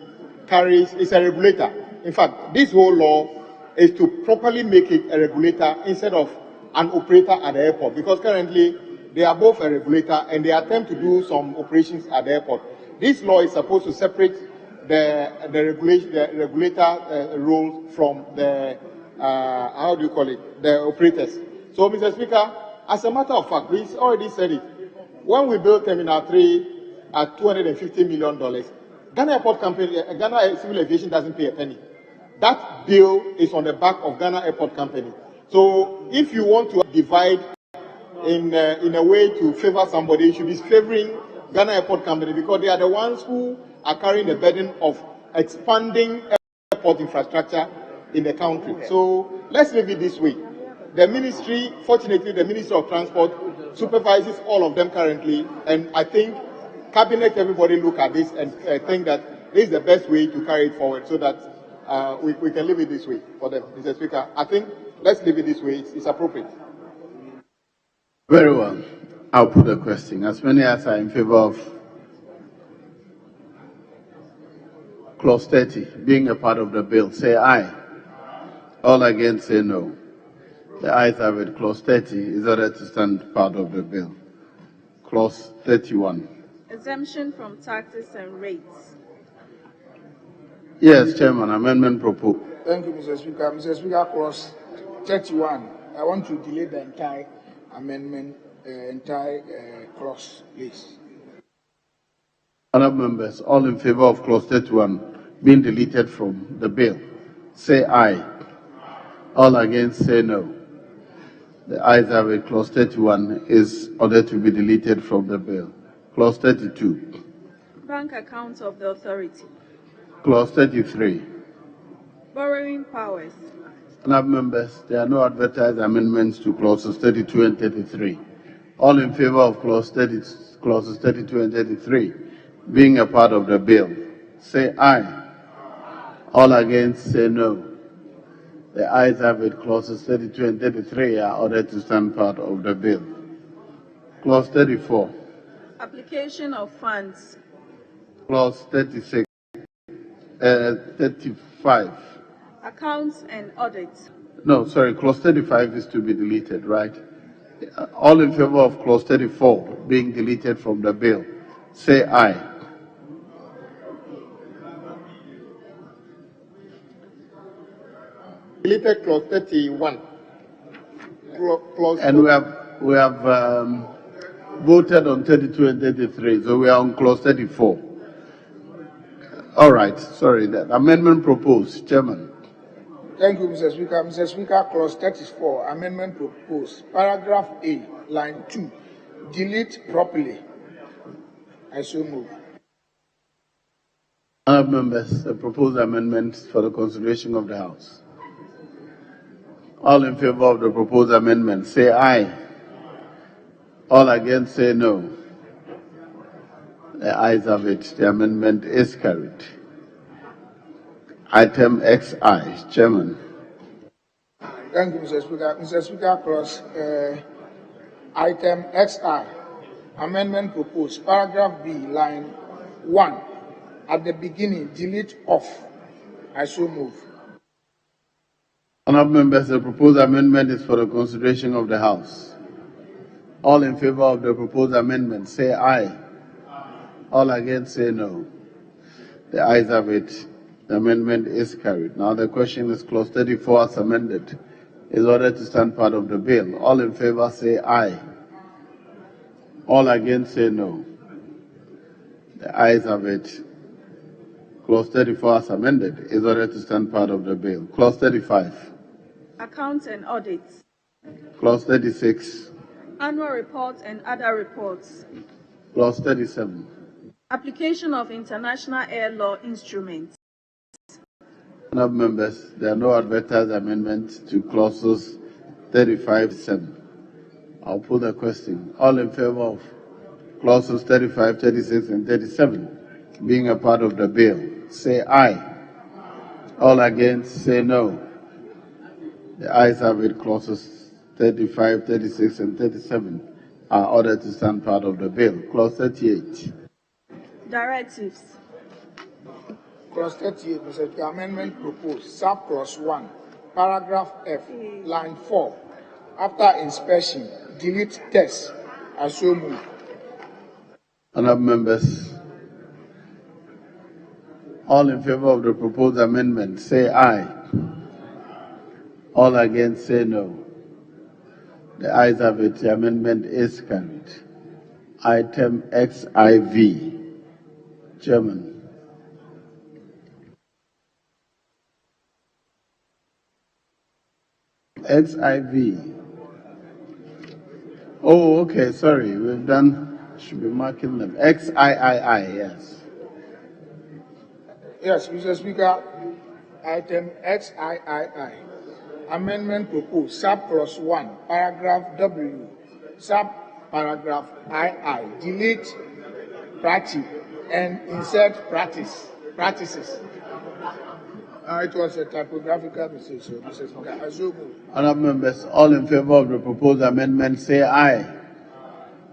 is a regulator. In fact, this whole law is to properly make it a regulator instead of an operator at the airport, because currently they are both a regulator and they attempt to do some operations at the airport. This law is supposed to separate the regulator role from the the operators. So, Mr. Speaker, as a matter of fact, we already said it. When we built Terminal 3 at $250 million, Ghana Airport Company, Ghana Civil Aviation doesn't pay a penny. That bill is on the back of Ghana Airport Company. So if you want to divide in a way to favor somebody, you should be favoring Ghana Airport Company, because they are the ones who are carrying the burden of expanding airport infrastructure in the country. So let's leave it this way. The ministry, fortunately, the Ministry of Transport supervises all of them currently, and I think Cabinet, everybody look at this and think that this is the best way to carry it forward, so that we can leave it this way for them. Mr. Speaker, I think let's leave it this way. It's appropriate. Very well. I'll put a question. As many as are in favor of Clause 30 being a part of the bill, say aye. All against, say no. The ayes have it. Clause 30 is ordered to stand part of the bill. Clause 31. Exemption from taxes and rates. Yes, Chairman, amendment proposed. Thank you, Mr. Speaker. Mr. Speaker, Clause 31. I want to delete the entire amendment, clause, please. Honourable members, all in favor of Clause 31 being deleted from the bill, say aye. All against, say no. The ayes have it. Clause 31 is ordered to be deleted from the bill. Clause 32. Bank accounts of the authority. Clause 33. Borrowing powers. Honourable members, there are no advertised amendments to clauses 32 and 33. All in favor of clauses 32 and 33 being a part of the bill, say aye. All against, say no. The ayes have it. Clauses 32 and 33 are ordered to stand part of the bill. Clause 34. Application of funds. Clause 35. Accounts and audits. No, sorry, Clause 35 is to be deleted, right? All in favor of Clause 34 being deleted from the bill, say aye. Deleted Clause 31. And we have voted on 32 and 33, so we are on Clause 34. All right, sorry, that amendment proposed, Chairman. Thank you, Mr. Speaker. Mr. Speaker, clause 34, amendment proposed. Paragraph A, line 2, delete properly. I so move. Honourable members, the proposed amendment for the consideration of the House. All in favour of the proposed amendment, say aye. All against, say no. The ayes have it. The amendment is carried. Item XI, Chairman. Thank you, Mr. Speaker. Mr. Speaker, clause item XI, amendment proposed. Paragraph B, line 1, at the beginning, delete off. I so move. Honourable members, the proposed amendment is for the consideration of the House. All in favour of the proposed amendment, say aye. All against, say no. The ayes have it. The amendment is carried. Now the question is clause 34 as amended. Is ordered to stand part of the bill. All in favour, say aye. All against, say no. The ayes have it. Clause 34 as amended is ordered to stand part of the bill. Clause 35. Accounts and audits. Clause 36. Annual reports and other reports. Clause 37. Application of international air law instruments. Honourable members, there are no advertised amendments to clauses 35-7. I'll put the question. All in favour of clauses 35, 36, and 37 being a part of the bill, say aye. All against, say no. The ayes have it. Clauses 35, 36, and 37 are ordered to stand part of the bill. Clause 38. Directives. Clause 38, Mr. Speaker, amendment proposed. Subclause 1, paragraph F, line 4. After inspection, delete test. I so move. Honourable members, all in favour of the proposed amendment, say aye. All against, say no. The ayes have it. The amendment is carried. Item XIV. Chairman. XIV. Oh, okay, sorry. We've done, should be marking them. XIII, yes. Yes, Mr. Speaker, item XIII. Amendment proposed. Subclause 1, paragraph W, subparagraph II. Delete practice and insert practices. It was a typographical mistake, so Mr. Speaker, I so move. Honourable members, all in favour of the proposed amendment, say aye.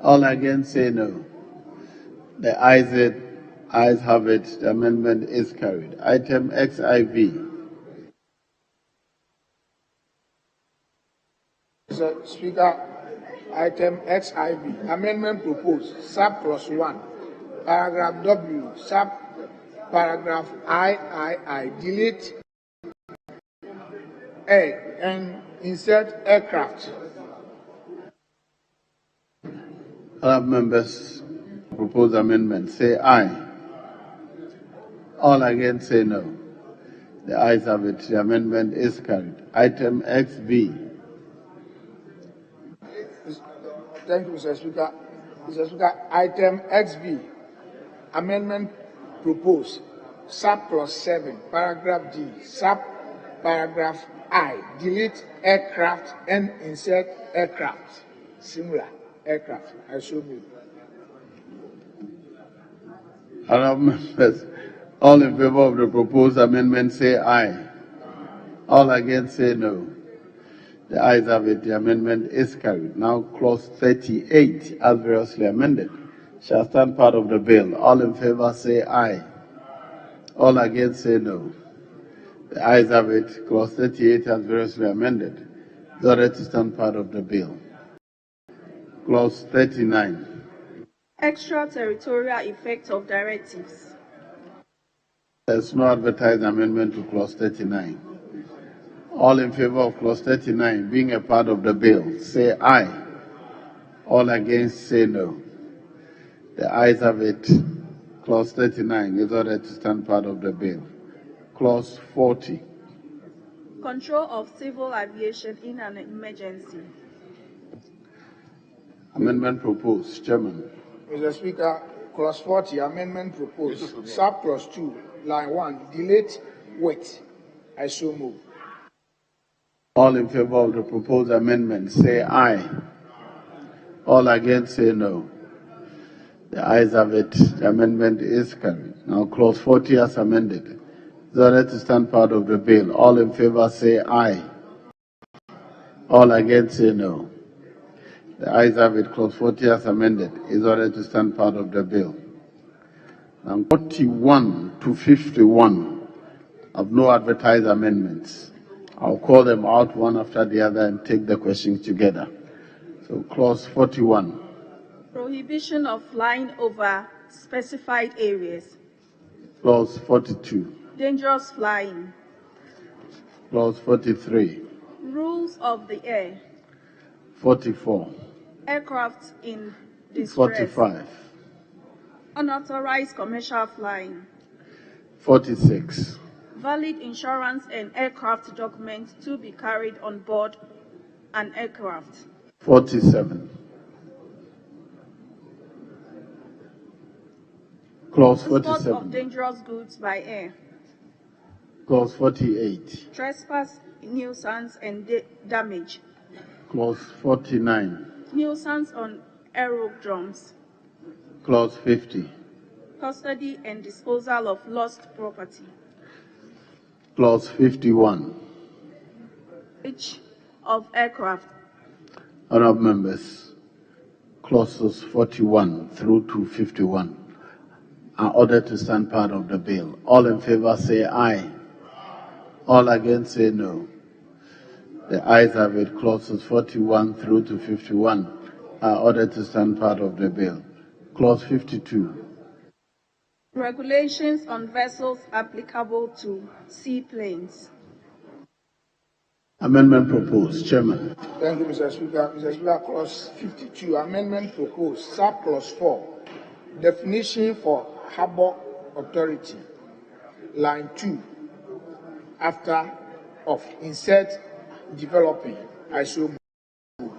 All against, say no. The ayes have it. The amendment is carried. Item XIV. Mr. Speaker, item XIV. Amendment proposed. Subclause 1, paragraph W, subparagraph III. Delete A and insert aircraft. Honourable members, proposed amendment, say aye. All against, say no. The ayes have it. The amendment is carried. Item XV. Thank you, Mr. Speaker. Mr. Speaker, item XV. Amendment proposed. Subclause 7, paragraph D, subparagraph I. Delete aircraft and insert aircraft. Similar aircraft. I so move. Honourable members, all in favour of the proposed amendment, say aye. All against, say no. The ayes have it. The amendment is carried. Now, clause 38, as variously amended, shall stand part of the bill. All in favour, say aye. All against, say no. The ayes have it. Clause 38, as variously amended, is ordered to stand part of the bill. Clause 39. Extraterritorial effect of directives. There's no advertised amendment to clause 39. All in favour of clause 39 being a part of the bill, say aye. All against, say no. The ayes have it. Clause 39 is ordered to stand part of the bill. Clause 40. Control of civil aviation in an emergency. Amendment proposed. Chairman. Mr. Speaker, Clause 40, amendment proposed. Sub-clause 2, line 1, delete wait. I so move. All in favor of the proposed amendment, say aye. All against, say no. The ayes have it. The amendment is carried. Now, Clause 40 as amended is ordered to stand part of the bill. All in favor, say aye. All against, say no. The ayes have it. Clause 40 as amended is ordered to stand part of the bill. Now, 41 to 51 have no advertised amendments. I'll call them out one after the other and take the questions together. So, Clause 41. Prohibition of flying over specified areas. Clause 42. Dangerous flying. Clause 43. Rules of the air. 44. Aircraft in distress. 45. Unauthorized commercial flying. 46. Valid insurance and aircraft documents to be carried on board an aircraft. 47. Clause Transport 47. of dangerous goods by air. Clause 48. Trespass, nuisance, and damage. Clause 49. Nuisance on aerodromes. Clause 50. Custody and disposal of lost property. Clause 51. Each of aircraft. Honourable members, clauses 41 through to 51 are ordered to stand part of the bill. All in favor say aye. All against say no. The ayes have it. Clauses 41 through to 51 are ordered to stand part of the bill. Clause 52. Regulations on vessels applicable to seaplanes. Amendment proposed. Chairman. Thank you, Mr. Speaker. Mr. Speaker, Clause 52, amendment proposed. Sub-clause 4, definition for harbour authority. Line 2, after of insert developing. I so move.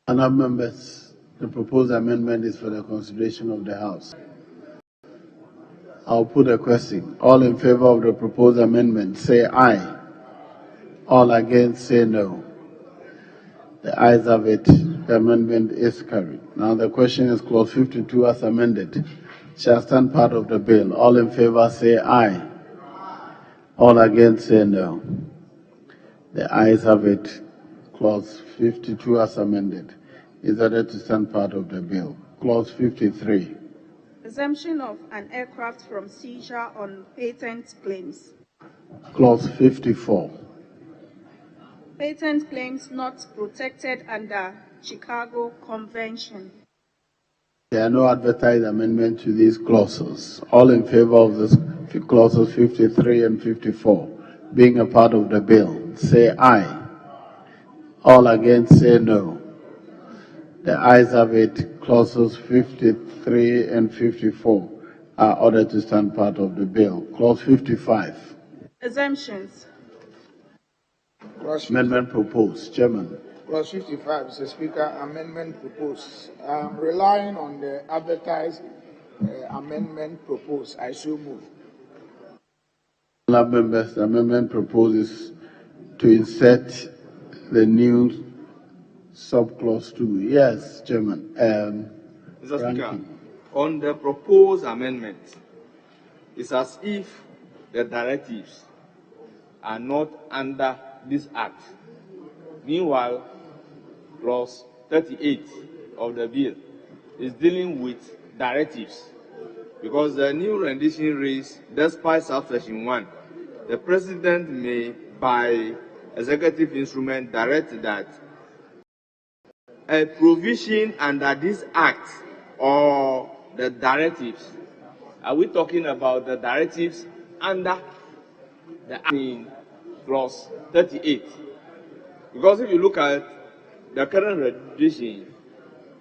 Honourable members, the proposed amendment is for the consideration of the House. I'll put a question. All in favor of the proposed amendment, say aye. All against, say no. The ayes have it. The amendment is carried. Now the question is Clause 52 as amended. Shall stand part of the bill. All in favor, say aye. All against, say no. The ayes have it. Clause 52 as amended is ordered to stand part of the bill. Clause 53. Exemption of an aircraft from seizure on patent claims. Clause 54. Patent claims not protected under Chicago Convention. There are no advertised amendments to these clauses. All in favor of this clauses 53 and 54 being a part of the bill, say aye. All against, say no. The ayes have it. Clauses 53 and 54 are ordered to stand part of the bill. Clause 55. Exemptions. Amendment proposed. Chairman. Clause 55, Mr. Speaker, amendment proposed. Relying on the advertised amendment proposed, I so move. Members, the amendment proposes to insert the new subclause 2. Yes, Chairman. Mr. Speaker, on the proposed amendment, it's as if the directives are not under this act. Meanwhile, clause 38 of the bill is dealing with directives, because the new rendition reads, despite subsection 1, the President may, by executive instrument, direct that a provision under this act or the directives. Are we talking about the directives under the act in clause 38? Because if you look at the current rendition,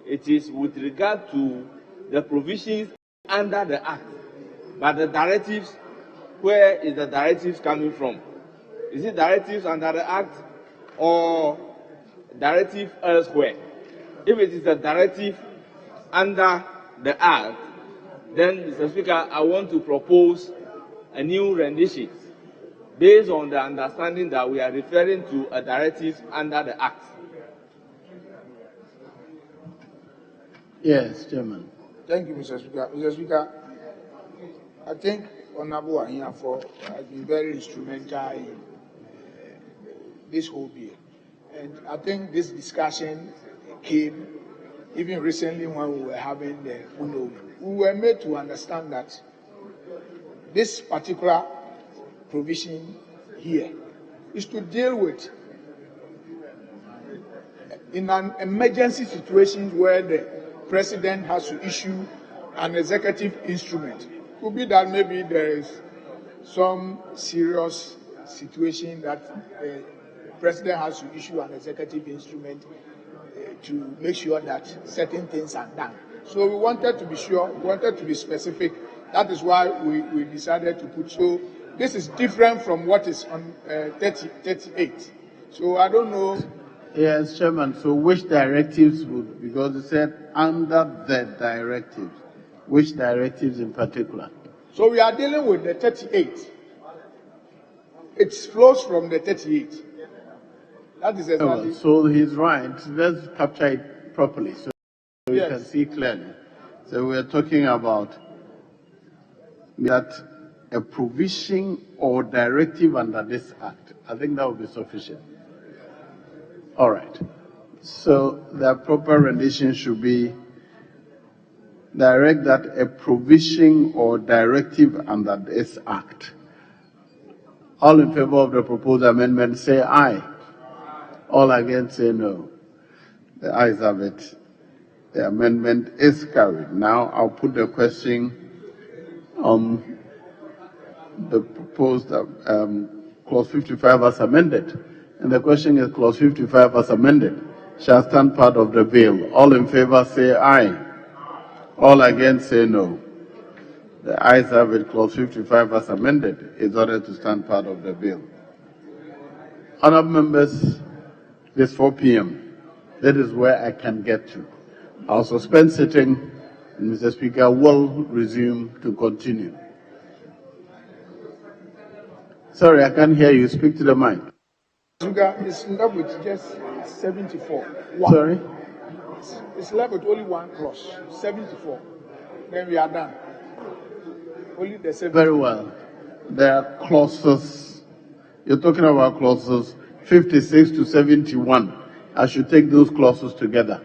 it is with regard to the provisions under the Act. But the directives, where is the directives coming from? Is it directives under the Act or directive elsewhere? If it is a directive under the Act, then, Mr. Speaker, I want to propose a new rendition based on the understanding that we are referring to a directive under the Act. Yes, Chairman. Thank you, Mr. Speaker. Mr. Speaker, I think Honorable Ahiafo has been very instrumental in this whole bill. And I think this discussion came even recently when we were having the UNO. We were made to understand that this particular provision here is to deal with in an emergency situation where the president has to issue an executive instrument. Could be that maybe there is some serious situation that the president has to issue an executive instrument to make sure that certain things are done. So we wanted to be sure, we wanted to be specific. That is why we decided to put. So this is different from what is on 38. So I don't know. Yes, Chairman. So which directives would, because it said under the directives, which directives in particular? So we are dealing with the 38. It flows from the 38. That is exactly. So he's right. Let's capture it properly so you Yes. can see clearly. So we're talking about that a provision or directive under this act. I think that would be sufficient. All right. So the proper rendition should be direct that a provision or directive under this act. All in favor of the proposed amendment say aye. All against say no. The ayes have it. The amendment is carried. Now I'll put the question on the proposed clause 55 as amended. And the question is clause 55 as amended shall stand part of the bill. All in favor say aye. All against say no. The ayes have it. Clause 55 as amended is ordered to stand part of the bill. Honourable members, this 4 p.m. That is where I can get to. I'll suspend sitting, and Mr. Speaker will resume to continue. Sorry, I can't hear you. Speak to the mic. Sugar is left with just 74. Sorry? It's left with only one clause, 74. Then we are done. Only the 74. Very well. There are clauses. You're talking about clauses 56 to 71. I should take those clauses together.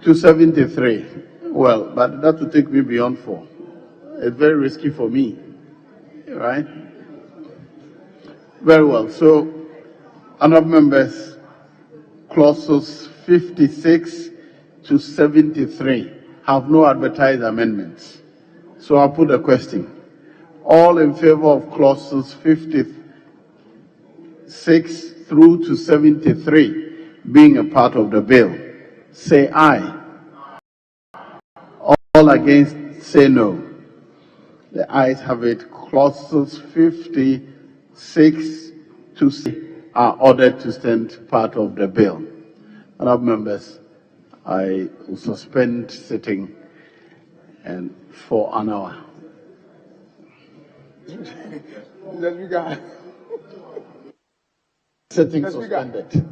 To 73. Well, but that would take me beyond 4. It's very risky for me. Right? Very well. So, honourable members, clauses 56 to 73 have no advertised amendments. So I'll put a question. All in favor of clauses 56 through to 73 being a part of the bill, say aye. All against, say no. The ayes have it. Clauses 56 to 70 are ordered to stand part of the bill. Honourable members, I will suspend sitting and for an hour. Sitting suspended.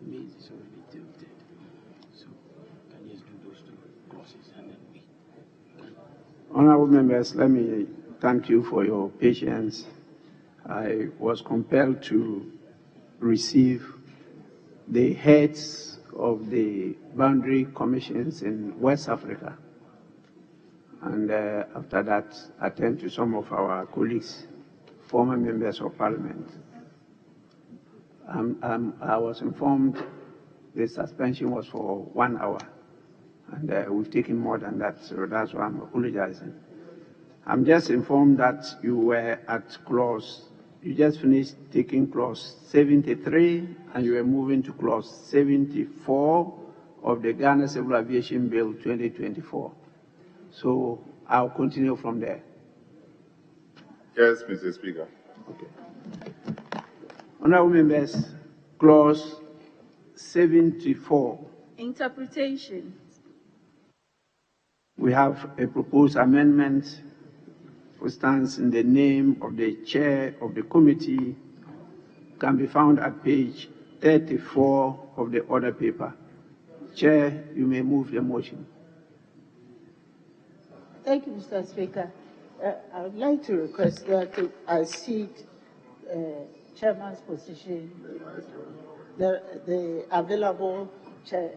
means it's already tilted. So we can just do those two clauses and then we. Honorable members, let me thank you for your patience. I was compelled to receive the heads of the boundary commissions in West Africa. And after that, attend to some of our colleagues, former members of parliament. I was informed the suspension was for 1 hour, and we've taken more than that, so that's why I'm apologizing. I'm just informed that you were at you just finished taking clause 73, and you were moving to clause 74 of the Ghana Civil Aviation Bill 2024. So I'll continue from there. Yes, Mr. Speaker. Okay. Honorable members, clause 74. Interpretation. We have a proposed amendment which stands in the name of the chair of the committee, can be found at page 34 of the order paper. Chair, you may move the motion. Thank you, Mr. Speaker. I would like to request that I cede chairman's position. The available chair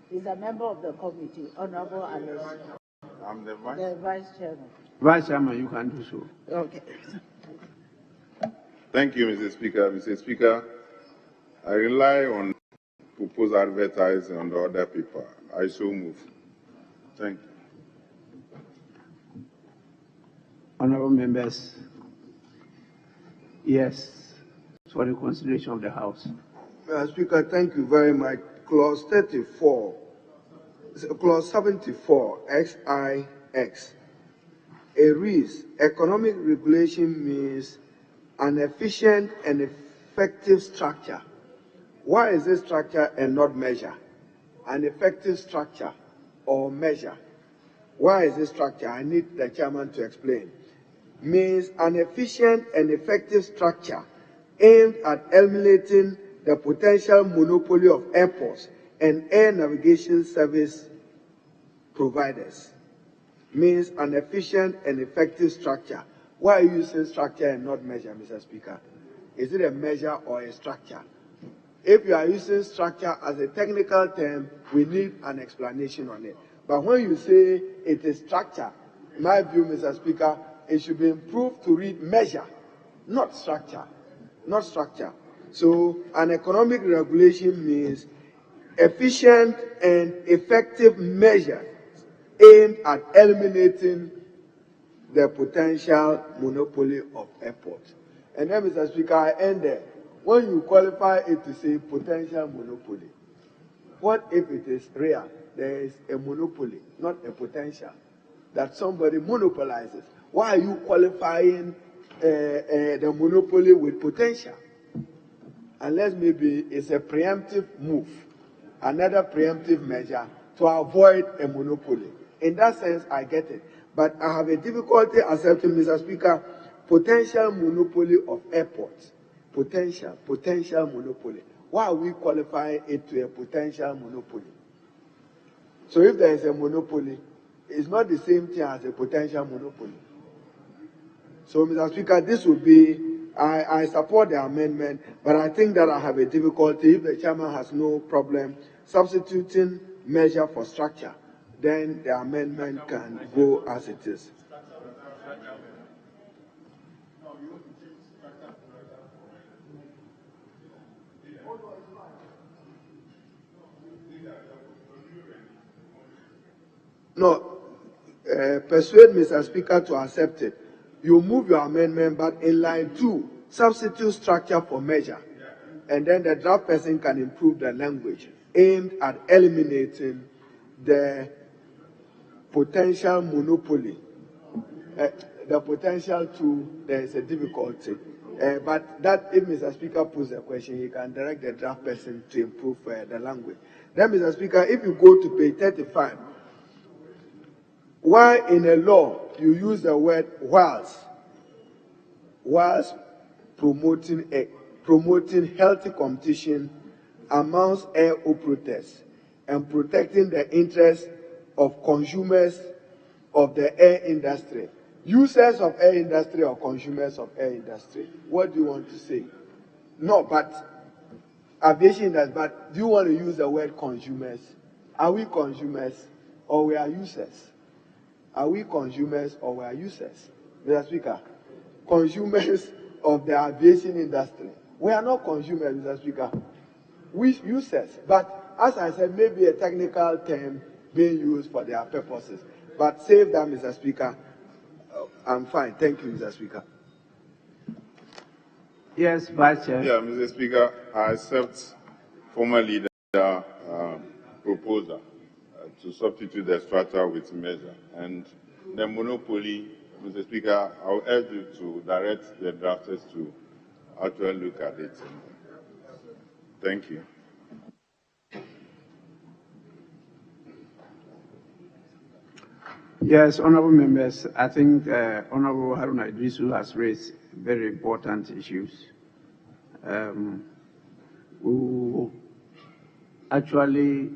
is a member of the committee, Honorable Alice. I'm the vice chairman. Vice chairman, you can do so. Okay. Thank you, Mr. Speaker. Mr. Speaker, I rely on proposed advertising on the order paper. I so move. Thank you. Honorable members, yes, for the consideration of the House. Mr. Speaker, thank you very much. Clause 34, clause 74, XIX. It reads, economic regulation means an efficient and effective structure. Why is this structure and not measure? An effective structure or measure. Why is this structure? I need the chairman to explain. Means an efficient and effective structure aimed at eliminating the potential monopoly of airports and air navigation service providers. Means an efficient and effective structure. Why are you using structure and not measure, Mr. Speaker? Is it a measure or a structure? If you are using structure as a technical term, we need an explanation on it. But when you say it is structure, in my view, Mr. Speaker, it should be improved to read measure, not structure. Not structure. So an economic regulation means efficient and effective measure aimed at eliminating the potential monopoly of airports. And then, Mr. Speaker, I end there. When you qualify it to say potential monopoly, what if it is real? There is a monopoly, not a potential, that somebody monopolizes. Why are you qualifying the monopoly with potential? Unless maybe it's a preemptive move, another preemptive measure to avoid a monopoly. In that sense, I get it. But I have a difficulty accepting, Mr. Speaker, potential monopoly of airports. Potential monopoly. Why are we qualifying it to a potential monopoly? So if there is a monopoly, it's not the same thing as a potential monopoly. So, Mr. Speaker, this would be, I support the amendment, but I think that I have a difficulty if the chairman has no problem substituting measure for structure. Then the amendment can go as it is. No, persuade Mr. Speaker to accept it. You move your amendment, but in line 2, substitute structure for measure. And then the draft person can improve the language aimed at eliminating the potential monopoly. The potential to, there is a difficulty. But that, if Mr. Speaker puts the question, he can direct the draft person to improve the language. Then, Mr. Speaker, if you go to page 35, why in a law you use the word whilst promoting healthy competition amongst air operators and protecting the interests of consumers of the air industry. Users of air industry or consumers of air industry? What do you want to say? No, but aviation industry, but do you want to use the word consumers? Are we consumers or we are users? Are we consumers or we are users? Mr. Speaker, consumers of the aviation industry. We are not consumers, Mr. Speaker. We users. But as I said, maybe a technical term being used for their purposes. But save that, Mr. Speaker. I'm fine. Thank you, Mr. Speaker. Yes, Vice Chair. Yeah, Mr. Speaker, I accept former leader proposal to substitute the strata with measure. And the monopoly, Mr. Speaker, I will urge you to direct the drafters to actually look at it. Thank you. Yes, honorable members, I think Honorable Haruna Idrisu has raised very important issues. We will actually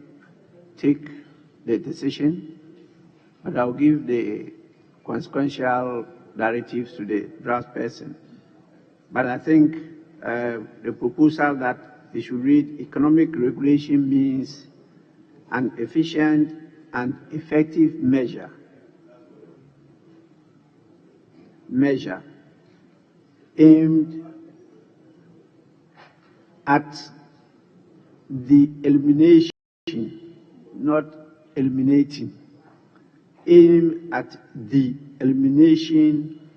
take the decision, but I'll give the consequential directives to the draft person. But I think the proposal that they should read economic regulation means an efficient and effective measure aimed at the elimination, not eliminating, aimed at the elimination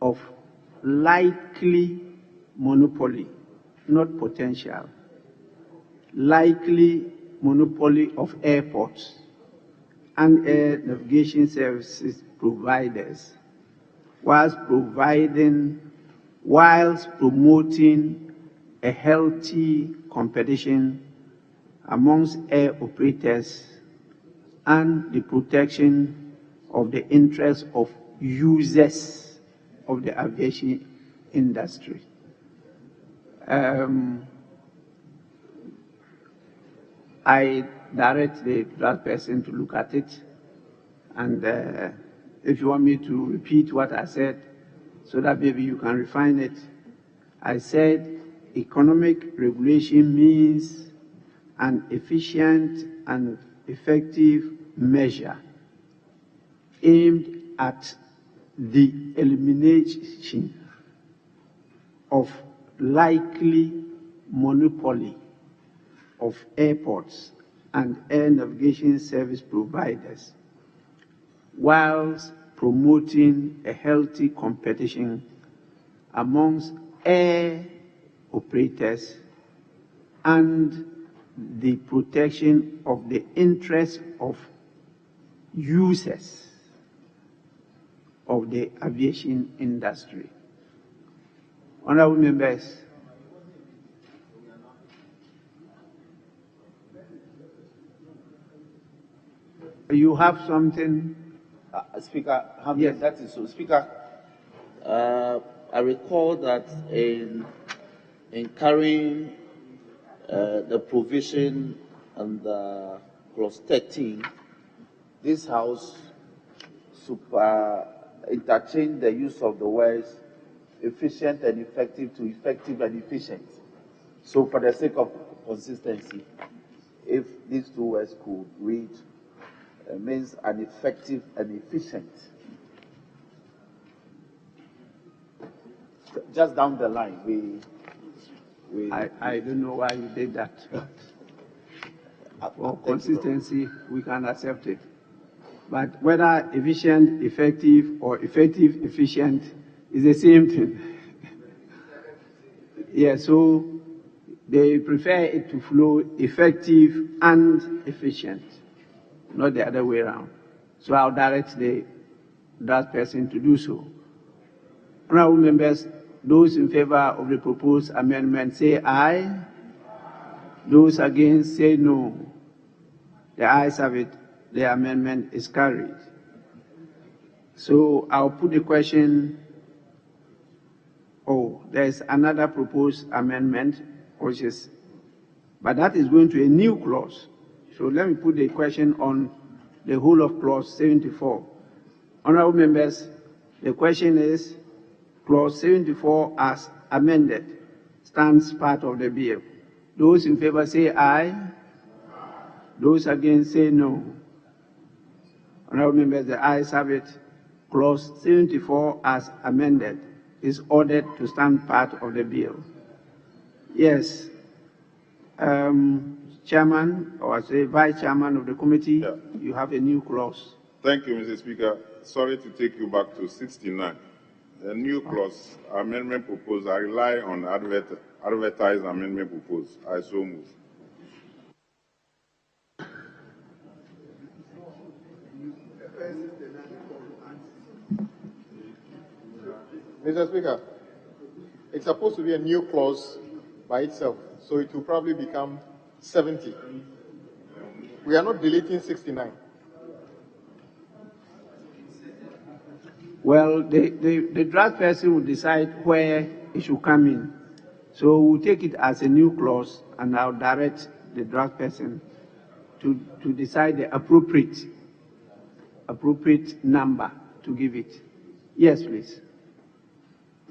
of likely monopoly, not potential, likely monopoly of airports and air navigation services providers, whilst promoting a healthy competition amongst air operators and the protection of the interests of users of the aviation industry. I direct the draft person to look at it, and if you want me to repeat what I said so that maybe you can refine it, I said economic regulation means an efficient and effective measure aimed at the elimination of likely monopoly of airports and air navigation service providers, whilst promoting a healthy competition amongst air operators and the protection of the interests of users of the aviation industry. Honorable members, you have something? Speaker, yes. That is so. Speaker, I recall that in carrying the provision under clause 13, this House interchanged the use of the words efficient and effective to effective and efficient. So for the sake of consistency, if these two words could read means an effective and efficient. Just down the line, I don't know why you did that. For consistency, we can accept it. But whether efficient, effective, or effective, efficient is the same thing. Yeah, so they prefer it to flow effective and efficient, not the other way around. So I'll direct that person to do so. Honorable members, those in favor of the proposed amendment say aye. Those against say no. The ayes have it. The amendment is carried. So I'll put the question. Oh, there's another proposed amendment, which is But that is going to a new clause. So let me put the question on the whole of clause 74. Honorable members, the question is, clause 74 as amended stands part of the bill. Those in favor say aye. Those against say no. Honorable members, the ayes have it. Clause 74 as amended is ordered to stand part of the bill. Yes. Chairman, or I say Vice Chairman of the committee, you have a new clause. Thank you, Mr. Speaker. Sorry to take you back to 69. The new clause, amendment proposed, I rely on advertised amendment proposed. I so move. Mr. Speaker, it's supposed to be a new clause by itself, so it will probably become 70. We are not deleting 69. Well, the draft person will decide where it should come in. So we'll take it as a new clause, and I'll direct the draft person to decide the appropriate number to give it. Yes, please.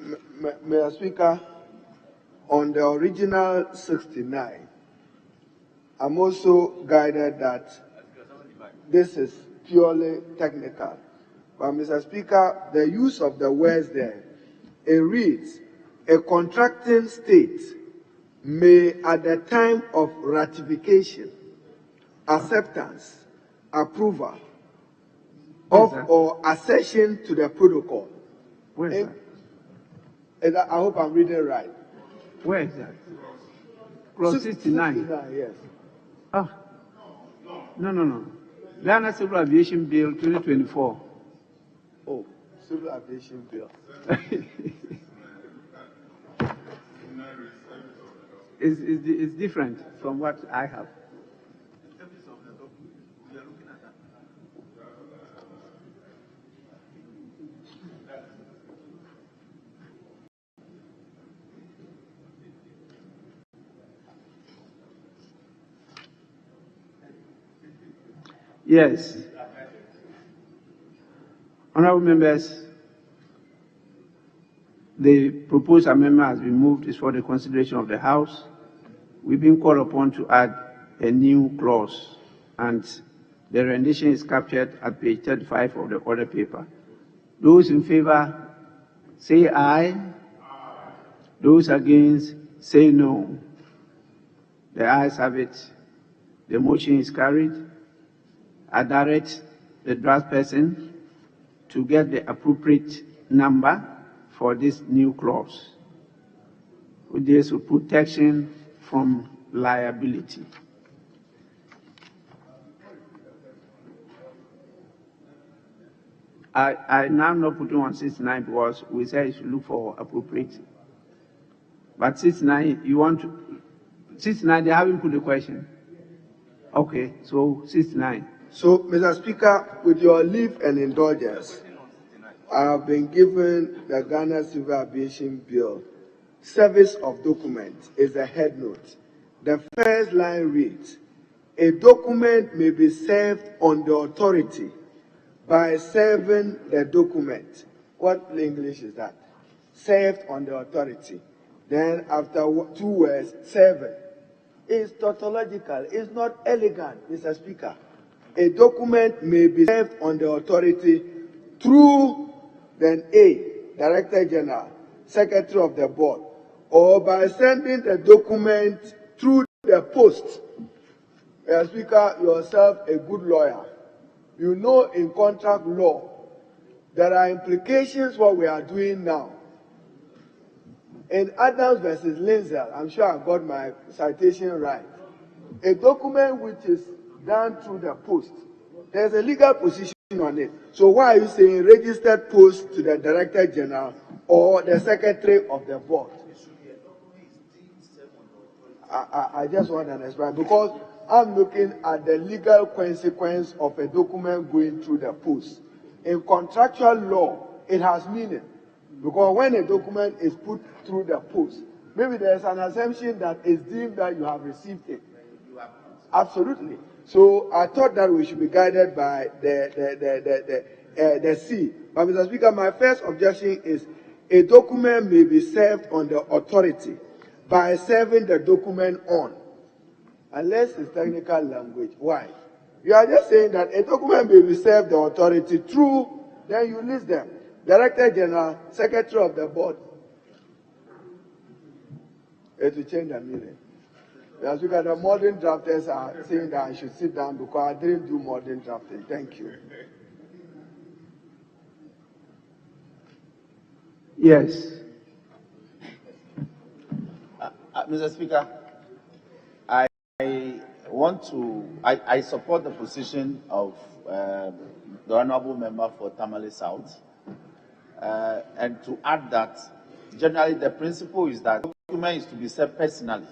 Mr. Speaker, on the original 69, I'm also guided that this is purely technical. But Mr. Speaker, the use of the words there, it reads, a contracting state may at the time of ratification, acceptance, approval of or accession to the protocol. Where is that? I hope I'm reading right. Where is that? Clause 69. 69, yes. Oh, no. Ghana Civil Aviation Bill 2024. Oh, Civil Aviation Bill. It's different from what I have. Yes. Honorable members, the proposed amendment has been moved. Is for the consideration of the House. We've been called upon to add a new clause, and the rendition is captured at page 35 of the order paper. Those in favor say aye. Those against say no. The ayes have it. The motion is carried. I direct the draft person to get the appropriate number for this new clause, which deals with protection from liability. I now not putting on 69 because we said you should look for appropriate. But 69, you want to, 69, they haven't put the question. Okay, so 69. So, Mr. Speaker, with your leave and indulgence, I have been given the Ghana Civil Aviation Bill. Service of document is a head note. The first line reads, a document may be served on the authority by serving the document. What English is that? Served on the authority. Then after 2 words, serving. It's tautological. It's not elegant, Mr. Speaker. A document may be served on the authority through then A, Director General, Secretary of the Board, or by sending the document through the post. Mr. Speaker, yourself a good lawyer. You know in contract law, there are implications what we are doing now. In Adams versus Lindsay, I'm sure I got my citation right. A document which is done through the post, there's a legal position on it. So why are you saying registered post to the Director General or the Secretary of the Board? I just want to understand, because I'm looking at the legal consequence of a document going through the post. In contractual law, it has meaning, because when a document is put through the post, Maybe there's an assumption that it's deemed that you have received it. Absolutely. So I thought that we should be guided by the C. But Mr. Speaker, my first objection is a document may be served on the authority by serving the document on, unless it's technical language. Why? You are just saying that a document may be served the authority through, then you list them. Director General, Secretary of the Board. It will change the meaning. As we got the modern drafters are saying that I should sit down because I didn't do modern drafting. Thank you. Yes. Mr. Speaker, I support the position of the Honourable Member for Tamale South. And to add that, generally the principle is that the document is to be served personally.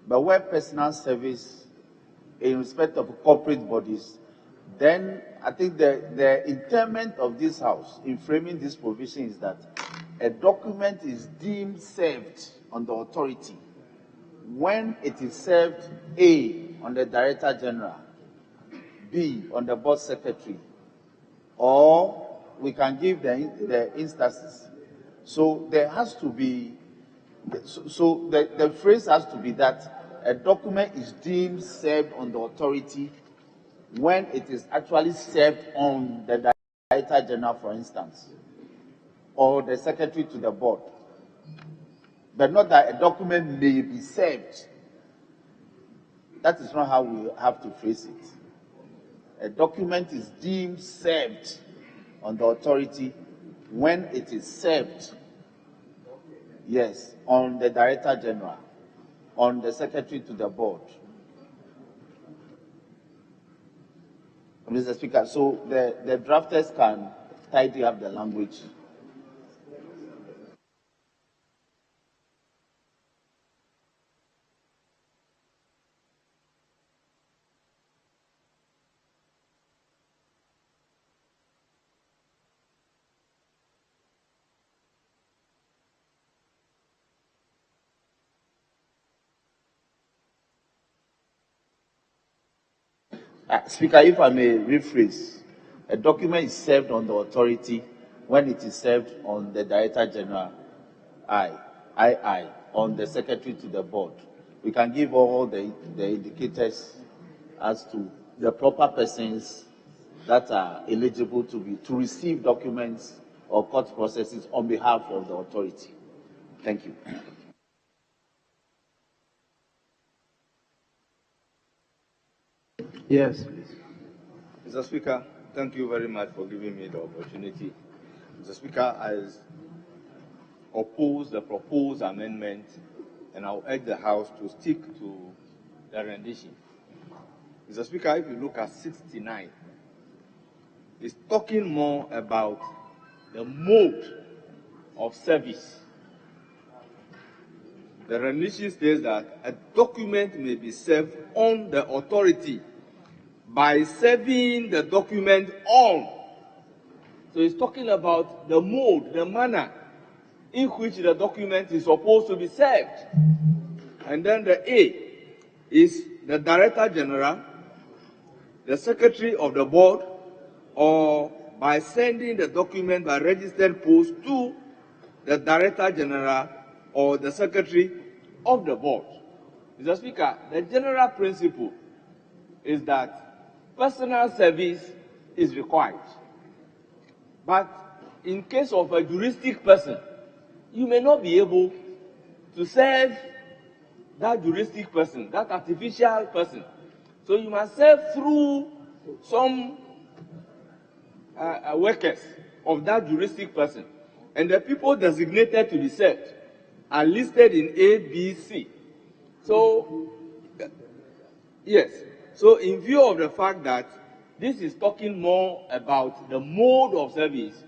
But where personal service in respect of corporate bodies, then I think the intent of this House in framing this provision is that a document is deemed served on the authority when it is served A, on the Director General, B, on the Board Secretary, or we can give the instances. So there has to be, the phrase has to be that a document is deemed served on the authority when it is actually served on the Director General, for instance, or the Secretary to the Board. But not that a document may be served. That is not how we have to phrase it. A document is deemed served on the authority when it is served, yes, on the Director General, on the Secretary to the Board. Mr. Speaker, so the drafters can tidy up the language. Speaker, if I may rephrase, a document is served on the authority when it is served on the Director General, on the Secretary to the Board. We can give all the indicators as to the proper persons that are eligible to receive documents or court processes on behalf of the authority. Thank you. Yes, please. Mr. Speaker, thank you very much for giving me the opportunity. Mr. Speaker, I oppose the proposed amendment, and I'll urge the House to stick to the rendition. Mr. Speaker, if you look at 69, it's talking more about the mode of service. The rendition states that a document may be served on the authority by serving the document on. So it's talking about the mode, the manner in which the document is supposed to be served. And then the A is the Director General, the Secretary of the Board, or by sending the document by registered post to the Director General or the Secretary of the Board. Mr. Speaker, the general principle is that personal service is required. But in case of a juristic person, you may not be able to serve that juristic person, that artificial person. So you must serve through some workers of that juristic person. And the people designated to be served are listed in A, B, C. So, yes. So in view of the fact that this is talking more about the mode of service,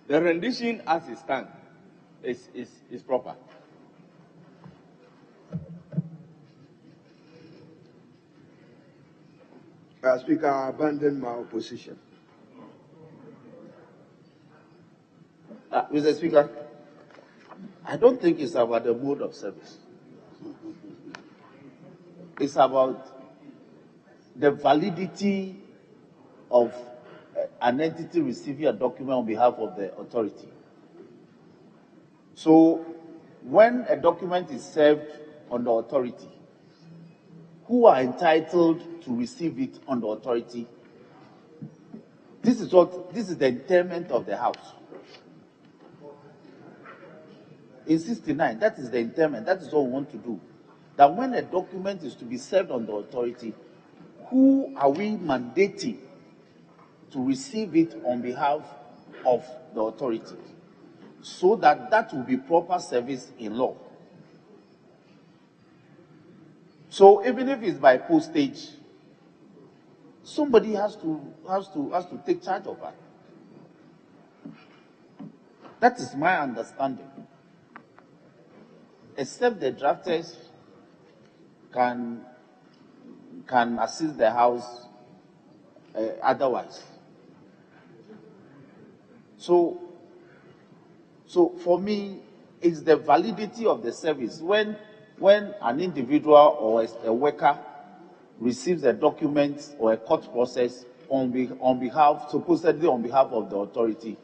the rendition as it stands is proper. Speaker, I abandon my opposition. Mr. Speaker, I don't think it's about the mode of service. It's about the validity of an entity receiving a document on behalf of the authority. So, when a document is served on the authority, who are entitled to receive it on the authority? This is the intent of the House. In 69, that is the intent. That is what we want to do. That when a document is to be served on the authority, who are we mandating to receive it on behalf of the authority? So that that will be proper service in law. So even if it's by postage, somebody has to take charge of that. That is my understanding. Except the drafters can assist the House otherwise. So for me, it's the validity of the service. When an individual or a worker receives a document or a court process supposedly on behalf of the authority,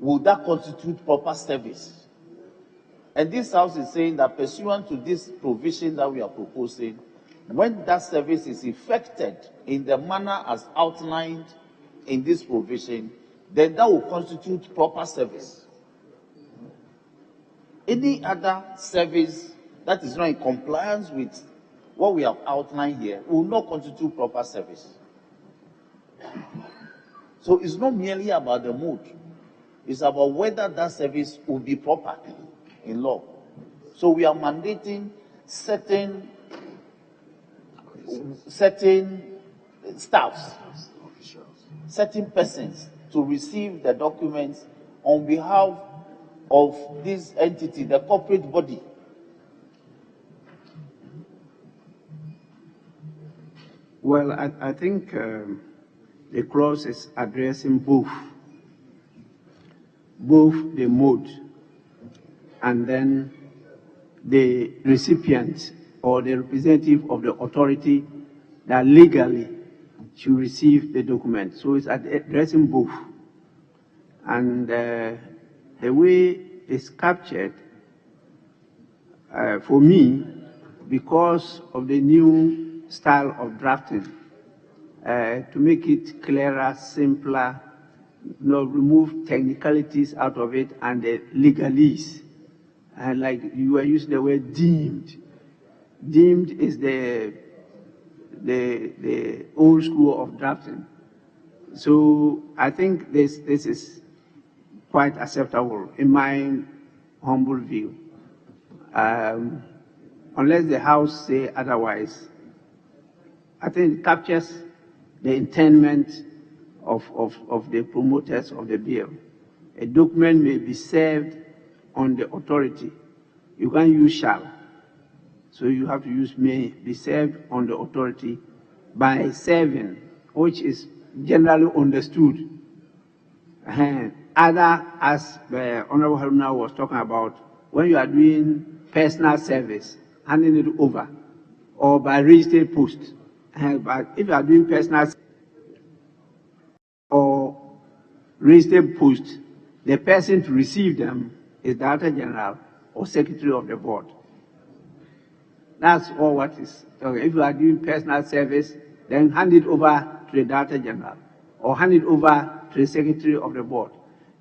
will that constitute proper service? And this House is saying that pursuant to this provision that we are proposing, when that service is effected in the manner as outlined in this provision, then that will constitute proper service. Any other service that is not in compliance with what we have outlined here will not constitute proper service. So it's not merely about the mode. It's about whether that service will be proper in law. So we are mandating certain staffs, certain persons to receive the documents on behalf of this entity, the corporate body. Well, I think the clause is addressing both the mode and then the recipient or the representative of the authority that legally should receive the document. So it's addressing both. And the way it's captured, for me, because of the new style of drafting, to make it clearer, simpler, remove technicalities out of it and the legalese. And like you were using the word deemed. Deemed is the old school of drafting. So I think this is quite acceptable in my humble view. Unless the House say otherwise, I think it captures the intent of the promoters of the bill. A document may be served on the authority. You can't use shall. So you have to use may be served on the authority by serving, which is generally understood. Other, as the Honorable Haruna was talking about, when you are doing personal service, handing it over, or by registered post. But if you are doing personal or registered post, the person to receive them is Director General or Secretary of the Board. That's all what is. Okay, if you are doing personal service, then hand it over to the Director General or hand it over to the Secretary of the Board.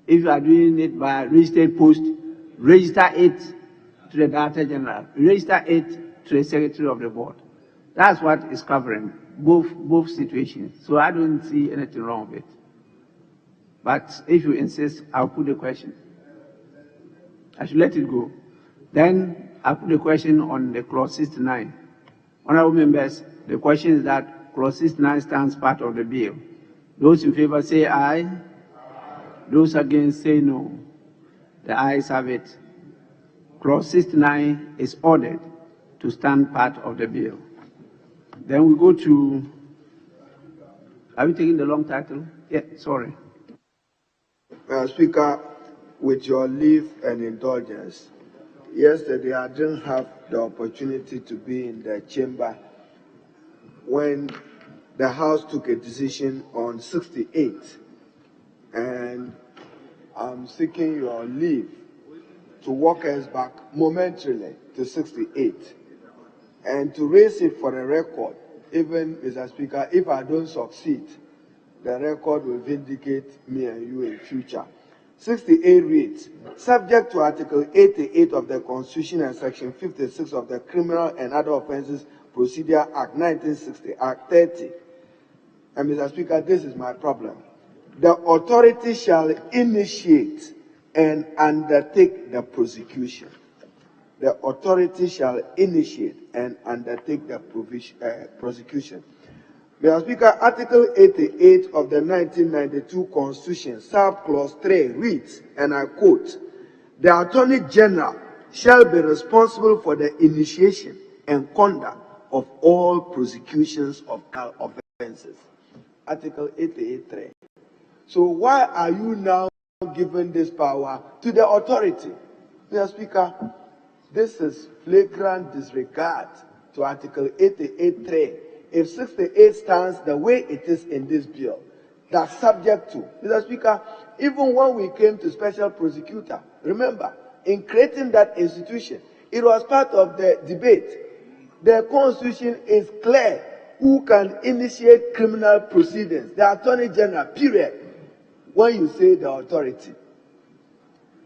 If you are doing it by registered post, register it to the Director General, register it to the Secretary of the Board. That's what is covering both situations. So I don't see anything wrong with it. But if you insist, I'll put the question. I should let it go. Then I'll put the question on the clause 69. Honorable members, the question is that clause 69 stands part of the bill. Those in favor say aye. Those against say no. The ayes have it. Clause 69 is ordered to stand part of the bill. Then we go to, are we taking the long title? Yeah, sorry. Speaker, with your leave and indulgence, yesterday I didn't have the opportunity to be in the chamber when the House took a decision on 68, and I'm seeking your leave to walk us back momentarily to 68 and to raise it for the record. Even, Mr. Speaker, if I don't succeed, the record will vindicate me and you in future. 68 reads, subject to Article 88 of the Constitution and Section 56 of the Criminal and Other Offences Procedure Act 1960, Act 30. And Mr. Speaker, this is my problem. The authority shall initiate and undertake the prosecution. The authority shall initiate and undertake the prosecution. Mr. Speaker, Article 88 of the 1992 Constitution, Sub-Clause 3 reads, and I quote, the Attorney General shall be responsible for the initiation and conduct of all prosecutions of offences. Article 88.3. So why are you now giving this power to the authority? Mr. Speaker, this is flagrant disregard to Article 88.3. If 68 stands the way it is in this bill, that's subject to. Mr. Speaker, even when we came to special prosecutor, remember, in creating that institution, it was part of the debate. The Constitution is clear who can initiate criminal proceedings. The Attorney General, period. When you say the authority,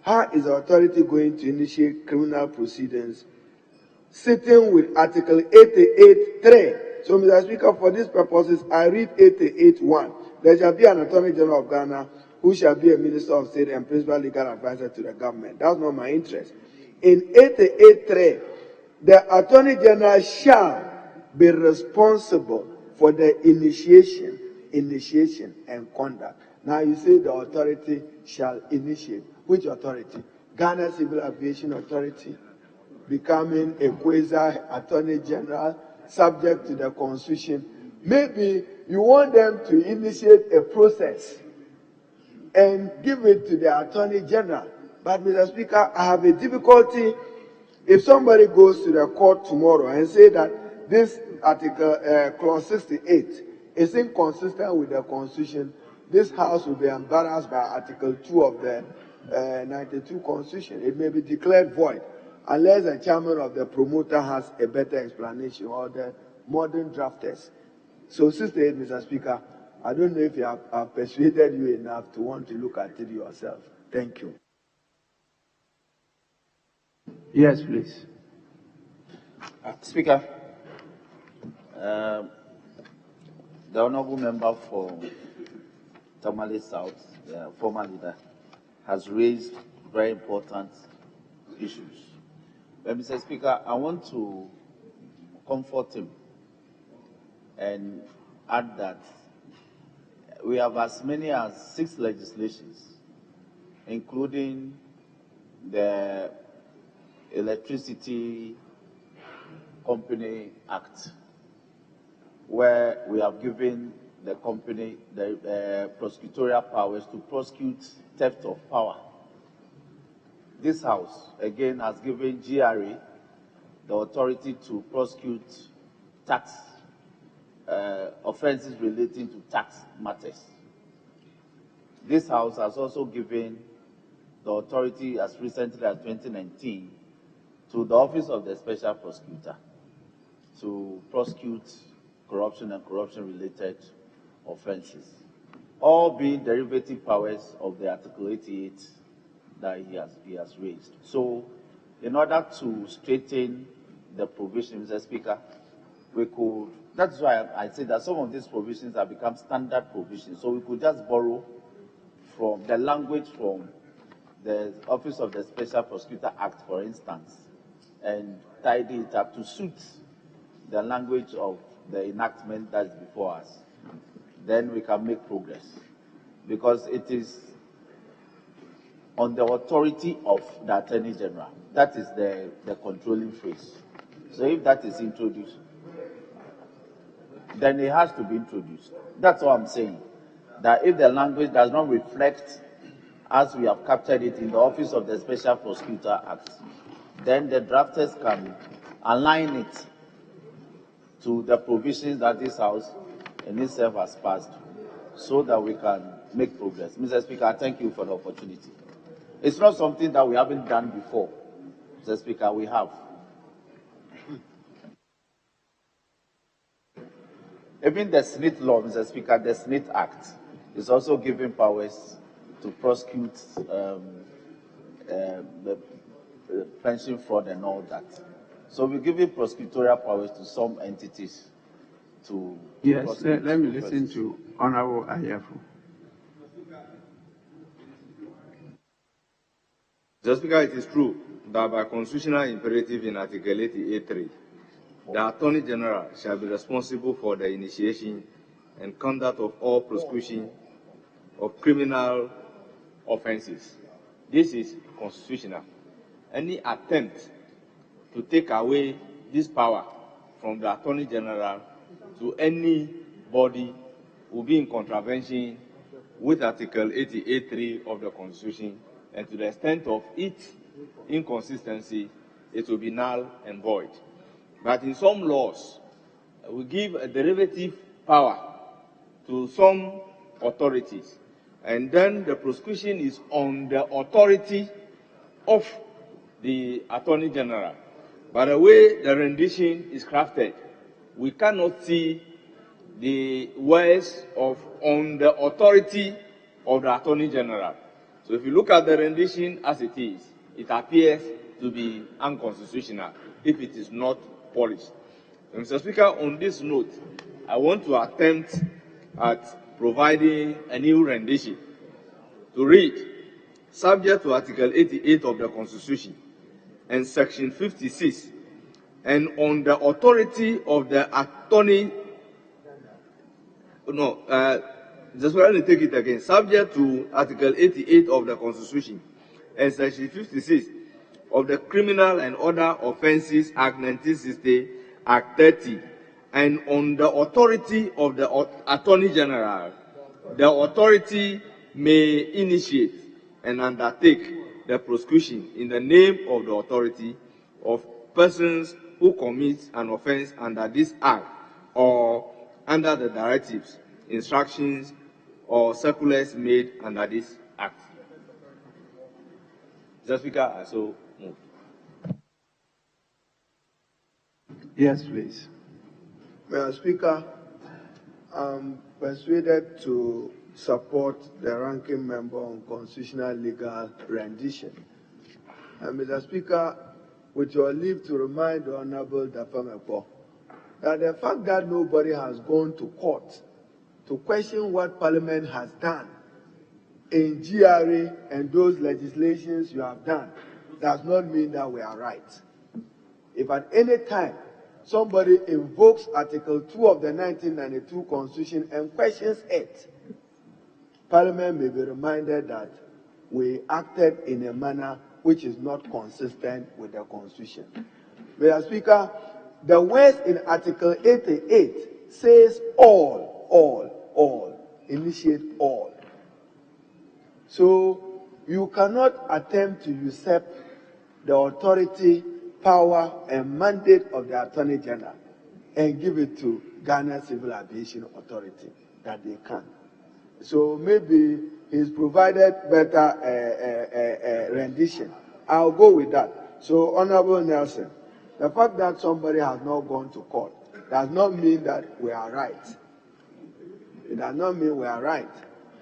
how is the authority going to initiate criminal proceedings sitting with Article 88.3? So, Mr. Speaker, for these purposes, I read 88.1. There shall be an Attorney General of Ghana who shall be a Minister of State and principal legal advisor to the government. That's not my interest. In 88.3, the Attorney General shall be responsible for the initiation and conduct. Now you say the authority shall initiate. Which authority? Ghana Civil Aviation Authority, becoming a quasi-Attorney General, subject to the Constitution. Maybe you want them to initiate a process and give it to the Attorney General. But, Mr. Speaker, I have a difficulty if somebody goes to the court tomorrow and say that this article, clause 68, is inconsistent with the Constitution. This House will be embarrassed by Article 2 of the 92 Constitution. It may be declared void unless the chairman of the promoter has a better explanation or the modern drafters. So, 68, Mr. Speaker, I don't know if I've persuaded you enough to want to look at it yourself. Thank you. Yes, please. Speaker, the honorable member for Tamale South, the former leader, has raised very important issues. But, Mr. Speaker, I want to comfort him and add that we have as many as 6 legislations, including the Electricity Company Act, where we have given the company the prosecutorial powers to prosecute theft of power. This House, again, has given GRA the authority to prosecute tax offenses relating to tax matters. This House has also given the authority, as recently as 2019, to the Office of the Special Prosecutor to prosecute corruption and corruption-related offenses, all being derivative powers of the Article 88 that he has raised. So, in order to straighten the provision, Mr. Speaker, we could, that's why I say that some of these provisions have become standard provisions. So we could just borrow from the language from the Office of the Special Prosecutor Act, for instance, and tidy it up to suit the language of the enactment that's before us. Then we can make progress. Because it is on the authority of the Attorney General. That is the controlling phrase. So if that is introduced, then it has to be introduced. That's what I'm saying. That if the language does not reflect as we have captured it in the Office of the Special Prosecutor Act. Then the drafters can align it to the provisions that this House and itself has passed, so that we can make progress. Mr. Speaker, I thank you for the opportunity. It's not something that we haven't done before. Mr. Speaker, we have. Even the Snit law, Mr. Speaker, the Snit Act is also giving powers to prosecute the pension fraud and all that. So we're giving prosecutorial powers to some entities to Yes, let me listen to Honorable Ayafu. Mr. Speaker, it is true that by constitutional imperative in Article 88.3, the Attorney General shall be responsible for the initiation and conduct of all prosecution of criminal offenses. This is constitutional. Any attempt to take away this power from the Attorney General to any body will be in contravention with Article 88.3 of the Constitution, and to the extent of its inconsistency, it will be null and void. But in some laws, we give a derivative power to some authorities, and then the prosecution is on the authority of the Attorney General. By the way the rendition is crafted, we cannot see the words of on the authority of the Attorney General. So if you look at the rendition as it is, it appears to be unconstitutional if it is not polished. And Mr. Speaker, on this note, I want to attempt at providing a new rendition to read, subject to Article 88 of the Constitution and Section 56, and on the authority of the Attorney, just let me take it again, subject to Article 88 of the Constitution and Section 56 of the Criminal and Other Offences Act 1960, Act 30, and on the authority of the Attorney General, the authority may initiate and undertake the prosecution in the name of the authority of persons who commit an offence under this Act or under the directives, instructions, or circulars made under this Act. Mr. Speaker, I so move. Yes, please. Mr. Speaker, I'm persuaded to support the ranking member on constitutional legal rendition. And Mr. Speaker, with your leave to remind the Honorable Dafemepo that the fact that nobody has gone to court to question what Parliament has done in GRA and those legislations you have done does not mean that we are right. If at any time somebody invokes Article 2 of the 1992 Constitution and questions it, Parliament may be reminded that we acted in a manner which is not consistent with the Constitution. Mr. Speaker, the words in Article 88 says all, initiate all. So you cannot attempt to usurp the authority, power, and mandate of the Attorney General and give it to Ghana Civil Aviation Authority, that they can. So maybe he's provided better rendition. I'll go with that. So, Honorable Nelson, the fact that somebody has not gone to court does not mean that we are right. It does not mean we are right.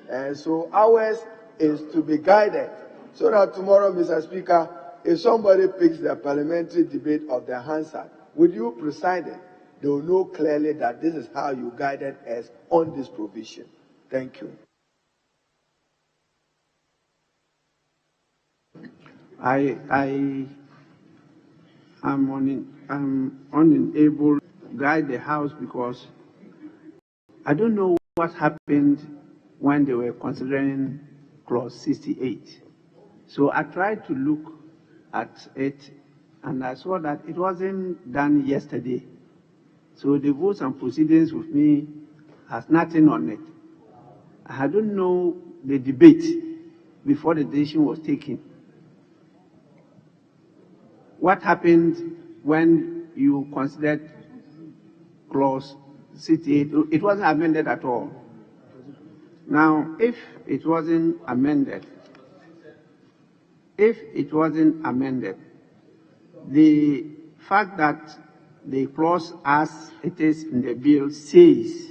And so ours is to be guided so that tomorrow, Mr. Speaker, if somebody picks the parliamentary debate of the Hansard, with you presiding, they will know clearly that this is how you guided us on this provision. Thank you. I am unable to guide the House because I don't know what happened when they were considering Clause 68. So I tried to look at it, and I saw that it wasn't done yesterday. So the votes and proceedings with me has nothing on it. I don't know the debate before the decision was taken. What happened when you considered clause 68? It wasn't amended at all. Now, if it wasn't amended, the fact that the clause as it is in the bill says,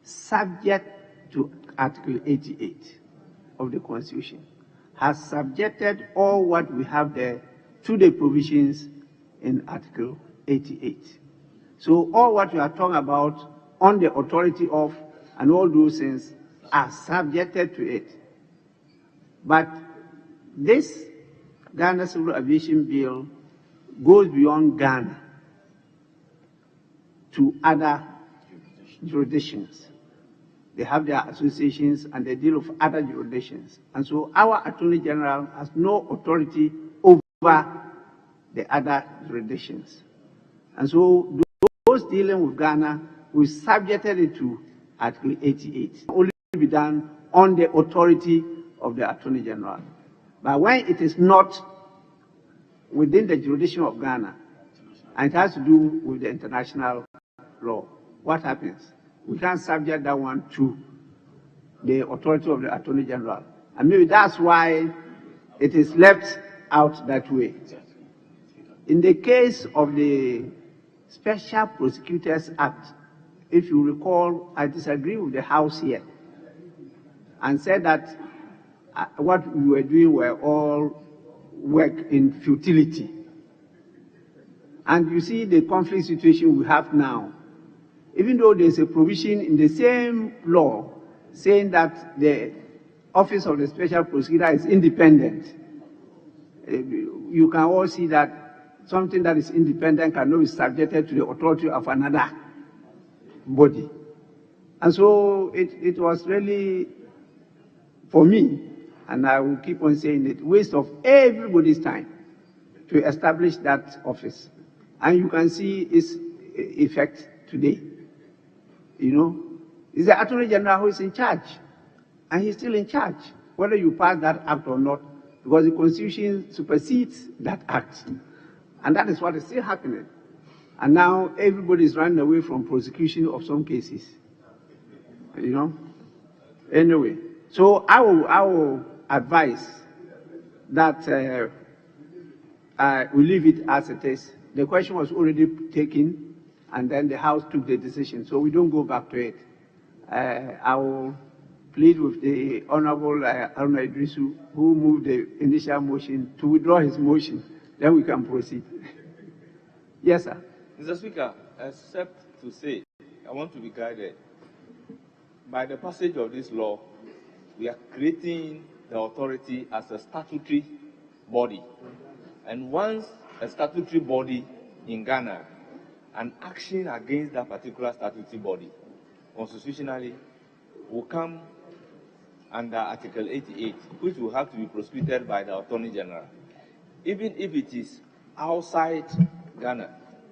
subject to Article 88 of the Constitution, has subjected all what we have there to the provisions in Article 88. So all what you are talking about on the authority of and all those things are subjected to it. But this Ghana Civil Aviation Bill goes beyond Ghana to other jurisdictions. They have their associations and they deal with other jurisdictions. And so our Attorney General has no authority over the other jurisdictions. And so those dealing with Ghana, we subjected it to Article 88. Only be done on the authority of the Attorney General. But when it is not within the jurisdiction of Ghana, and it has to do with the international law, what happens? We can't subject that one to the authority of the Attorney General. And maybe that's why it is left out that way. In the case of the Special Prosecutors Act, if you recall, I disagree with the House here and said that what we were doing were all work in futility. And you see the conflict situation we have now. Even though there's a provision in the same law saying that the office of the special prosecutor is independent, you can all see that something that is independent cannot be subjected to the authority of another body. And so it was really, for me, and I will keep on saying it, waste of everybody's time to establish that office. And you can see its effect today. You know, it's the Attorney General who is in charge, and he's still in charge, whether you pass that act or not, because the Constitution supersedes that act. And that is what is still happening. And now everybody is running away from prosecution of some cases. You know? Anyway, so I will advise that we leave it as it is. The question was already taken, and then the House took the decision, so we don't go back to it. I will plead with the Honorable Haruna Idrisu, who moved the initial motion, to withdraw his motion. Then we can proceed. Yes, sir. Mr. Speaker, except to say, I want to be guided. By the passage of this law, we are creating the authority as a statutory body. And once a statutory body in Ghana, an action against that particular statutory body, constitutionally, will come under Article 88, which will have to be prosecuted by the Attorney General. Even if it is outside Ghana,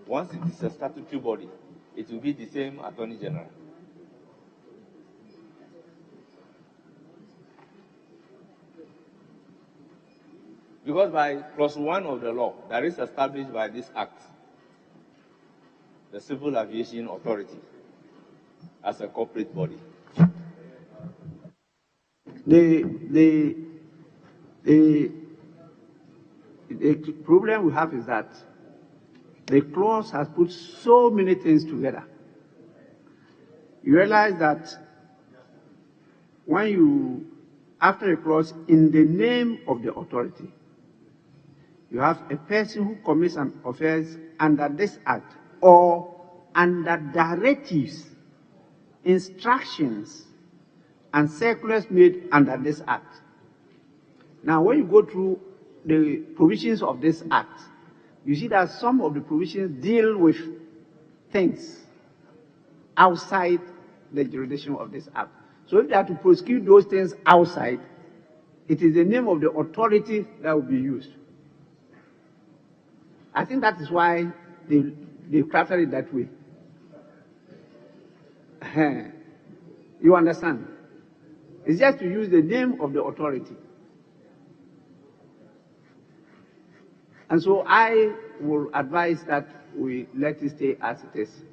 once it is a statutory body, it will be the same Attorney General. Because by clause 1 of the law, that is established by this act, the Civil Aviation Authority as a corporate body. The problem we have is that the clause has put so many things together. You realize that when you, after a clause, in the name of the authority, you have a person who commits an offense under this act or under directives, instructions, and circulars made under this act. Now, when you go through the provisions of this act, you see that some of the provisions deal with things outside the jurisdiction of this act. So if they are to prosecute those things outside, it is the name of the authority that will be used. I think that is why they crafted it that way. You understand? It's just to use the name of the authority. And so I will advise that we let it stay as it is.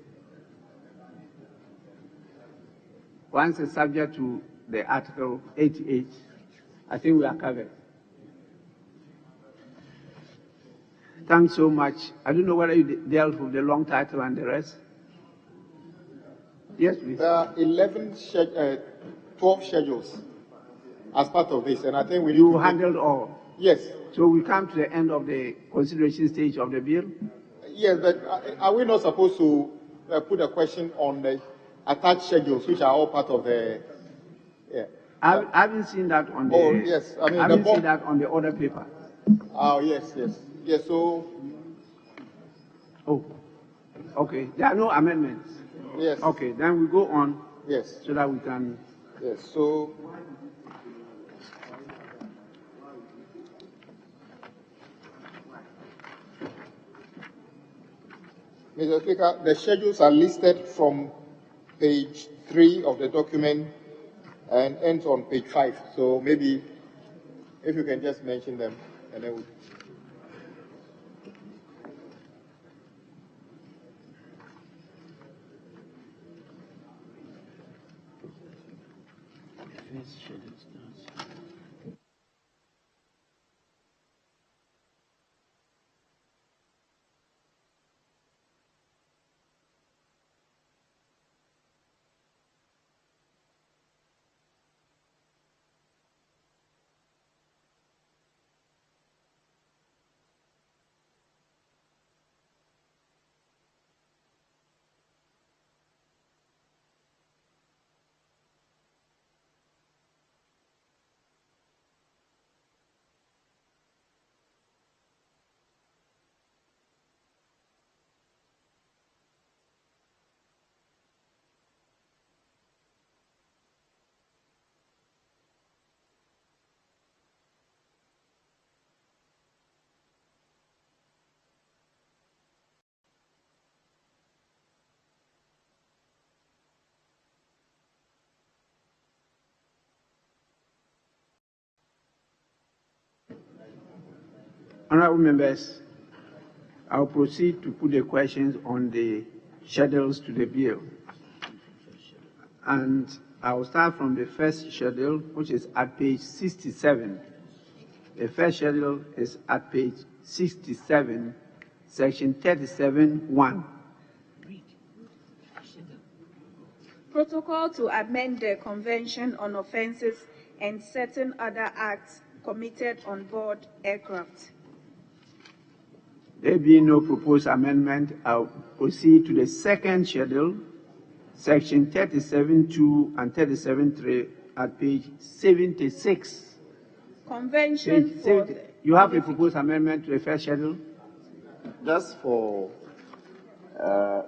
Once it's subject to the Article 88, I think we are covered. Thanks so much. I don't know whether you dealt with the long title and the rest. Yes, please. There are 12 schedules as part of this, and I think we need You to handled all? Yes. So we come to the end of the consideration stage of the bill? Yes, but are we not supposed to put a question on the attached schedules, which are all part of the... Yeah. I haven't seen that on the... Oh, yes. I mean, I haven't seen that on the order paper. Oh, yes, yes. Yes, so... Oh, okay. There are no amendments? Yes. Okay, then we go on. Yes. So that we can... Yes, so... Mr. Speaker, the schedules are listed from page 3 of the document and ends on page 5. So maybe if you can just mention them, and then we... Honorable members, I'll proceed to put the questions on the schedules to the bill. And I'll start from the first schedule, which is at page 67. The first schedule is at page 67, section 37(1). Protocol to amend the Convention on Offences and certain other acts committed on board aircraft. There being no proposed amendment, I'll proceed to the second schedule, section 37(2) and 37(3) at page 76. Convention Page for 70. You have a proposed amendment to the first schedule? Just for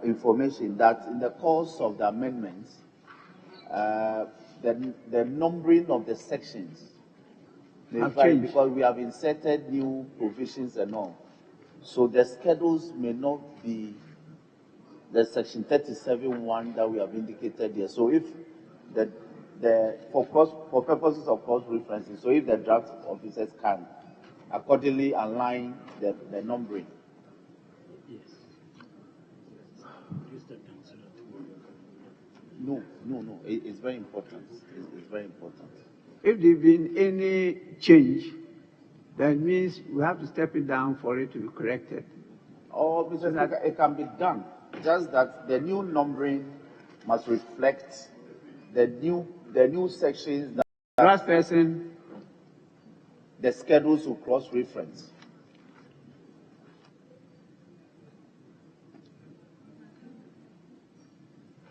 information, that in the course of the amendments, the numbering of the sections may Have vary changed. because we have inserted new provisions and all. So the schedules may not be the section 37(1) that we have indicated here. So if for purposes of cross-referencing, so if the draft officers can accordingly align the numbering. Yes. No. It's very important. It's very important. If there's been any change, that means we have to step it down for it to be corrected. Oh, Mr. Speaker, it can be done. Just that the new numbering must reflect the new sections that Last person. the schedules will cross-reference.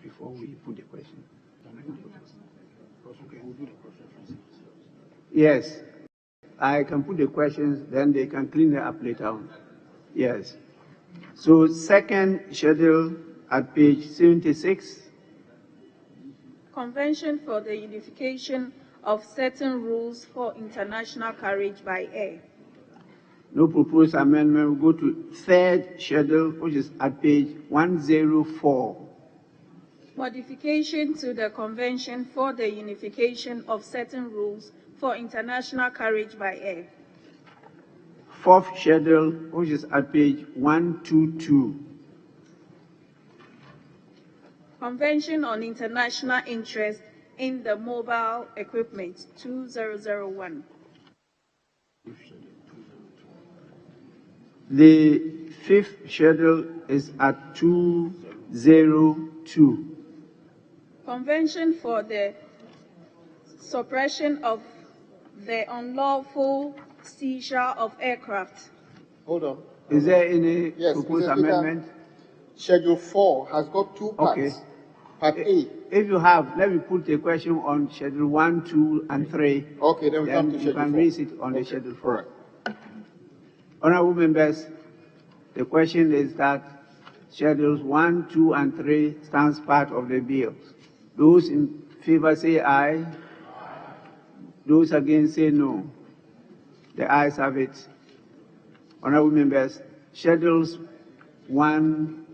Before we put the question. Yes, I can put the questions, then they can clean it up later on. Yes. So second schedule at page 76. Convention for the unification of certain rules for international carriage by air. No proposed amendment. We'll go to third schedule, which is at page 104. Modification to the Convention for the unification of certain rules for international carriage by air. fourth schedule, which is at page 122. Convention on International Interest in the Mobile Equipment, 2001. The fifth schedule is at 202. Convention for the suppression of the unlawful seizure of aircraft. Hold on. Is there any Yes, proposed Mr. Speaker, amendment? Schedule 4 has got two parts. Okay. Part A. If you have, let me put a question on schedule 1, 2, and 3. Okay, then we come to you schedule can 4. raise it on the schedule 4. Right. Honorable members, the question is that schedules 1, 2, and 3 stands part of the bill. Those in favor say aye. Those against say no. The ayes have it. Honorable members, schedules 1,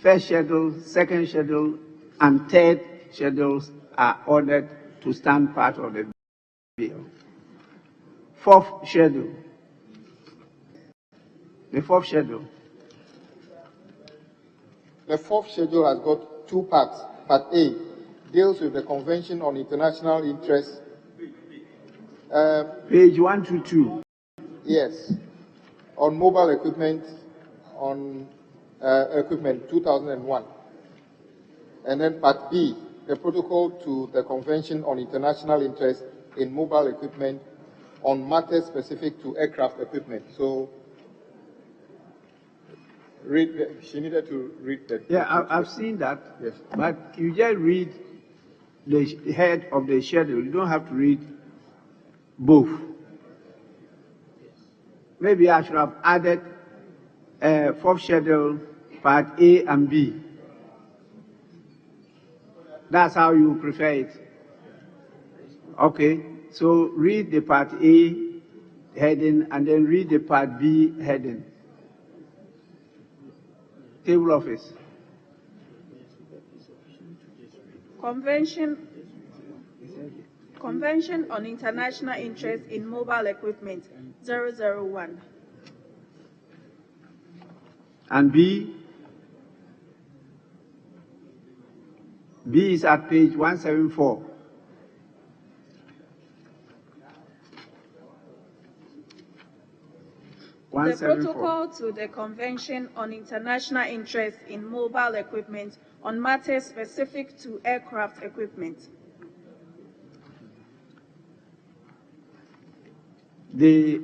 first schedule, second schedule, and third schedules are ordered to stand part of the bill. Fourth schedule. The fourth schedule. The fourth schedule has got two parts. Part A deals with the Convention on International Interest. Page 122. Yes. On mobile equipment, on equipment 2001. And then Part B, the protocol to the Convention on International Interest in Mobile Equipment on matters specific to aircraft equipment. So, she needed to read that. Yeah, I've seen that. Yes. But you just read the head of the schedule. You don't have to read both. Maybe I should have added fourth schedule, part A and B. That's how you prefer it. Okay, so read the part A heading and then read the part B heading. Table office. Convention on International Interest in Mobile Equipment, 001. And B? B is at page 174. The protocol to the Convention on International Interest in Mobile Equipment on matters specific to aircraft equipment. The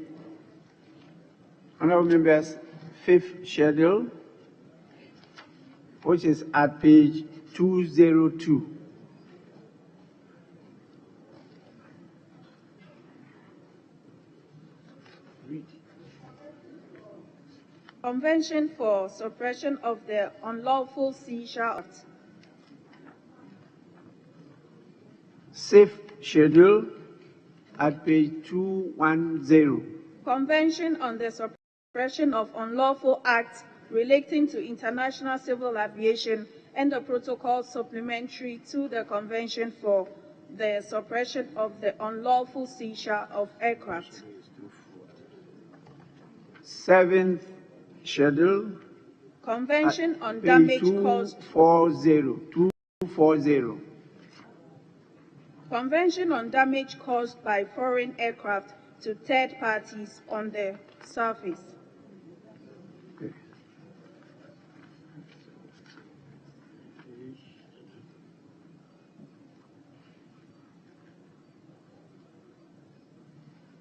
honorable members, fifth schedule, which is at page 202. Convention for suppression of the unlawful seizure of Safe schedule at page 210. Convention on the suppression of unlawful acts relating to international civil aviation and the protocol supplementary to the Convention for the suppression of the unlawful seizure of aircraft. Seventh schedule. Convention on damage caused. 240. Convention on damage caused by foreign aircraft to third parties on the surface. Okay.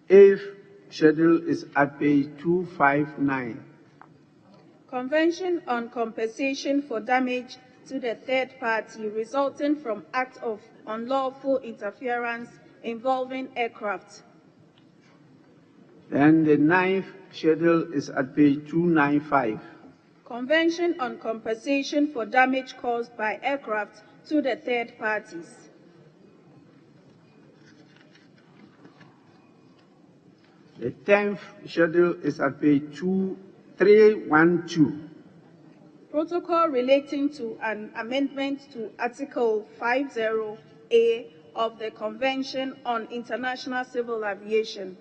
Eighth schedule is at page 259. Convention on compensation for damage to the third party resulting from act of unlawful interference involving aircraft. Then the ninth schedule is at page 295. Convention on compensation for damage caused by aircraft to the third parties. The 10th schedule is at page 312. Protocol relating to an amendment to Article 50A of the Convention on International Civil Aviation.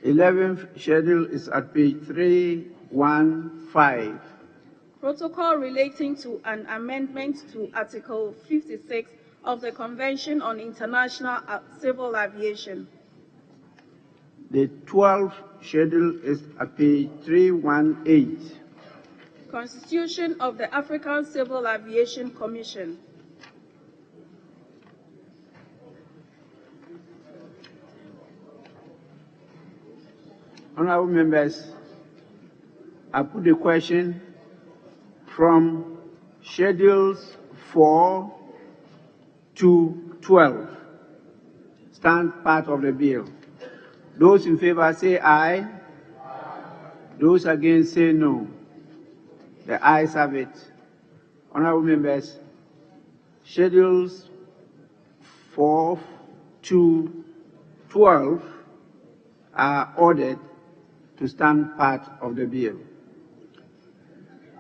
11th schedule is at page 315. Protocol relating to an amendment to Article 56 of the Convention on International Civil Aviation. The 12th schedule is at page 318. Constitution of the African Civil Aviation Commission. Honorable members, I put the question from schedules 4 to 12. Stand part of the bill. Those in favor say aye. Those against say no. The ayes have it. Honorable members, schedules 4 to 12 are ordered to stand part of the bill.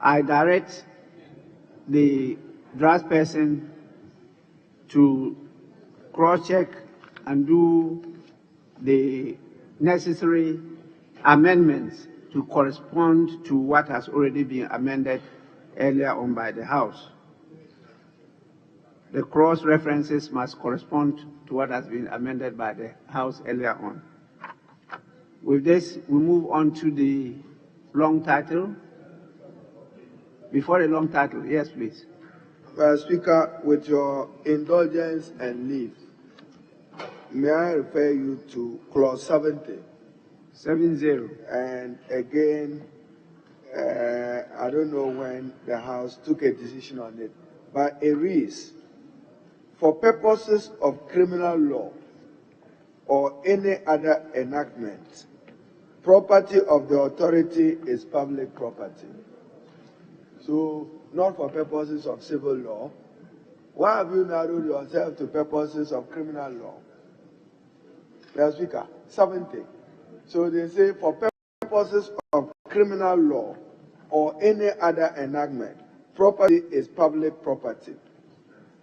I direct the draft person to cross-check and do the necessary amendments to correspond to what has already been amended earlier on by the House. The cross-references must correspond to what has been amended by the House earlier on. With this, we move on to the long title. Before the long title, yes, please. Mr. Speaker, with your indulgence and leave, may I refer you to clause 70? 70. And again, I don't know when the House took a decision on it, but it reads, for purposes of criminal law or any other enactment, property of the authority is public property. So, not for purposes of civil law. Why have you narrowed yourself to purposes of criminal law? Mr. Speaker, 70. So they say for purposes of criminal law or any other enactment, property is public property.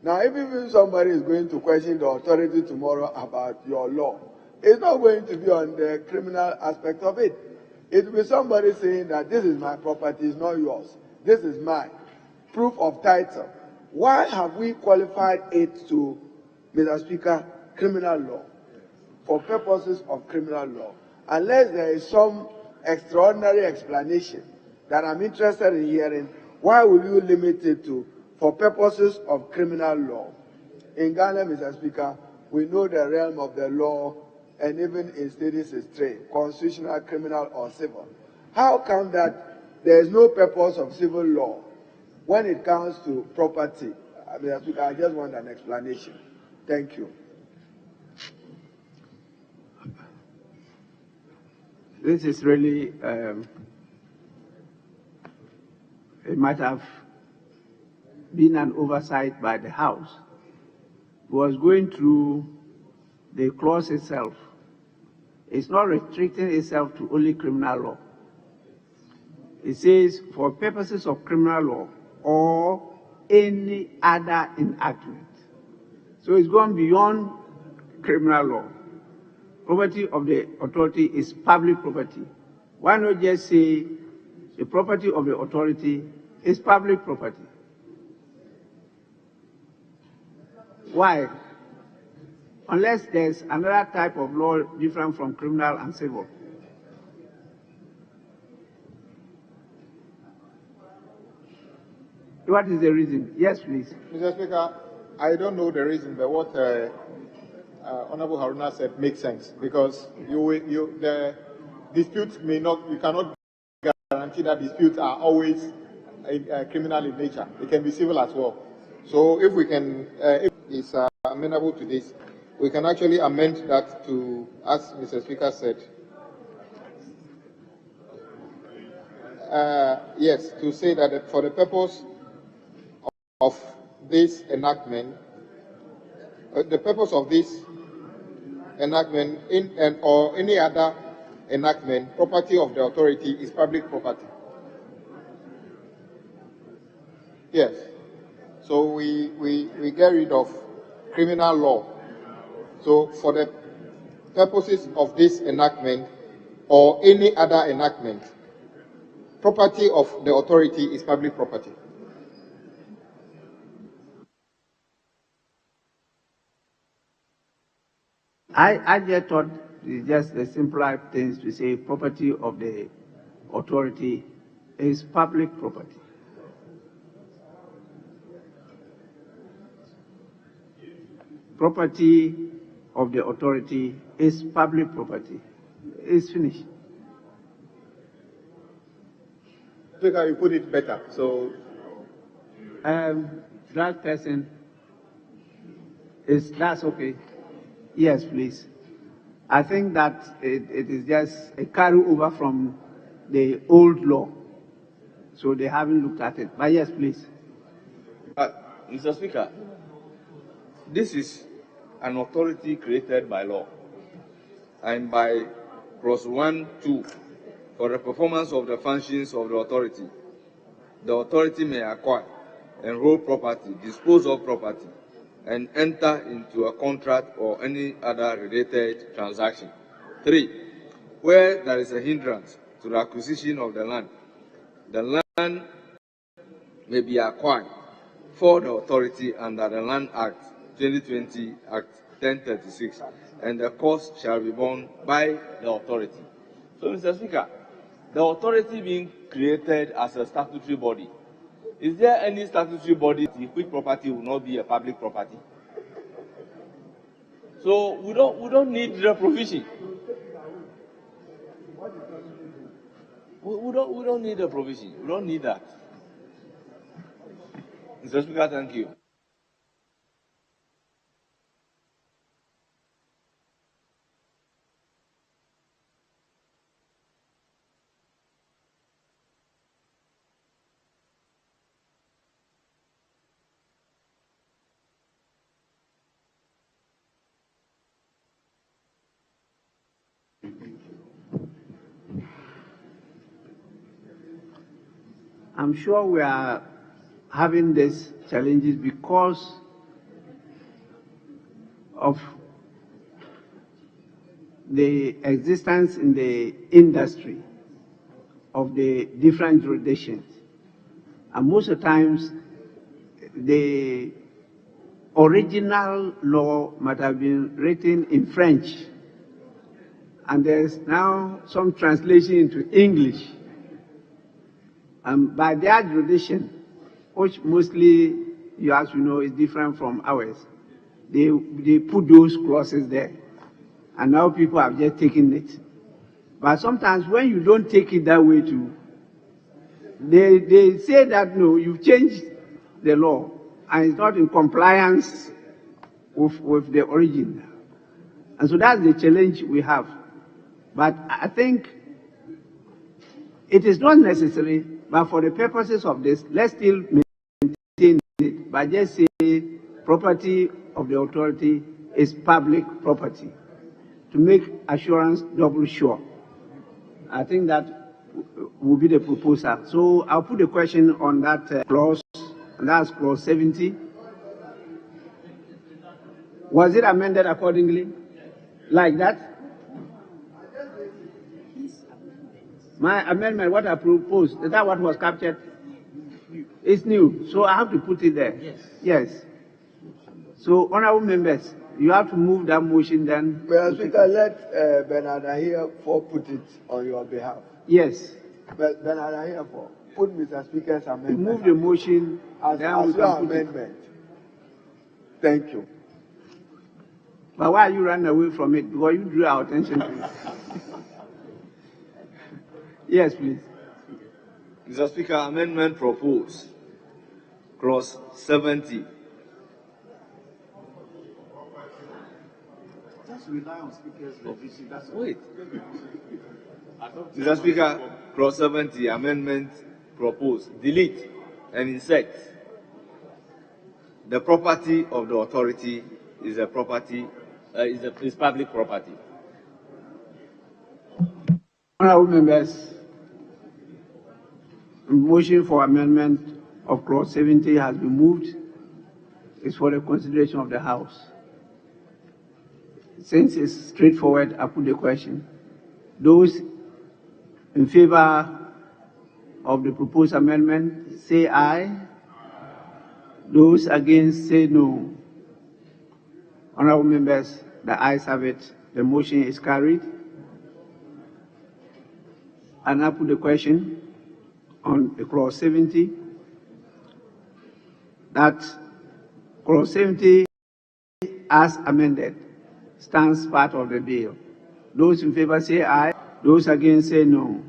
Now, if even somebody is going to question the authority tomorrow about your law, it's not going to be on the criminal aspect of it. It will be somebody saying that this is my property, it's not yours. This is mine. Proof of title. Why have we qualified it to, Mr. Speaker, criminal law? For purposes of criminal law. Unless there is some extraordinary explanation that I'm interested in hearing, why will you limit it to for purposes of criminal law? In Ghana, Mr. Speaker, we know the realm of the law, and even in studies is three: constitutional, criminal, or civil. How come that there is no purpose of civil law when it comes to property? Mr. Speaker, I just want an explanation. Thank you. This is really, it might have been an oversight by the House. It was going through the clause itself. It's not restricting itself to only criminal law. It says, for purposes of criminal law or any other enactment. So it's gone beyond criminal law. Property of the authority is public property. Why not just say the property of the authority is public property? Why? Unless there's another type of law different from criminal and civil. What is the reason? Yes, please. Mr. Speaker, I don't know the reason, but what Honorable Haruna said makes sense, because the disputes may not, you cannot guarantee that disputes are always criminal in nature. It can be civil as well. So if we can, if it's amenable to this, we can actually amend that to, as Mr. Speaker said, yes, to say that for the purpose of this enactment, the purpose of this enactment or any other enactment, property of the authority is public property. Yes. So we get rid of criminal law. So for the purposes of this enactment, or any other enactment, property of the authority is public property. I just thought it's just the simpler things to say property of the authority is public property. Property of the authority is public property. It's finished. Speaker, you put it better. So, that person that's okay. Yes, please. I think that it is just a carryover from the old law. So they haven't looked at it. But yes, please. Mr. Speaker, this is an authority created by law and by clause 1(2) for the performance of the functions of the authority may acquire, enroll property, dispose of property, and enter into a contract or any other related transaction. 3, where there is a hindrance to the acquisition of the land may be acquired for the authority under the Land Act 2020, Act 1036, and the cost shall be borne by the authority. So, Mr. Speaker, the authority being created as a statutory body, is there any statutory body which property will not be a public property? So we don't need the provision. We don't need the provision. We don't need that. Mr. Speaker, thank you. I'm sure we are having these challenges because of the existence in the industry of the different jurisdictions. And most of the times, the original law might have been written in French, and there's now some translation into English. By their jurisdiction, which mostly, as you know, is different from ours, they put those clauses there. And now people have just taken it. But sometimes when you don't take it that way too, they say that no, you've changed the law and it's not in compliance with the origin. And so that's the challenge we have. But I think it is not necessary, but for the purposes of this, let's still maintain it, but just say property of the authority is public property to make assurance double sure. I think that will be the proposal. So I'll put a question on that clause, and that's clause 70. Was it amended accordingly? Like that? My amendment, what I proposed, is that what was captured? It's new, so I have to put it there. Yes. So, honorable members, you have to move that motion then. Mr. Speaker, let Bernard Ahia put it on your behalf. Yes. But Bernard Ahia put Mr. Speaker's amendment. Move the motion as your amendment. Thank you. But why are you running away from it? Because you drew our attention to it. Yes, please. Mr. Speaker, amendment proposed. Clause 70. Just rely on Speaker's revision. That's Wait. Mr. Speaker, clause 70, amendment proposed. Delete and insert. The property of the authority is a property, is public property. Honorable members, motion for amendment of clause 70 has been moved. It's for the consideration of the House. Since it's straightforward, I put the question. Those in favor of the proposed amendment, say aye. Those against, say no. Honorable members, the ayes have it. The motion is carried. And I put the question on the clause 70, that clause 70 as amended stands part of the bill. Those in favor say aye. Those against say no.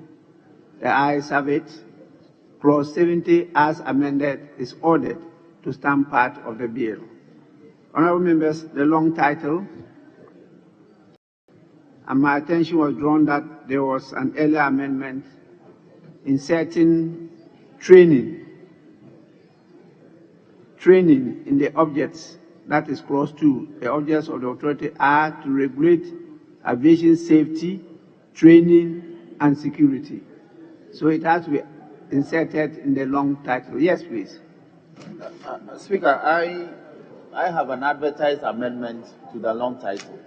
The ayes have it. Clause 70 as amended is ordered to stand part of the bill. Honorable members, the long title, and my attention was drawn that there was an earlier amendment inserting training in the objects, that is clause 2. The objects of the authority are to regulate aviation safety, training, and security. So it has to be inserted in the long title. Yes, please. Speaker, I have an advertised amendment to the long title.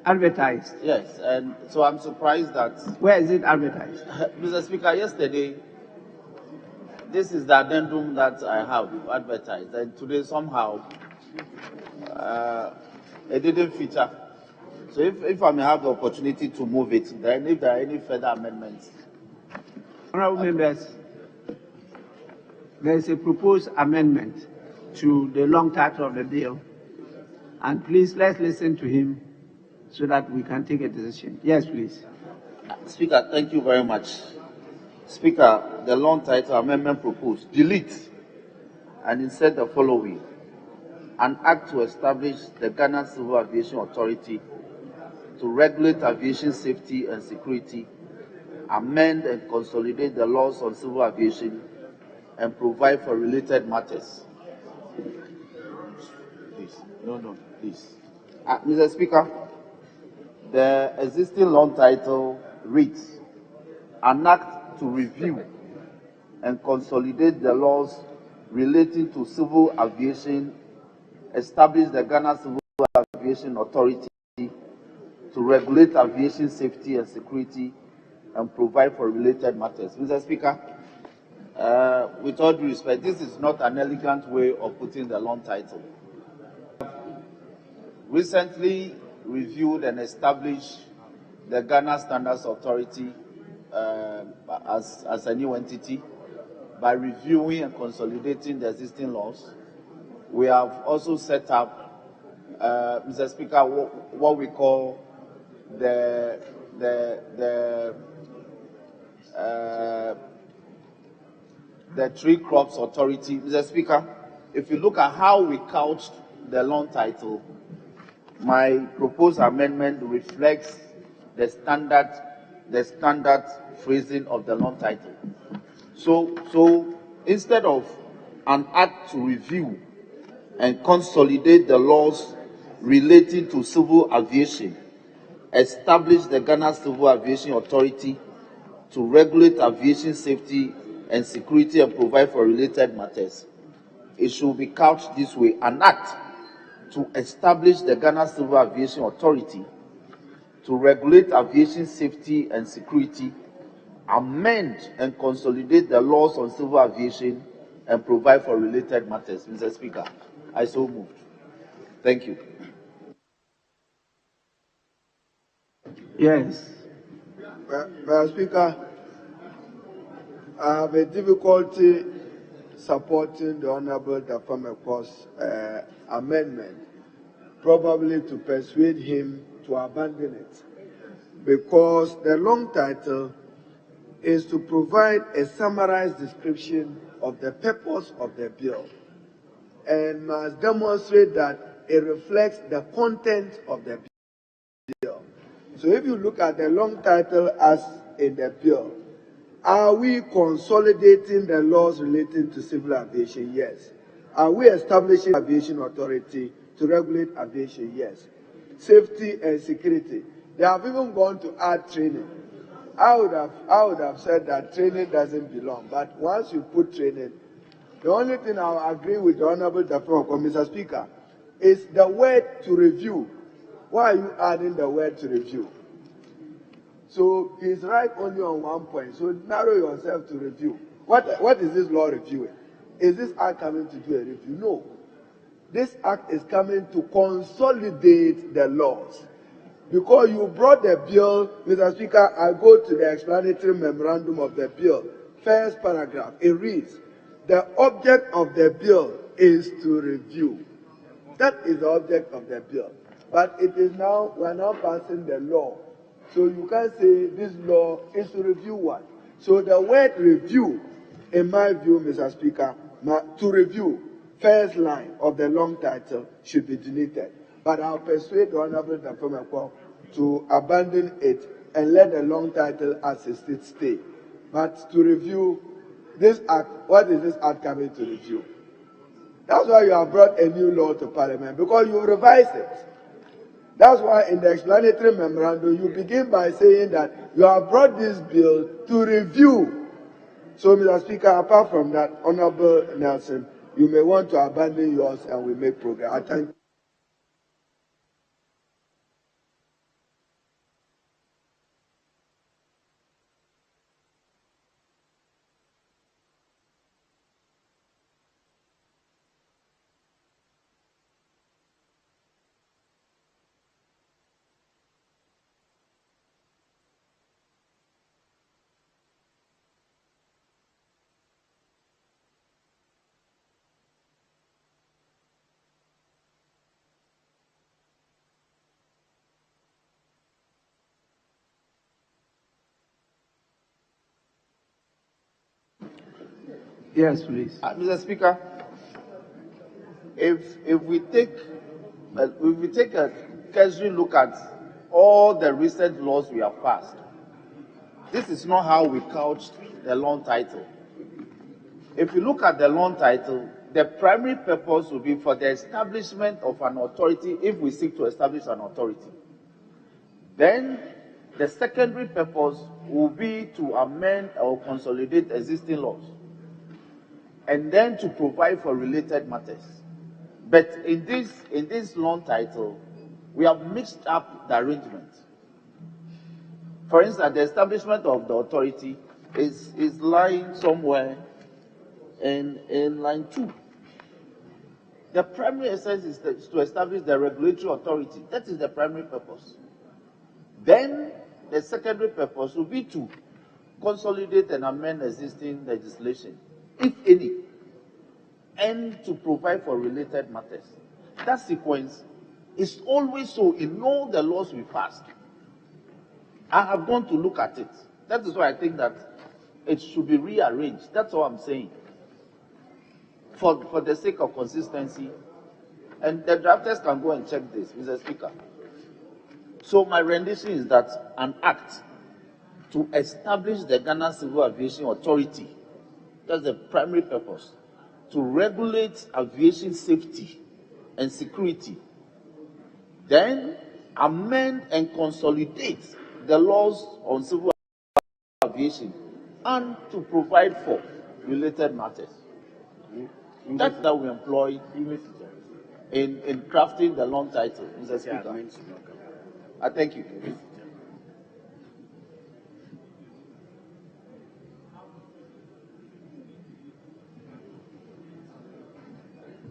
Advertised? Yes, and so I'm surprised that... Where is it advertised? Mr. Speaker, yesterday, this is the addendum that I have advertised, and today somehow it didn't feature. So if I may have the opportunity to move it, then if there are any further amendments. Honorable members, there is a proposed amendment to the long title of the bill, and please let's listen to him so that we can take a decision. Yes, please. Speaker, thank you very much. Speaker, the long title amendment proposed, delete and insert the following: an act to establish the Ghana Civil Aviation Authority to regulate aviation safety and security, amend and consolidate the laws on civil aviation, and provide for related matters. Please. No, please. Mr. Speaker, the existing long title reads, an act to review and consolidate the laws relating to civil aviation, establish the Ghana Civil Aviation Authority to regulate aviation safety and security, and provide for related matters. Mr. Speaker, with all due respect, this is not an elegant way of putting the long title. Recently reviewed and established the Ghana Standards Authority as a new entity by reviewing and consolidating the existing laws. We have also set up, Mr. Speaker, what we call the Tree Crops Authority. Mr. Speaker, if you look at how we couched the long title, my proposed amendment reflects the standard phrasing of the long title. So instead of an act to review and consolidate the laws relating to civil aviation, establish the Ghana Civil Aviation Authority to regulate aviation safety and security and provide for related matters, it should be couched this way: an act to establish the Ghana Civil Aviation Authority to regulate aviation safety and security, amend and consolidate the laws on civil aviation, and provide for related matters. Mr. Speaker, I so moved. Thank you. Yes. Mr. Speaker, I have a difficulty supporting the Honorable Dafameko's amendment, probably to persuade him to abandon it, because the long title is to provide a summarized description of the purpose of the bill and must demonstrate that it reflects the content of the bill. So if you look at the long title as in the bill, are we consolidating the laws relating to civil aviation? Yes. Are we establishing aviation authority to regulate aviation? Yes. Safety and security. They have even gone to add training. I would have said that training doesn't belong, but once you put training, the only thing I'll agree with the Honorable Dafro, Mr. Speaker, is the word to review. Why are you adding the word to review? So he's right only on one point. So narrow yourself to review. What is this law reviewing? Is this act coming to do a review? No. This act is coming to consolidate the laws. Because you brought the bill, Mr. Speaker, I go to the explanatory memorandum of the bill. First paragraph, it reads, the object of the bill is to review. That is the object of the bill. But it is now, we are now passing the law. So you can't say this law is to review what? So the word review, in my view, Mr. Speaker, to review, first line of the long title should be deleted. But I'll persuade the Honorable Dafomekwa to abandon it and let the long title as it stay. But to review this act, what is this act coming to review? That's why you have brought a new law to Parliament, because you revised it. That's why in the explanatory memorandum, you begin by saying that you have brought this bill to review. So, Mr. Speaker, apart from that, Honorable Nelson, you may want to abandon yours and we make progress. I thank you. Yes, please. Mr. Speaker, if we take a casual look at all the recent laws we have passed, this is not how we couched the long title. If you look at the long title, the primary purpose will be for the establishment of an authority if we seek to establish an authority. Then the secondary purpose will be to amend or consolidate existing laws, and then to provide for related matters. But in this long title, we have mixed up the arrangement. For instance, the establishment of the authority is lying somewhere in line 2. The primary essence is to establish the regulatory authority. That is the primary purpose. Then the secondary purpose will be to consolidate and amend existing legislation, if any, and to provide for related matters. That sequence is always so in all the laws we passed. I have gone to look at it. That is why I think that it should be rearranged. That's all I'm saying. For the sake of consistency. And the drafters can go and check this, Mr. Speaker. So my rendition is that an act to establish the Ghana Civil Aviation Authority, that's the primary purpose, to regulate aviation safety and security, then amend and consolidate the laws on civil aviation, and to provide for related matters. That's that we employ in crafting the long title, Mr. Speaker. I thank you.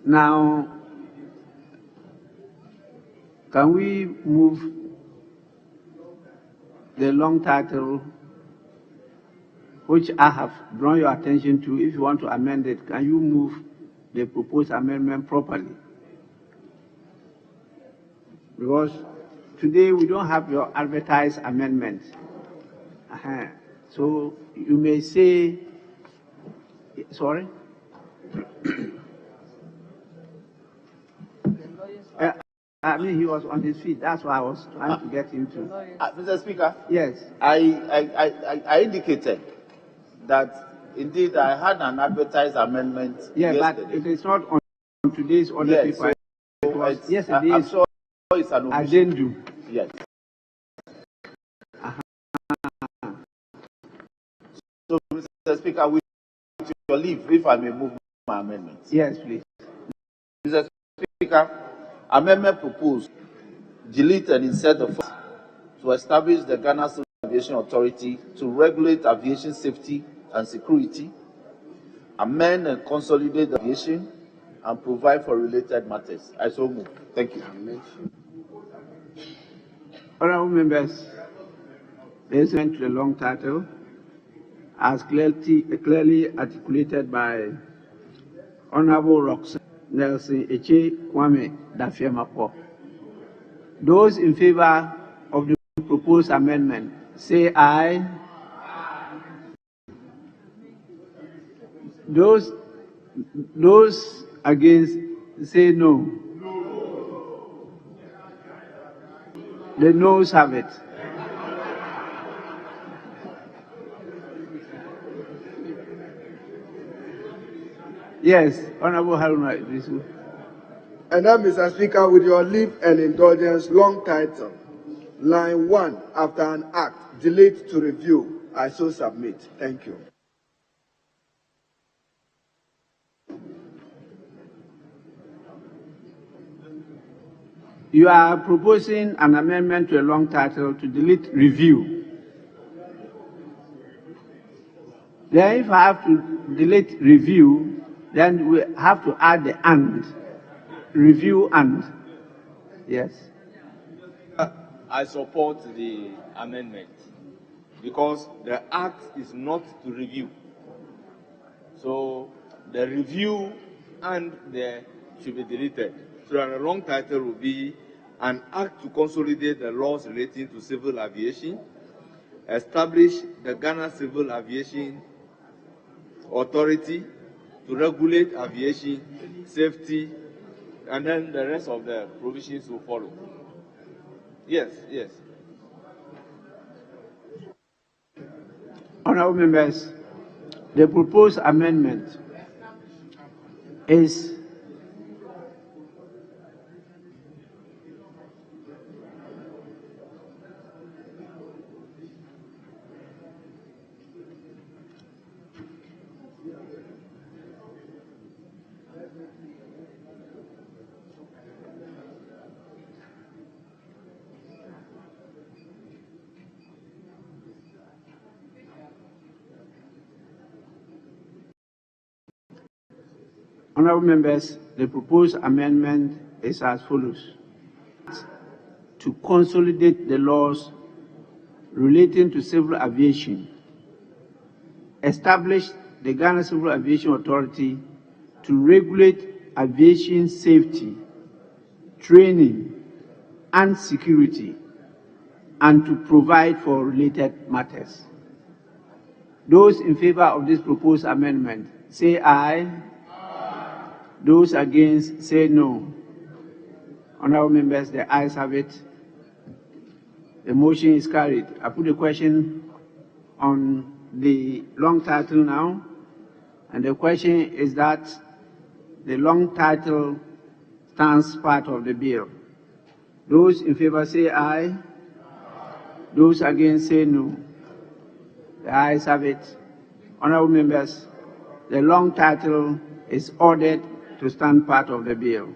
Now, can we move the long title, which I have drawn your attention to? If you want to amend it, can you move the proposed amendment properly? Because today we don't have your advertised amendment. So you may say, sorry? I mean, he was on his feet. That's why I was trying to get him to. Mr. Speaker? Yes. I indicated that indeed I had an advertised amendment yesterday. But it is not on today's order paper. So it was yesterday. I'm sure it's an omission. Addendum. Yes. So, Mr. Speaker, with your leave, if I may move my amendment. Yes, please. Mr. Speaker, amendment proposed delete and insert the first to establish the Ghana Civil Aviation Aviation Authority to regulate aviation safety and security, amend and consolidate aviation, and provide for related matters. I so move. Thank you. Honourable members, the amendment to the long title, as clearly articulated by Honourable Roxanne Nelson Eche Kwame Dafiamapo. Those in favour of the proposed amendment, say aye. Those against, say no. The noes have it. Yes, Honourable Haruna Idrisu. And now, Mr. Speaker, with your leave and indulgence, long title, line 1, after an act, delayed to review, I so submit. Thank you. You are proposing an amendment to a long title to delete review. Then if I have to delete review, then we have to add the and. Review and. Yes. I support the amendment because the act is not to review. So the review and the should be deleted. So the wrong title will be an act to consolidate the laws relating to civil aviation, establish the Ghana Civil Aviation Authority to regulate aviation safety, and then the rest of the provisions will follow. Yes, yes. Honourable members, the proposed amendment is Honourable members, the proposed amendment is as follows. To consolidate the laws relating to civil aviation, establish the Ghana Civil Aviation Authority to regulate aviation safety, training, and security, and to provide for related matters. Those in favour of this proposed amendment, say aye. Those against, say no. Honourable members, the ayes have it. The motion is carried. I put the question on the long title now, and the question is that the long title stands part of the bill. Those in favour say aye. Those against say no. The ayes have it. Honourable members, the long title is ordered to stand part of the bill.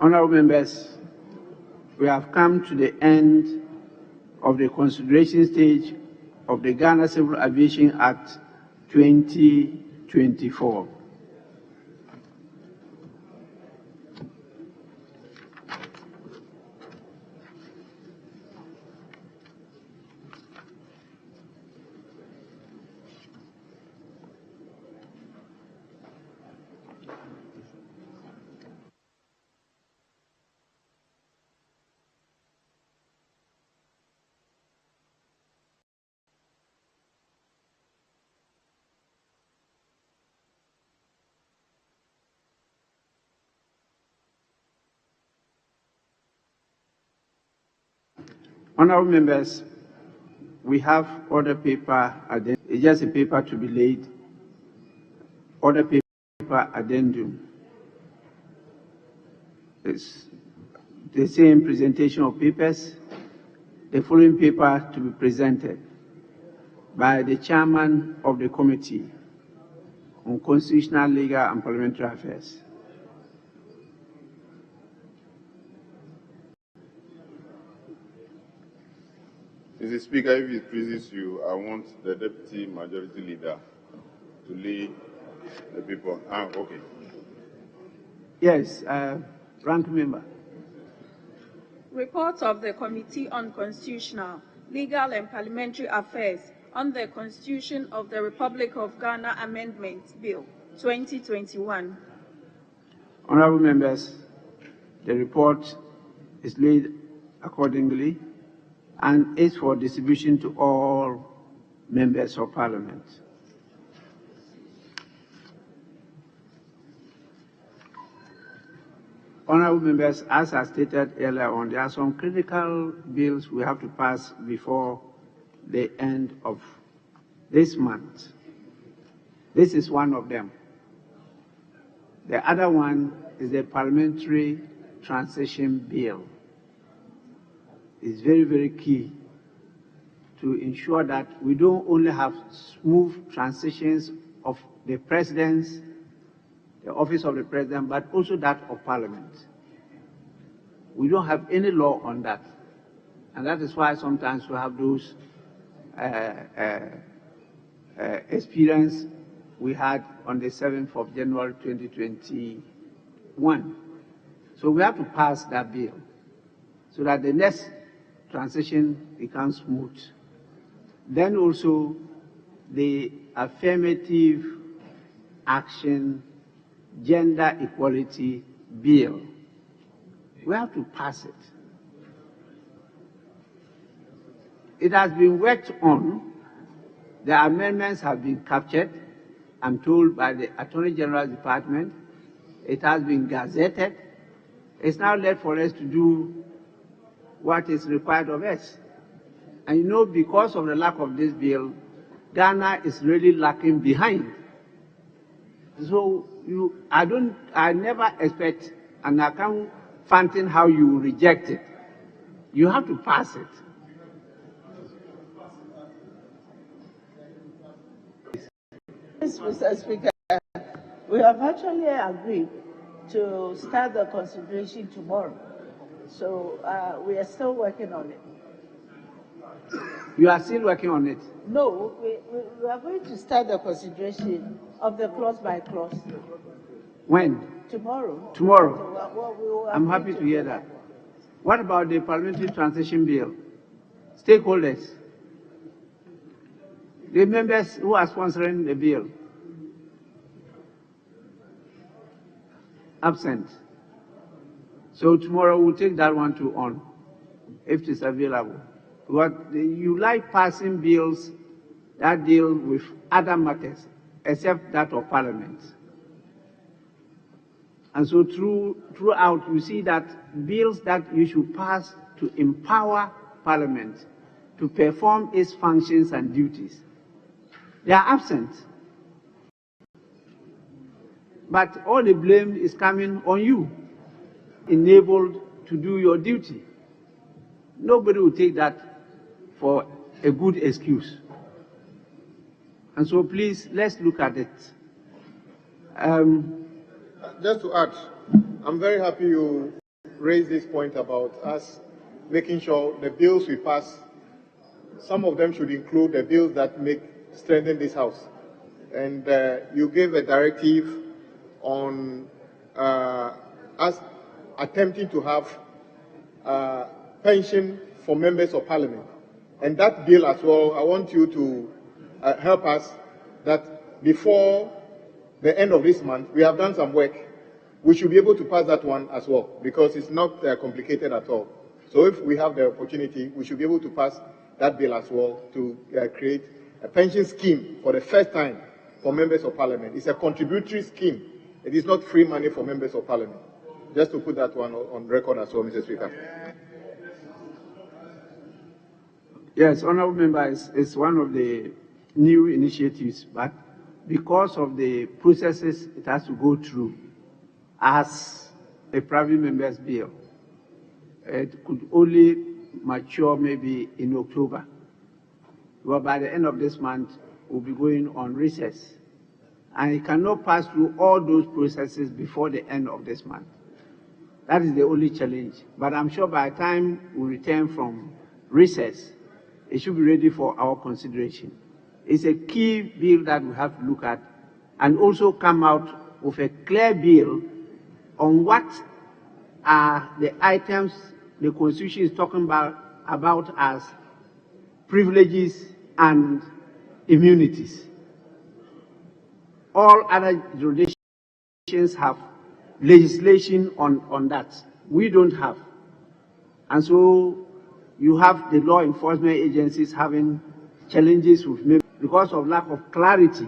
Honourable members, we have come to the end of the consideration stage of the Ghana Civil Aviation Act 2024. Honourable members, we have order paper, it's just a paper to be laid, order paper addendum. It's the same presentation of papers. The following paper to be presented by the chairman of the Committee on Constitutional, Legal and Parliamentary Affairs. Mr. Speaker, if it pleases you, I want the Deputy Majority Leader to lead the people. Okay. Yes, rank member. Report of the Committee on Constitutional, Legal and Parliamentary Affairs on the Constitution of the Republic of Ghana Amendment Bill 2021. Honorable members, the report is laid accordingly and is for distribution to all members of Parliament. Honorable members, as I stated earlier on, there are some critical bills we have to pass before the end of this month. This is one of them. The other one is the Parliamentary Transition Bill. It's very, very key to ensure that we don't only have smooth transitions of the presidents, the office of the president, but also that of Parliament. We don't have any law on that. And that is why sometimes we have those experience we had on the 7th of January 2021. So we have to pass that bill so that the next transition becomes smooth. Then also the affirmative action gender equality bill. We have to pass it. It has been worked on. The amendments have been captured, I'm told, by the Attorney General's Department. It has been gazetted. It's now left for us to do what is required of us. And you know, because of the lack of this bill, Ghana is really lacking behind. So I never expect, and I can't fathom how you reject it. You have to pass it. Yes, Mr. Speaker, we have actually agreed to start the consideration tomorrow. So we are still working on it. You are still working on it? No, we are going to start the consideration of the clause by clause. When? Tomorrow. Tomorrow. So, I'm happy to hear that. What about the Parliamentary Transition Bill? Stakeholders? The members who are sponsoring the bill? Absent. So tomorrow we'll take that one to on, if it is available. You like passing bills that deal with other matters, except that of Parliament. And so throughout, you see that bills that you should pass to empower Parliament to perform its functions and duties, they are absent. But all the blame is coming on you, enabled to do your duty. Nobody will take that for a good excuse. And so please, let's look at it. Just to add, I'm very happy you raised this point about us making sure the bills we pass, some of them should include the bills that strengthen this House. And you gave a directive on us attempting to have pension for members of Parliament. And that bill as well, I want you to help us that before the end of this month, we have done some work. We should be able to pass that one as well, because it's not complicated at all. So if we have the opportunity, we should be able to pass that bill as well to create a pension scheme for the first time for members of Parliament. It's a contributory scheme. It is not free money for members of Parliament. Just to put that one on record as well, Mr. Speaker. Yes, honourable member, it's one of the new initiatives, but because of the processes it has to go through, as a private member's bill. It could only mature maybe in October. Well, by the end of this month, we'll be going on recess. And it cannot pass through all those processes before the end of this month. That is the only challenge. But I'm sure by the time we return from recess, it should be ready for our consideration. It's a key bill that we have to look at and also come out with a clear bill on what are the items the Constitution is talking about as privileges and immunities. All other jurisdictions have legislation on that. We don't have. And so you have the law enforcement agencies having challenges with because of lack of clarity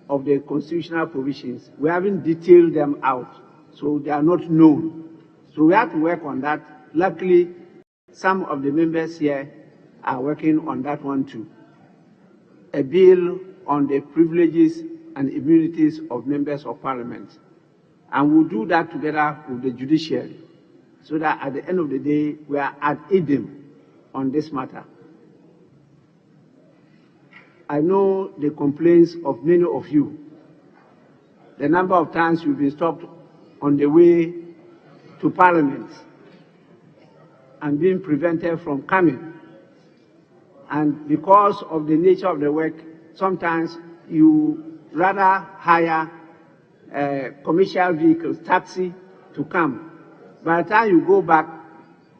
of the constitutional provisions. We haven't detailed them out, so they are not known. So we have to work on that. Luckily, some of the members here are working on that one too. A bill on the privileges and immunities of members of parliament. And we'll do that together with the judiciary, so that at the end of the day, we are ad idem on this matter. I know the complaints of many of you, the number of times you've been stopped on the way to Parliament and being prevented from coming. And because of the nature of the work, sometimes you rather hire commercial vehicles, taxi, to come. By the time you go back,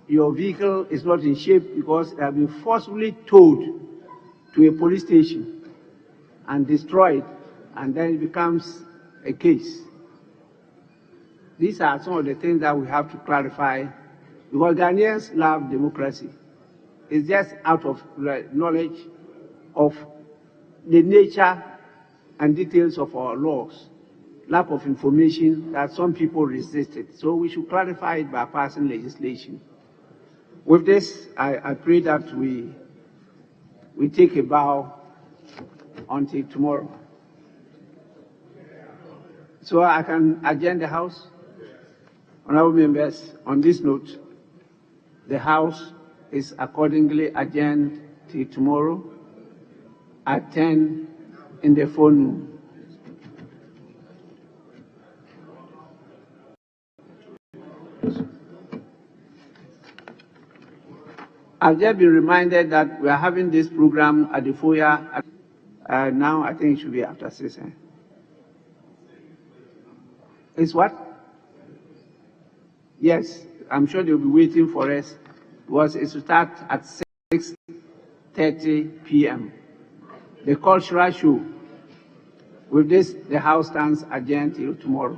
your vehicle is not in shape because it has been forcibly towed to a police station and destroyed, and then it becomes a case. These are some of the things that we have to clarify, because Ghanaians love democracy. It's just out of knowledge of the nature and details of our laws, lack of information that some people resisted. So we should clarify it by passing legislation. With this, I pray that we take a bow until tomorrow. So I can adjourn the House. Honorable members, on this note, the House is accordingly adjourned till tomorrow at 10 in the forenoon. I've just been reminded that we are having this program at the foyer. Now I think it should be after 6. It's what? Yes, I'm sure they'll be waiting for us, because it will start at 6:30 p.m. The cultural show. With this, the House stands adjourned till tomorrow.